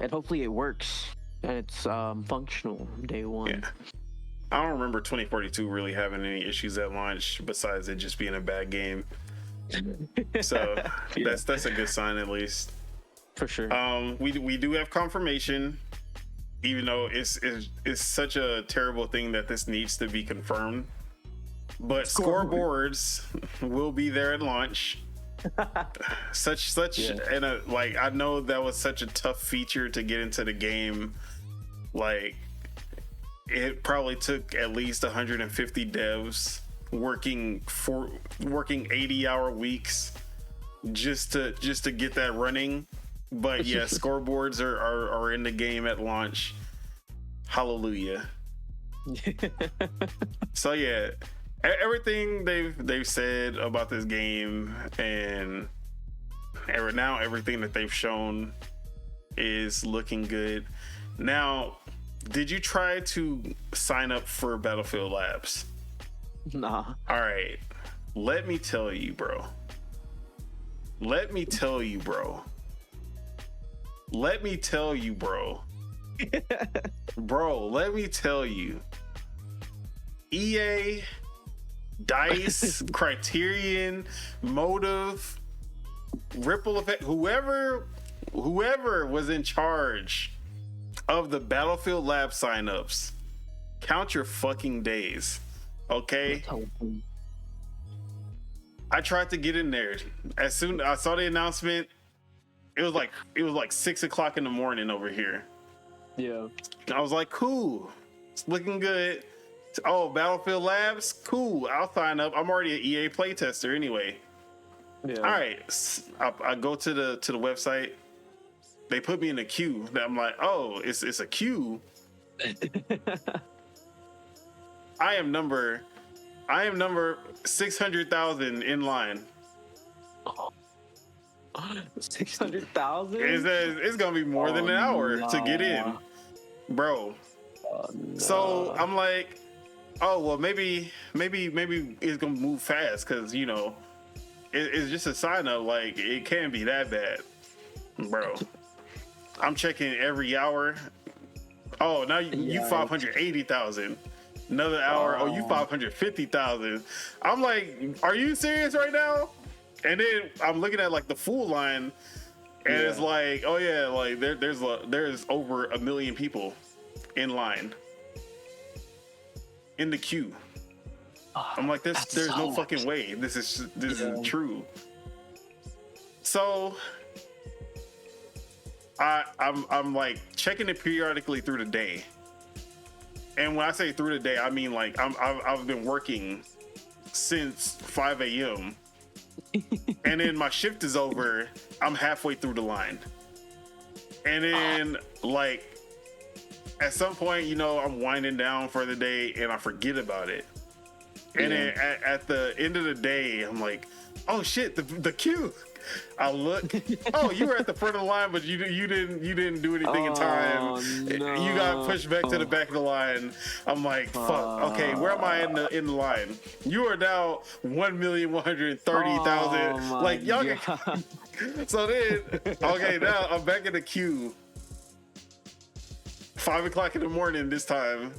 and hopefully it works and it's functional day one. Yeah. I don't remember 2042 really having any issues at launch besides it just being a bad game. So that's a good sign at least. For sure. We do have confirmation, even though it's such a terrible thing that this needs to be confirmed. But scoreboards will be there at launch. And I know that was such a tough feature to get into the game. Like it probably took at least 150 devs working 80-hour weeks just to get that running. But yeah, scoreboards are in the game at launch. Hallelujah. So yeah, everything they've said about this game and And now everything that they've shown is looking good. Now, did you try to sign up for Battlefield Labs? Nah. All right. Let me tell you, bro. Let me tell you, bro. Let me tell you, bro. Bro, let me tell you. EA, DICE, Criterion, Motive, Ripple Effect, whoever was in charge of the Battlefield Lab signups, count your fucking days, okay? I tried to get in there. As soon as I saw the announcement, it was like 6:00 in the morning over here. Yeah. I was like, cool, it's looking good. Oh, Battlefield Labs, cool. I'll sign up. I'm already an EA playtester anyway. Yeah. All right, I go to the website. They put me in a queue. I'm like, oh, it's a queue. I am number 600,000 in line. 600,000? It's gonna be more than an hour to get in, bro. No. So I'm like, oh well, maybe it's gonna move fast because it's just a sign up. Like it can't be that bad, bro. I'm checking every hour. Oh, now you 580,000. Another hour. Oh, you 550,000. I'm like, are you serious right now? And then I'm looking at like the full line, and it's like, oh yeah, like there's over 1 million people in line in the queue. I'm like, there's no fucking way this is true. So I'm like checking it periodically through the day. And when I say through the day, I mean like I've been working since 5 a.m. and then my shift is over. I'm halfway through the line, and then like at some point, I'm winding down for the day and I forget about it. And then at the end of the day, I'm like, oh shit, the queue. I look. Oh, you were at the front of the line, but you didn't do anything in time. No. You got pushed back to the back of the line. I'm like, fuck. Okay, where am I in the line? You are now 1,130,000. Like y'all. So then, okay, now I'm back in the queue. 5 o'clock in the morning this time.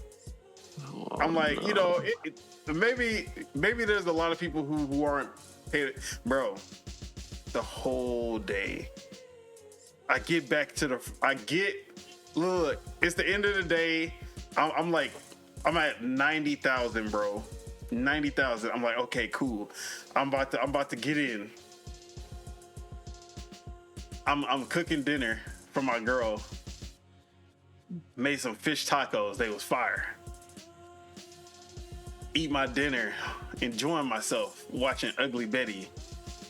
I'm like, maybe there's a lot of people who aren't paid, bro. The whole day, I get back to look, it's the end of the day. I'm at 90,000, bro. 90,000. I'm like, okay, cool. I'm about to get in. I'm cooking dinner for my girl. Made some fish tacos. They was fire. Eat my dinner, enjoying myself, watching Ugly Betty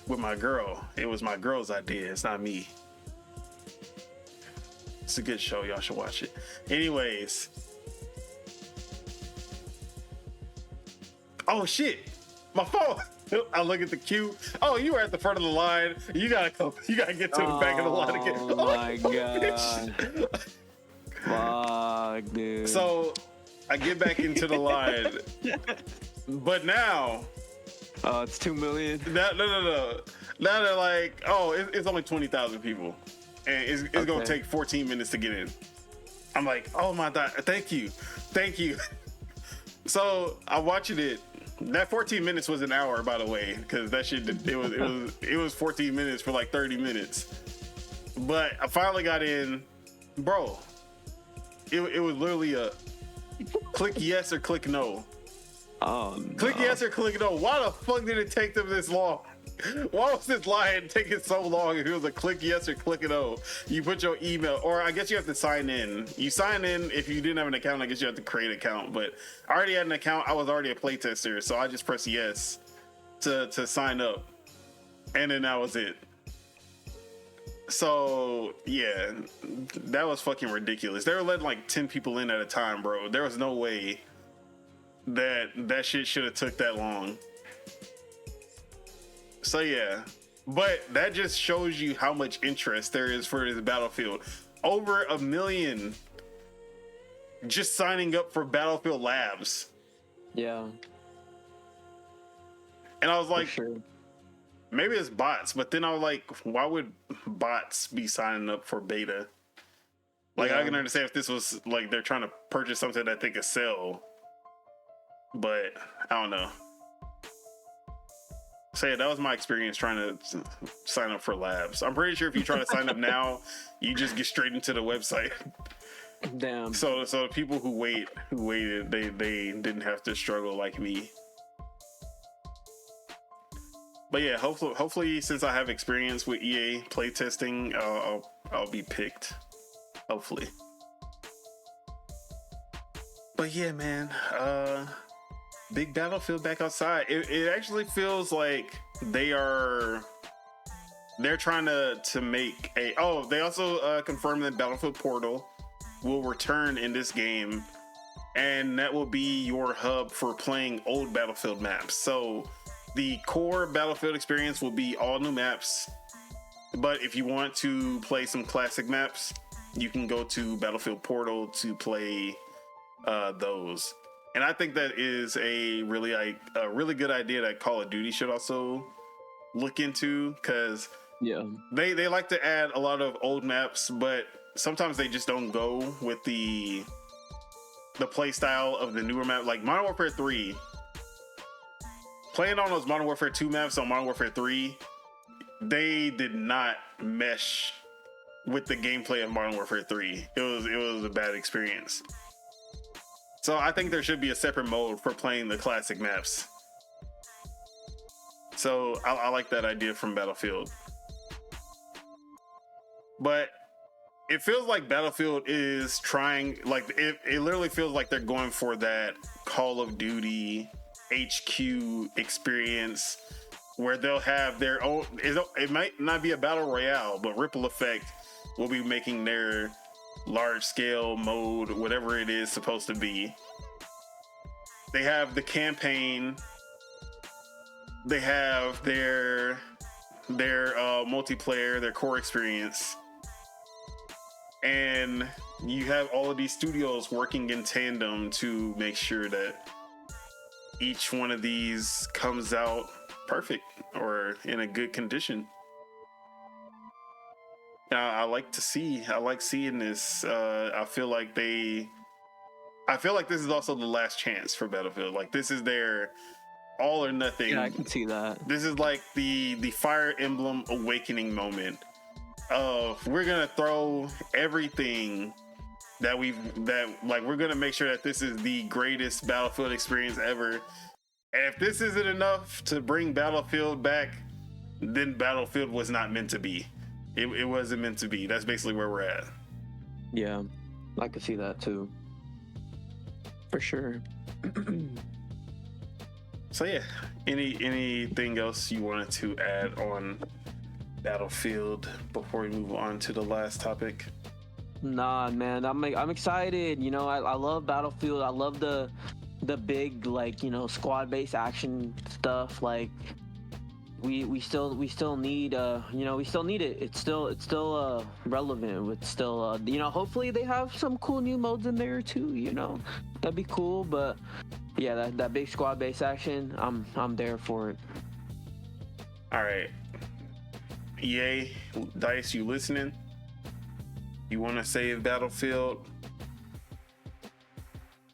with my girl. It was my girl's idea. It's not me. It's a good show. Y'all should watch it. Anyways. Oh shit. My phone. I look at the queue. Oh, you were at the front of the line. You gotta get to the back of the line again. Oh my god. Fuck, dude. So I get back into the line. But now it's 2 million. No. Now they're like, oh, it's only 20,000 people, and it's gonna take 14 minutes to get in. I'm like, oh my god, thank you. So I'm watching it. That 14 minutes was an hour, by the way, because that shit it was 14 minutes for like 30 minutes. But I finally got in, bro. It was literally a click yes or click no. Oh, no. Click yes or click no. Why the fuck did it take them this long? Why was this line taking so long if it was a click yes or click no? You put your email, or I guess you have to sign in. You sign in if you didn't have an account. I guess you have to create an account. But I already had an account. I was already a playtester, so I just pressed yes to sign up, and then that was it. So yeah, that was fucking ridiculous. They were letting like 10 people in at a time, bro. There was no way that shit should have took that long. So yeah, But that just shows you how much interest there is for this Battlefield. Over 1 million just signing up for Battlefield Labs. Yeah. And I was like, sure. Maybe it's bots. But then I was like, why would bots be signing up for beta? Like, I can understand if this was like they're trying to purchase something that they could sell. But I don't know. So yeah, that was my experience trying to sign up for Labs. I'm pretty sure if you try to sign up now, you just get straight into the website. Damn. So the people who waited, they didn't have to struggle like me. But yeah, hopefully since I have experience with EA playtesting, I'll be picked. Hopefully. But yeah, man, big Battlefield back outside. It actually feels like they're trying to make a. Oh, they also confirmed that Battlefield Portal will return in this game, and that will be your hub for playing old Battlefield maps. So the core Battlefield experience will be all new maps, but if you want to play some classic maps, you can go to Battlefield Portal to play those. And I think that is a really good idea that Call of Duty should also look into, because they like to add a lot of old maps, but sometimes they just don't go with the play style of the newer map. Like Modern Warfare 3, playing on those Modern Warfare 2 maps on Modern Warfare 3, they did not mesh with the gameplay of Modern Warfare 3. It was a bad experience. So I think there should be a separate mode for playing the classic maps. So I like that idea from Battlefield. But it feels like Battlefield is trying, like it literally feels like they're going for that Call of Duty HQ experience where they'll have their own, it might not be a battle royale, but Ripple Effect will be making their large scale mode, whatever it is supposed to be. They have the campaign, they have their multiplayer, their core experience, and you have all of these studios working in tandem to make sure that each one of these comes out perfect or in a good condition. I like seeing this. I feel like this is also the last chance for Battlefield. Like, this is their all or nothing. Yeah, I can see that. This is like the Fire Emblem Awakening moment of, we're gonna throw everything that we're gonna make sure that this is the greatest Battlefield experience ever. And if this isn't enough to bring Battlefield back, then Battlefield was not meant to be. It wasn't meant to be. That's basically where we're at. Yeah, I could see that too. For sure. So yeah, anything else you wanted to add on Battlefield before we move on to the last topic? Nah, man, I'm excited. You know, I love Battlefield. I love the big, like, you know, squad-based action stuff. Like, we still need you know, we still need it. It's still relevant. It's still you know, hopefully they have some cool new modes in there too. You know, that'd be cool. But yeah, that big squad-based action, I'm there for it. All right, EA, Dice, you listening? You want to save Battlefield?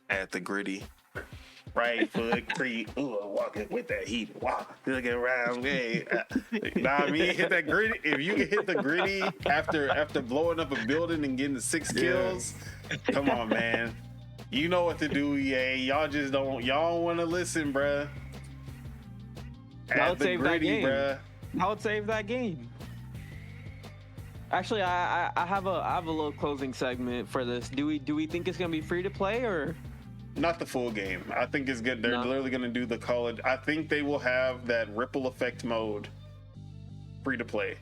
At the gritty. Right foot creep, walking with that heat, looking around, hey. Nah, I mean, hit that gritty. If you can hit the gritty after blowing up a building and getting 6 kills, come on, man. You know what to do, EA. Y'all just don't want to listen, bruh. I would save that game. Bruh. I would save that game. Actually, I have a little closing segment for this. Do we think it's gonna be free to play or? Not the full game. I think it's good. They're literally going to do the college. I think they will have that Ripple Effect mode free to play.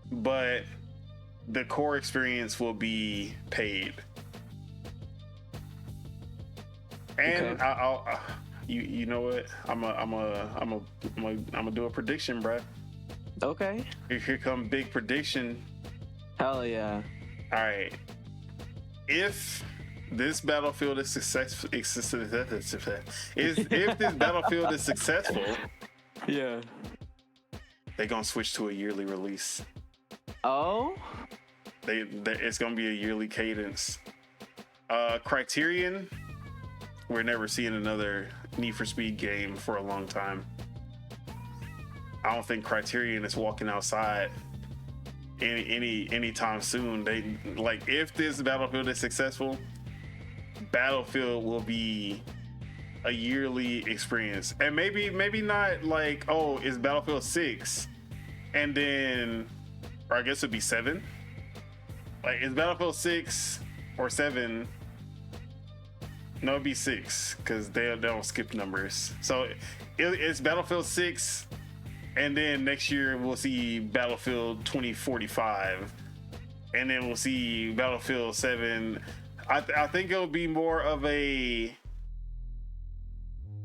But the core experience will be paid. And okay. You know what? I'm gonna do a prediction, bruh. Okay. Here come big prediction. Hell yeah. All right. If this Battlefield is successful, if this Battlefield is successful, Yeah. they're gonna switch to a yearly release. Oh. It's gonna be a yearly cadence. Criterion, we're never seeing another Need for Speed game for a long time. I don't think Criterion is walking outside anytime soon. They like, if this Battlefield is successful, Battlefield will be a yearly experience. And maybe not like, oh, it's Battlefield 6 and then, or I guess it'd be 7. Like, it's Battlefield 6 or 7. No, it'd be 6 because they don't skip numbers. So it's Battlefield 6, and then next year we'll see Battlefield 2045, and then we'll see Battlefield 7. I think it'll be more of a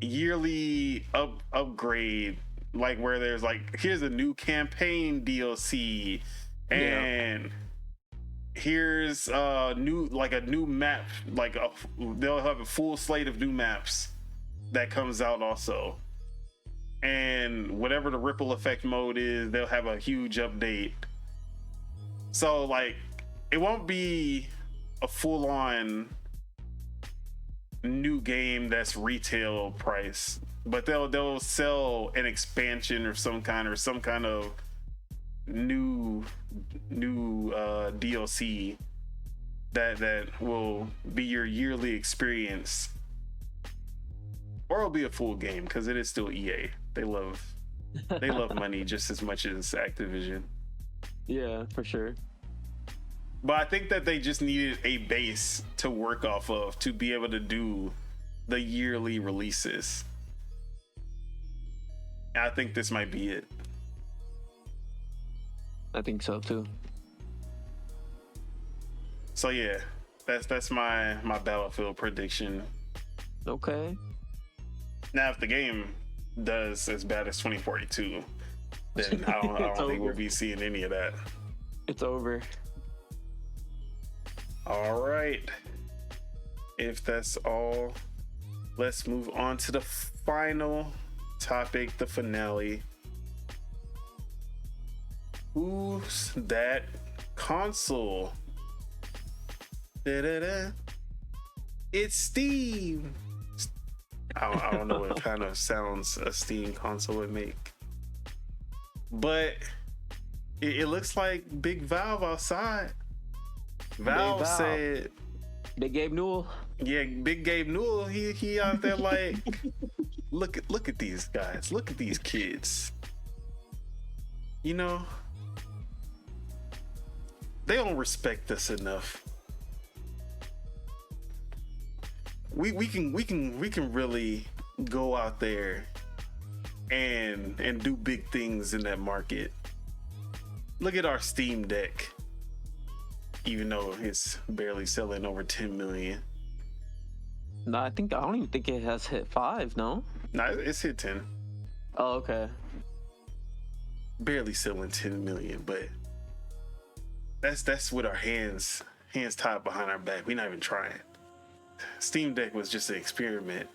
yearly upgrade, like where there's like, here's a new campaign DLC, and here's a new map, like they'll have a full slate of new maps that comes out also, and whatever the ripple effect mode is, they'll have a huge update. So like, it won't be a full-on new game that's retail price, but they'll sell an expansion or some kind of new DLC that will be your yearly experience, or it'll be a full game because it is still EA. They love money just as much as Activision. Yeah, for sure. But I think that they just needed a base to work off of to be able to do the yearly releases. I think this might be it. I think so too. So yeah, that's my Battlefield prediction. Okay. Now, if the game does as bad as 2042, then I don't think we'll be seeing any of that. It's over. All right. If that's all, let's move on to the final topic, the finale. Who's that console? Da-da-da. It's Steam. I don't know what kind of sounds a Steam console would make, but it looks like Big Valve outside. Valve said, Big Gabe Newell. Yeah, Big Gabe Newell. He out there like, look at these guys. Look at these kids. You know, they don't respect us enough. We can really go out there and do big things in that market. Look at our Steam Deck. Even though it's barely selling over 10 million. No, I don't even think it has hit 5, no? Nah, it's hit 10. Oh, okay. Barely selling 10 million, but that's with our hands tied behind our back. We're not even trying. Steam Deck was just an experiment.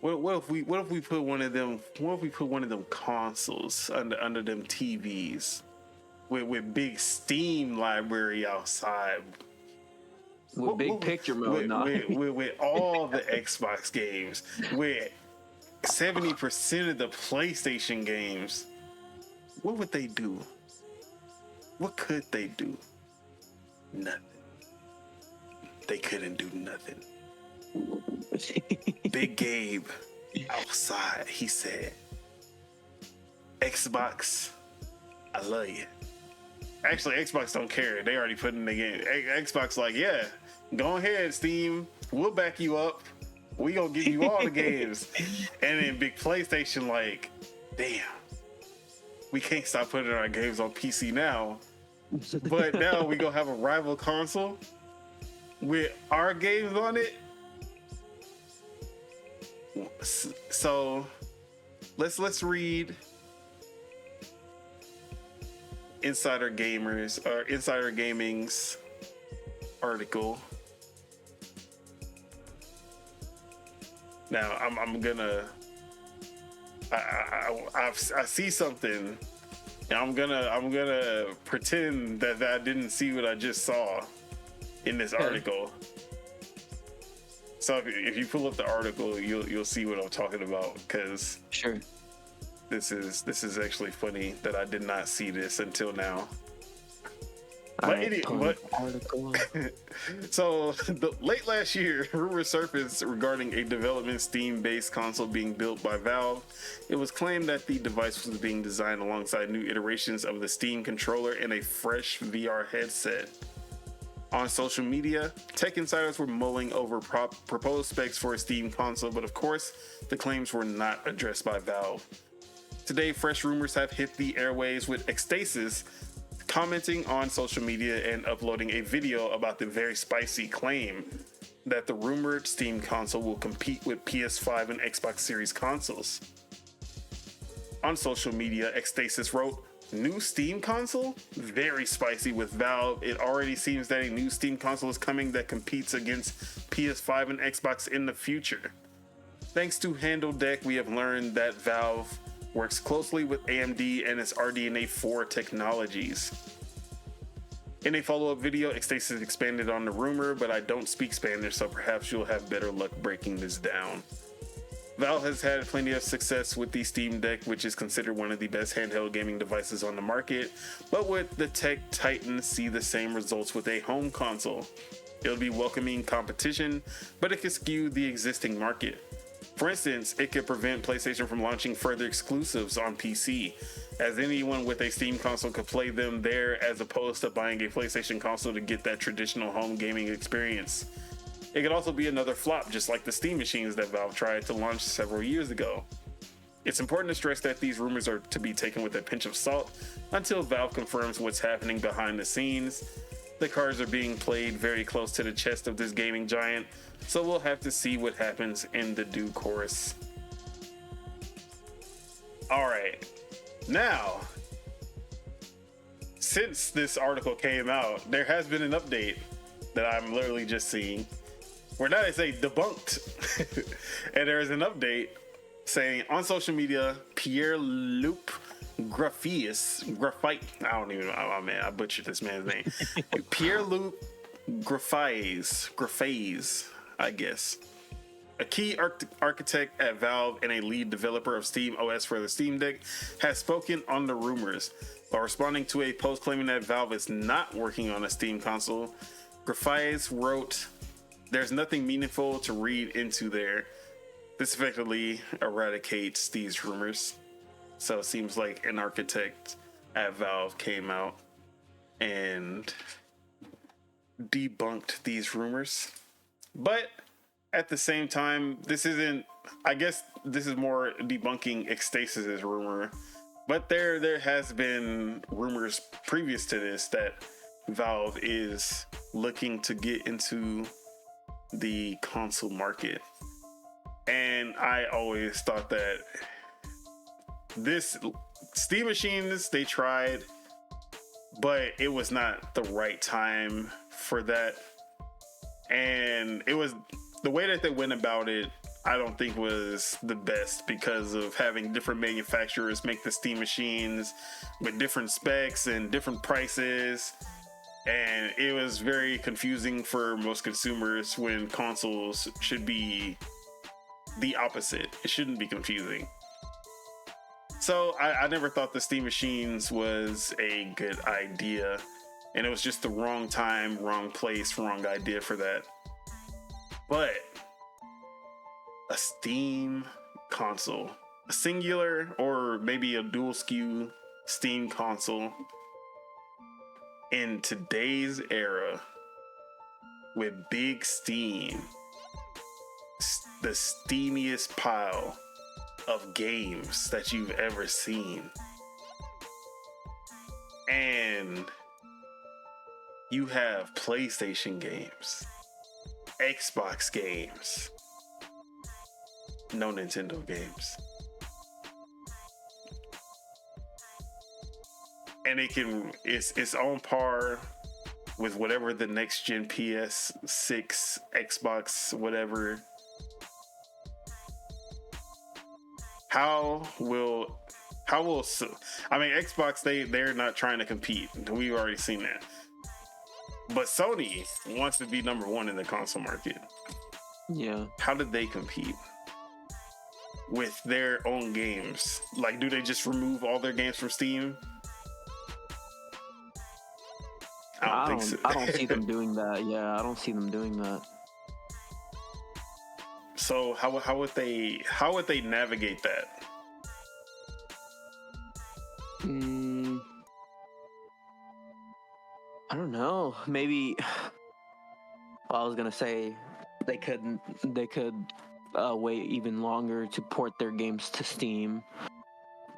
What if we put one of them consoles under them TVs? With big Steam library outside, with big picture mode, with all the Xbox games, with 70% of the PlayStation games, what would they do? What could they do? Nothing. They couldn't do nothing. Big Gabe outside, he said, Xbox, I love you. Actually, Xbox don't care. They already put in the game. Xbox like, yeah, go ahead, Steam. We'll back you up. We gonna give you all the games. And then big PlayStation like, damn, we can't stop putting our games on PC now. But now we gonna have a rival console with our games on it. So let's read Insider Gaming's article. Now I'm gonna I see something, and I'm gonna pretend that I didn't see what I just saw in this article. So if you pull up the article, you'll see what I'm talking about, because Sure. this is actually funny that I did not see this until now. Article. So late last year, rumors surfaced regarding a development Steam-based console being built by Valve. It was claimed that the device was being designed alongside new iterations of the Steam controller and a fresh VR headset. On social media, tech insiders were mulling over proposed specs for a Steam console, but of course, the claims were not addressed by Valve. Today, fresh rumors have hit the airwaves, with Ecstasis commenting on social media and uploading a video about the very spicy claim that the rumored Steam console will compete with PS5 and Xbox Series consoles. On social media, Ecstasis wrote, "New Steam console? Very spicy with Valve. It already seems that a new Steam console is coming that competes against PS5 and Xbox in the future. Thanks to Handle Deck, we have learned that Valve works closely with AMD and its RDNA 4 technologies." In a follow-up video, Ecstasis expanded on the rumor, but I don't speak Spanish, so perhaps you'll have better luck breaking this down. Valve has had plenty of success with the Steam Deck, which is considered one of the best handheld gaming devices on the market, but would the tech titans see the same results with a home console? It would be welcoming competition, but it could skew the existing market. For instance, it could prevent PlayStation from launching further exclusives on PC, as anyone with a Steam console could play them there as opposed to buying a PlayStation console to get that traditional home gaming experience. It could also be another flop, just like the Steam machines that Valve tried to launch several years ago. It's important to stress that these rumors are to be taken with a pinch of salt until Valve confirms what's happening behind the scenes. The cards are being played very close to the chest of this gaming giant, so we'll have to see what happens in the due course. Alright, now, since this article came out, there has been an update that I'm literally just seeing, where now they say debunked, and there is an update saying on social media, Pierre-Luc Graphite, I butchered this man's name. Pierre-Luc Graphais, I guess. A key architect at Valve and a lead developer of Steam OS for the Steam Deck has spoken on the rumors. While responding to a post claiming that Valve is not working on a Steam console, Graphais wrote, "There's nothing meaningful to read into there. This effectively eradicates these rumors." So it seems like an architect at Valve came out and debunked these rumors. But at the same time, I guess this is more debunking Ecstasis' rumor. But there has been rumors previous to this that Valve is looking to get into the console market. And I always thought that this Steam machines, they tried, but it was not the right time for that. And it was the way that they went about it, I don't think was the best, because of having different manufacturers make the Steam machines with different specs and different prices. And it was very confusing for most consumers when consoles should be the opposite. It shouldn't be confusing. So I never thought the Steam machines was a good idea, and it was just the wrong time, wrong place, wrong idea for that. But a Steam console, a singular or maybe a dual SKU Steam console in today's era with big Steam, the steamiest pile of games that you've ever seen, and you have PlayStation games, Xbox games, no Nintendo games. and it's on par with whatever the next gen PS6, Xbox, whatever. How will I mean, Xbox, they're not trying to compete. We've already seen that. But Sony wants to be number one in the console market. Yeah. How did they compete with their own games? Like, do they just remove all their games from Steam? I don't think so. I don't see them doing that. Yeah, I don't see them doing that. So how would they navigate that? I don't know. Maybe. Well, I was gonna say they could wait even longer to port their games to Steam,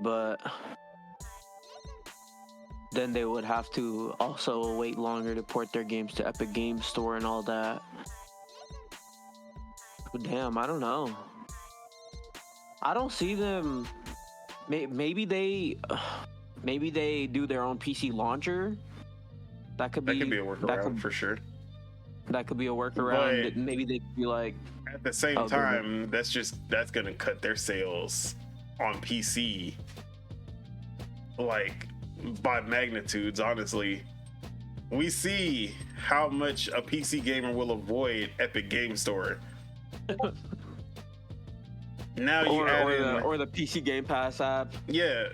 but then they would have to also wait longer to port their games to Epic Games Store and all that. But damn, I don't know. I don't see them. Maybe they do their own PC launcher. That could be a workaround for sure. That could be a workaround. But maybe they could be like. At the same time, that's gonna cut their sales on PC, like, by magnitudes. Honestly, we see how much a PC gamer will avoid Epic Game Store. Now you or the PC Game Pass app. Yeah.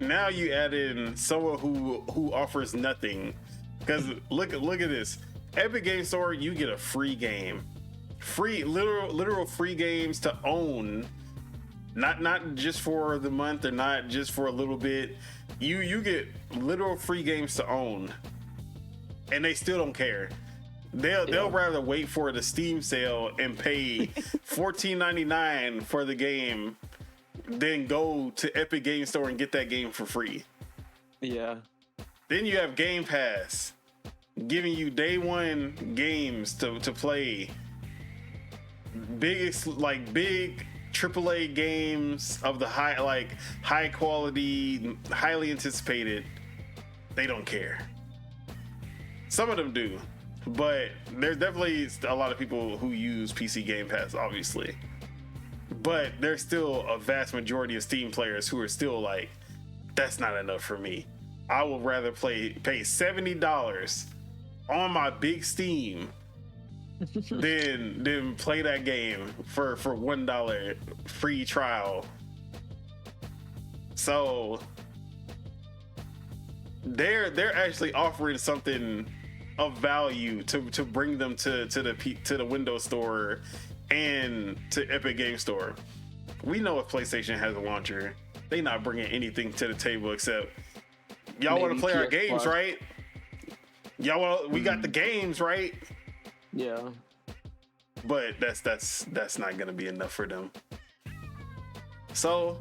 Now you add in someone who offers nothing. Because look at this. Epic Game Store, you get a free game. Free literal free games to own. Not just for the month or not just for a little bit. You get literal free games to own. And they still don't care. They'll rather wait for the Steam sale and pay $14.99 for the game than go to Epic Game Store and get that game for free. Yeah. Then you have Game Pass giving you day one games to play. Big AAA games of the high quality, highly anticipated. They don't care. Some of them do. But there's definitely a lot of people who use PC Game Pass, obviously. But there's still a vast majority of Steam players who are still like, that's not enough for me. I would rather pay $70 on my big Steam than play that game for $1 free trial. So they're actually offering something of value to bring them to the Windows Store and to Epic Game Store. We know if PlayStation has a launcher, they not bringing anything to the table except y'all want to play our games, right? We got the games, right? Yeah. But that's not gonna be enough for them. So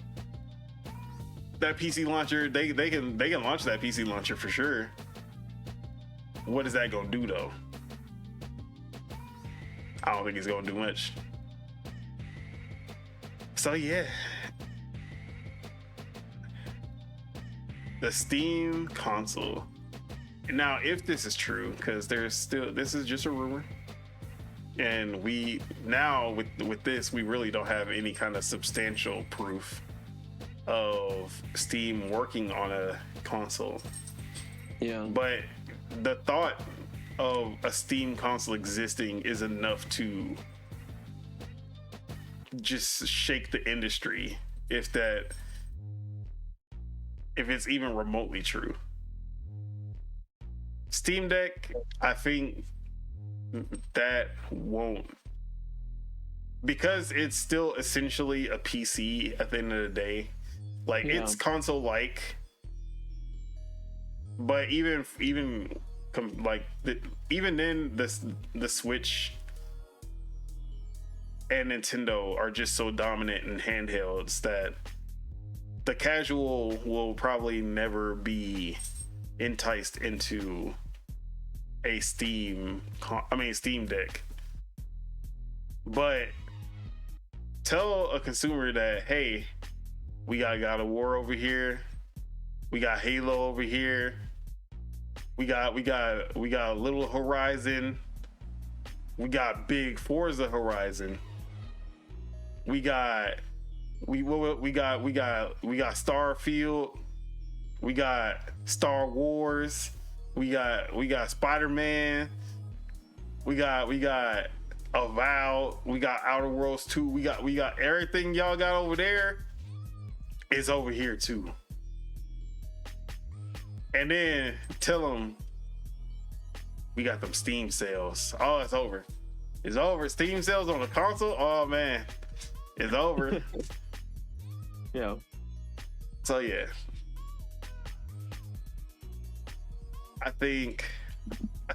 that PC launcher, they can launch that PC launcher for sure. What is that gonna do though? I don't think it's gonna do much. So yeah, the Steam console. Now, if this is true, because this is just a rumor, and we now with this, we really don't have any kind of substantial proof of Steam working on a console. Yeah, but the thought of a Steam console existing is enough to just shake the industry if it's even remotely true. Steam Deck, I think that won't, because it's still essentially a PC at the end of the day. Like, it's console like, but even then, the Switch and Nintendo are just so dominant in handhelds that the casual will probably never be enticed into a Steam Deck. But tell a consumer that, hey, we got God of War over here. We got Halo over here. We got Little Horizon. We got big Forza Horizon. We got Starfield. We got Star Wars. We got Spider-Man. We got Avowed. We got Outer Worlds 2. We got everything y'all got over there is over here too. And then tell them we got them Steam sales. Oh, it's over. It's over. Steam sales on the console. Oh man, it's over. Yeah. So yeah, I think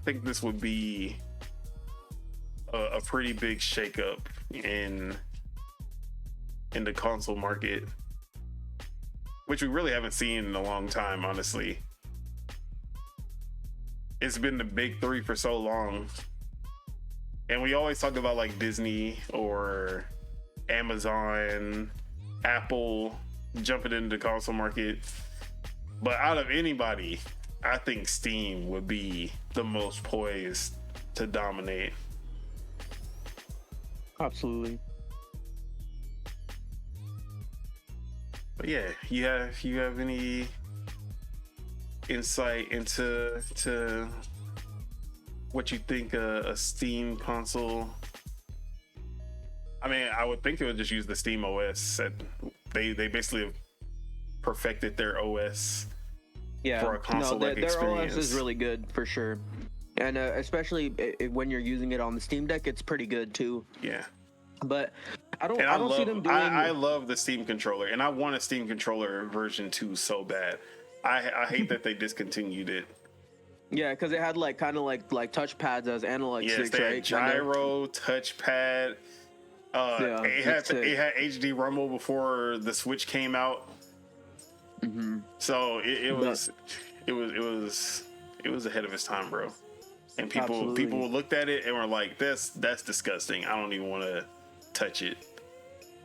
this would be a pretty big shakeup in the console market, which we really haven't seen in a long time, honestly. It's been the big three for so long. And we always talk about like Disney or Amazon, Apple jumping into the console market. But out of anybody, I think Steam would be the most poised to dominate. Absolutely. But yeah, you have any insight into what you think a Steam console? I mean, I would think it would just use the Steam OS. They basically have perfected their OS for a console-like experience. Their OS is really good for sure, and especially when you're using it on the Steam Deck, it's pretty good too. Yeah. But I don't see them doing. I love the Steam controller, and I want a Steam controller version 2 so bad. I hate that they discontinued it. Yeah, because it had like kind of like touchpads as analog sticks, they right? had gyro, touchpad. It had HD Rumble before the Switch came out. Mm-hmm. So it was ahead of its time, bro. And people looked at it and were like, that's disgusting. I don't even want to touch it.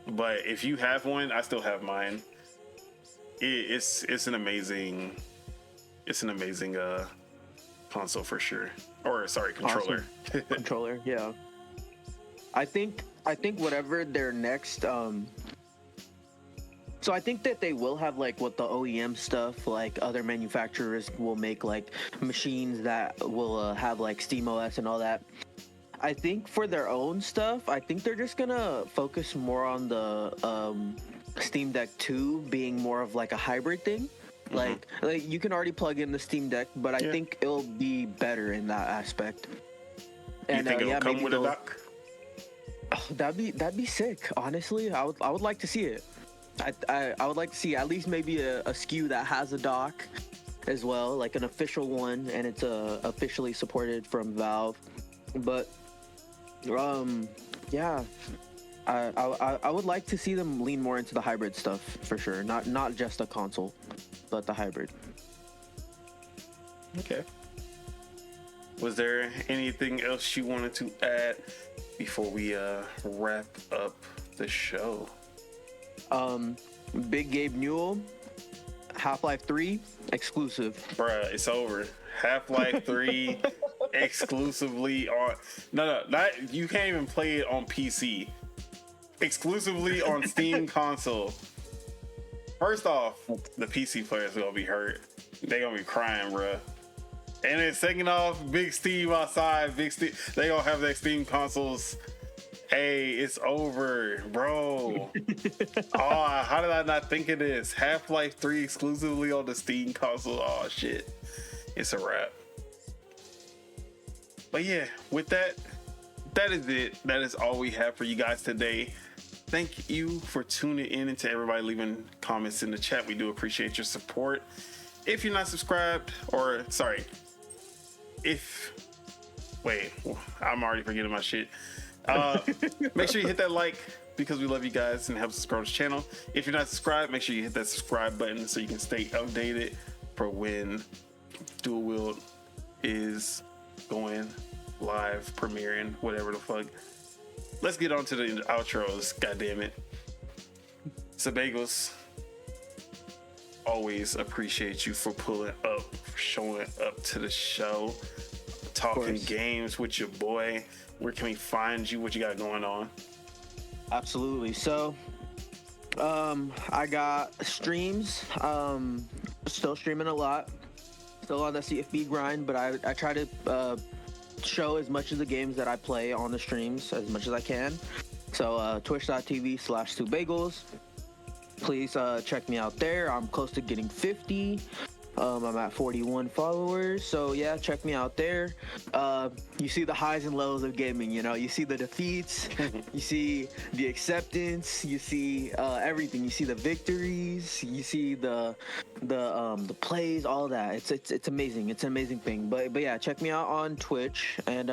But if you have one, I still have mine. It's an amazing console for sure. Or sorry, controller. Awesome. Controller, yeah. I think whatever their next so I think that they will have like what the OEM stuff, like other manufacturers will make like machines that will have like Steam OS and all that. I think for their own stuff, I think they're just gonna focus more on the Steam Deck 2 being more of like a hybrid thing. Mm-hmm. Like you can already plug in the Steam Deck, but I think it'll be better in that aspect. And you think it'll come with a dock? Oh, that'd be sick. Honestly, I would like to see it. I would like to see at least maybe a SKU that has a dock as well, like an official one, and it's officially supported from Valve. But yeah, I would like to see them lean more into the hybrid stuff for sure. Not just a console, but the hybrid. Okay. Was there anything else you wanted to add before we wrap up the show? Big Gabe Newell, Half-Life 3 exclusive. Bruh, it's over. Half-Life 3 exclusively on. No, not you can't even play it on PC. Exclusively on Steam console. First off, the PC players are gonna be hurt. They gonna be crying, bruh. And then second off, Big Steve outside. Big Steve, they gonna have their Steam consoles. Hey, it's over, bro. Oh, how did I not think of this? Half-Life 3 exclusively on the Steam console. Oh, shit. It's a wrap. But yeah, with that is it. That is all we have for you guys today. Thank you for tuning in and to everybody leaving comments in the chat. We do appreciate your support. If you're not subscribed, wait, I'm already forgetting my shit. Make sure you hit that like because we love you guys and it helps us grow this channel. If you're not subscribed, make sure you hit that subscribe button so you can stay updated for when Dual-Wield is going live, premiering, whatever the fuck. Let's get on to the outros, goddammit. Subegos, always appreciate you for pulling up, for showing up to the show, talking games with your boy. Where can we find you? What you got going on? Absolutely. So, I got streams. Still streaming a lot. Still on the CFB grind, but I try to show as much of the games that I play on the streams as much as I can. So, twitch.tv/2bagels. Please check me out there. I'm close to getting 50. I'm at 41 followers, so yeah, check me out there. You see the highs and lows of gaming, you know. You see the defeats, you see the acceptance, you see everything. You see the victories, you see the plays, all that. It's amazing. It's an amazing thing. But yeah, check me out on Twitch, and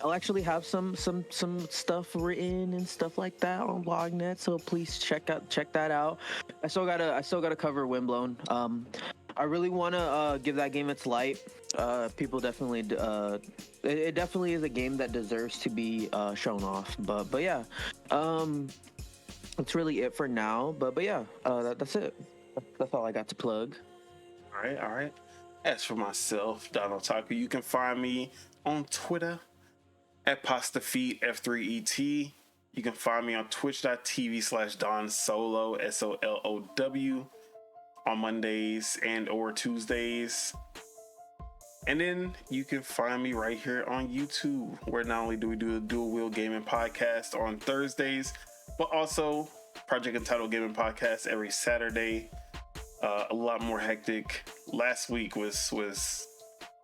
I'll actually have some stuff written and stuff like that on BlogNet, so please check that out. I still gotta cover Windblown. I really want to give that game its light. People definitely it definitely is a game that deserves to be shown off. But yeah, that's really it for now. But yeah, that's it. That's all I got to plug. All right. As for myself, Otaku, you can find me on Twitter at PastaFeet F3ET. You can find me on twitch.tv/DonSolo SOLOW on Mondays and or Tuesdays. And then you can find me right here on YouTube, where not only do we do the Dual-Wield Gaming Podcast on Thursdays, but also Project Entitled Gaming Podcast every Saturday. A lot more hectic. Last week was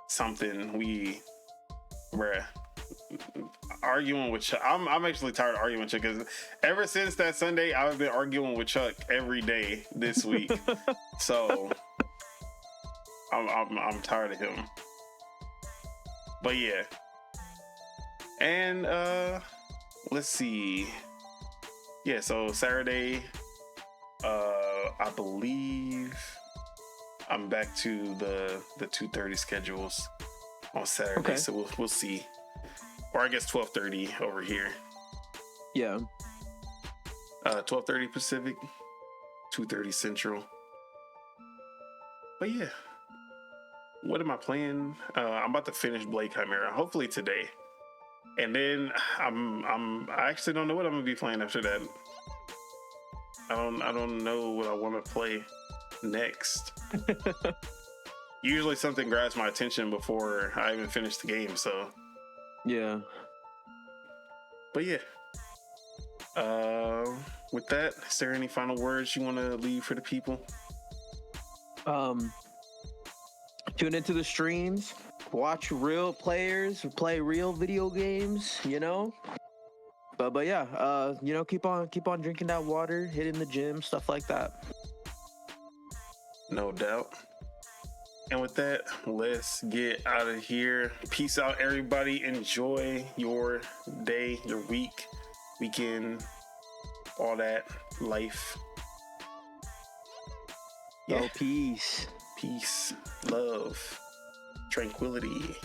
something arguing with Chuck. I'm actually tired of arguing with Chuck, because ever since that Sunday, I've been arguing with Chuck every day this week. So I'm tired of him. But yeah, and let's see. Yeah, so Saturday, I believe I'm back to the 2:30 schedules on Saturday. Okay. So we'll see. Or I guess 12:30 over here. Yeah. 12:30 Pacific, 2:30 Central. But yeah, what am I playing? I'm about to finish Blade Chimera, hopefully today, and then I actually don't know what I'm gonna be playing after that. I don't know what I want to play next. Usually something grabs my attention before I even finish the game. So. Yeah. But yeah. With that, is there any final words you want to leave for the people? Tune into the streams, watch real players play real video games, you know. But yeah, you know, keep on drinking that water, hitting the gym, stuff like that. No doubt. And with that, let's get out of here. Peace out, everybody. Enjoy your day, your week, weekend, all that, life. Yeah. Oh, peace. Peace, love, tranquility.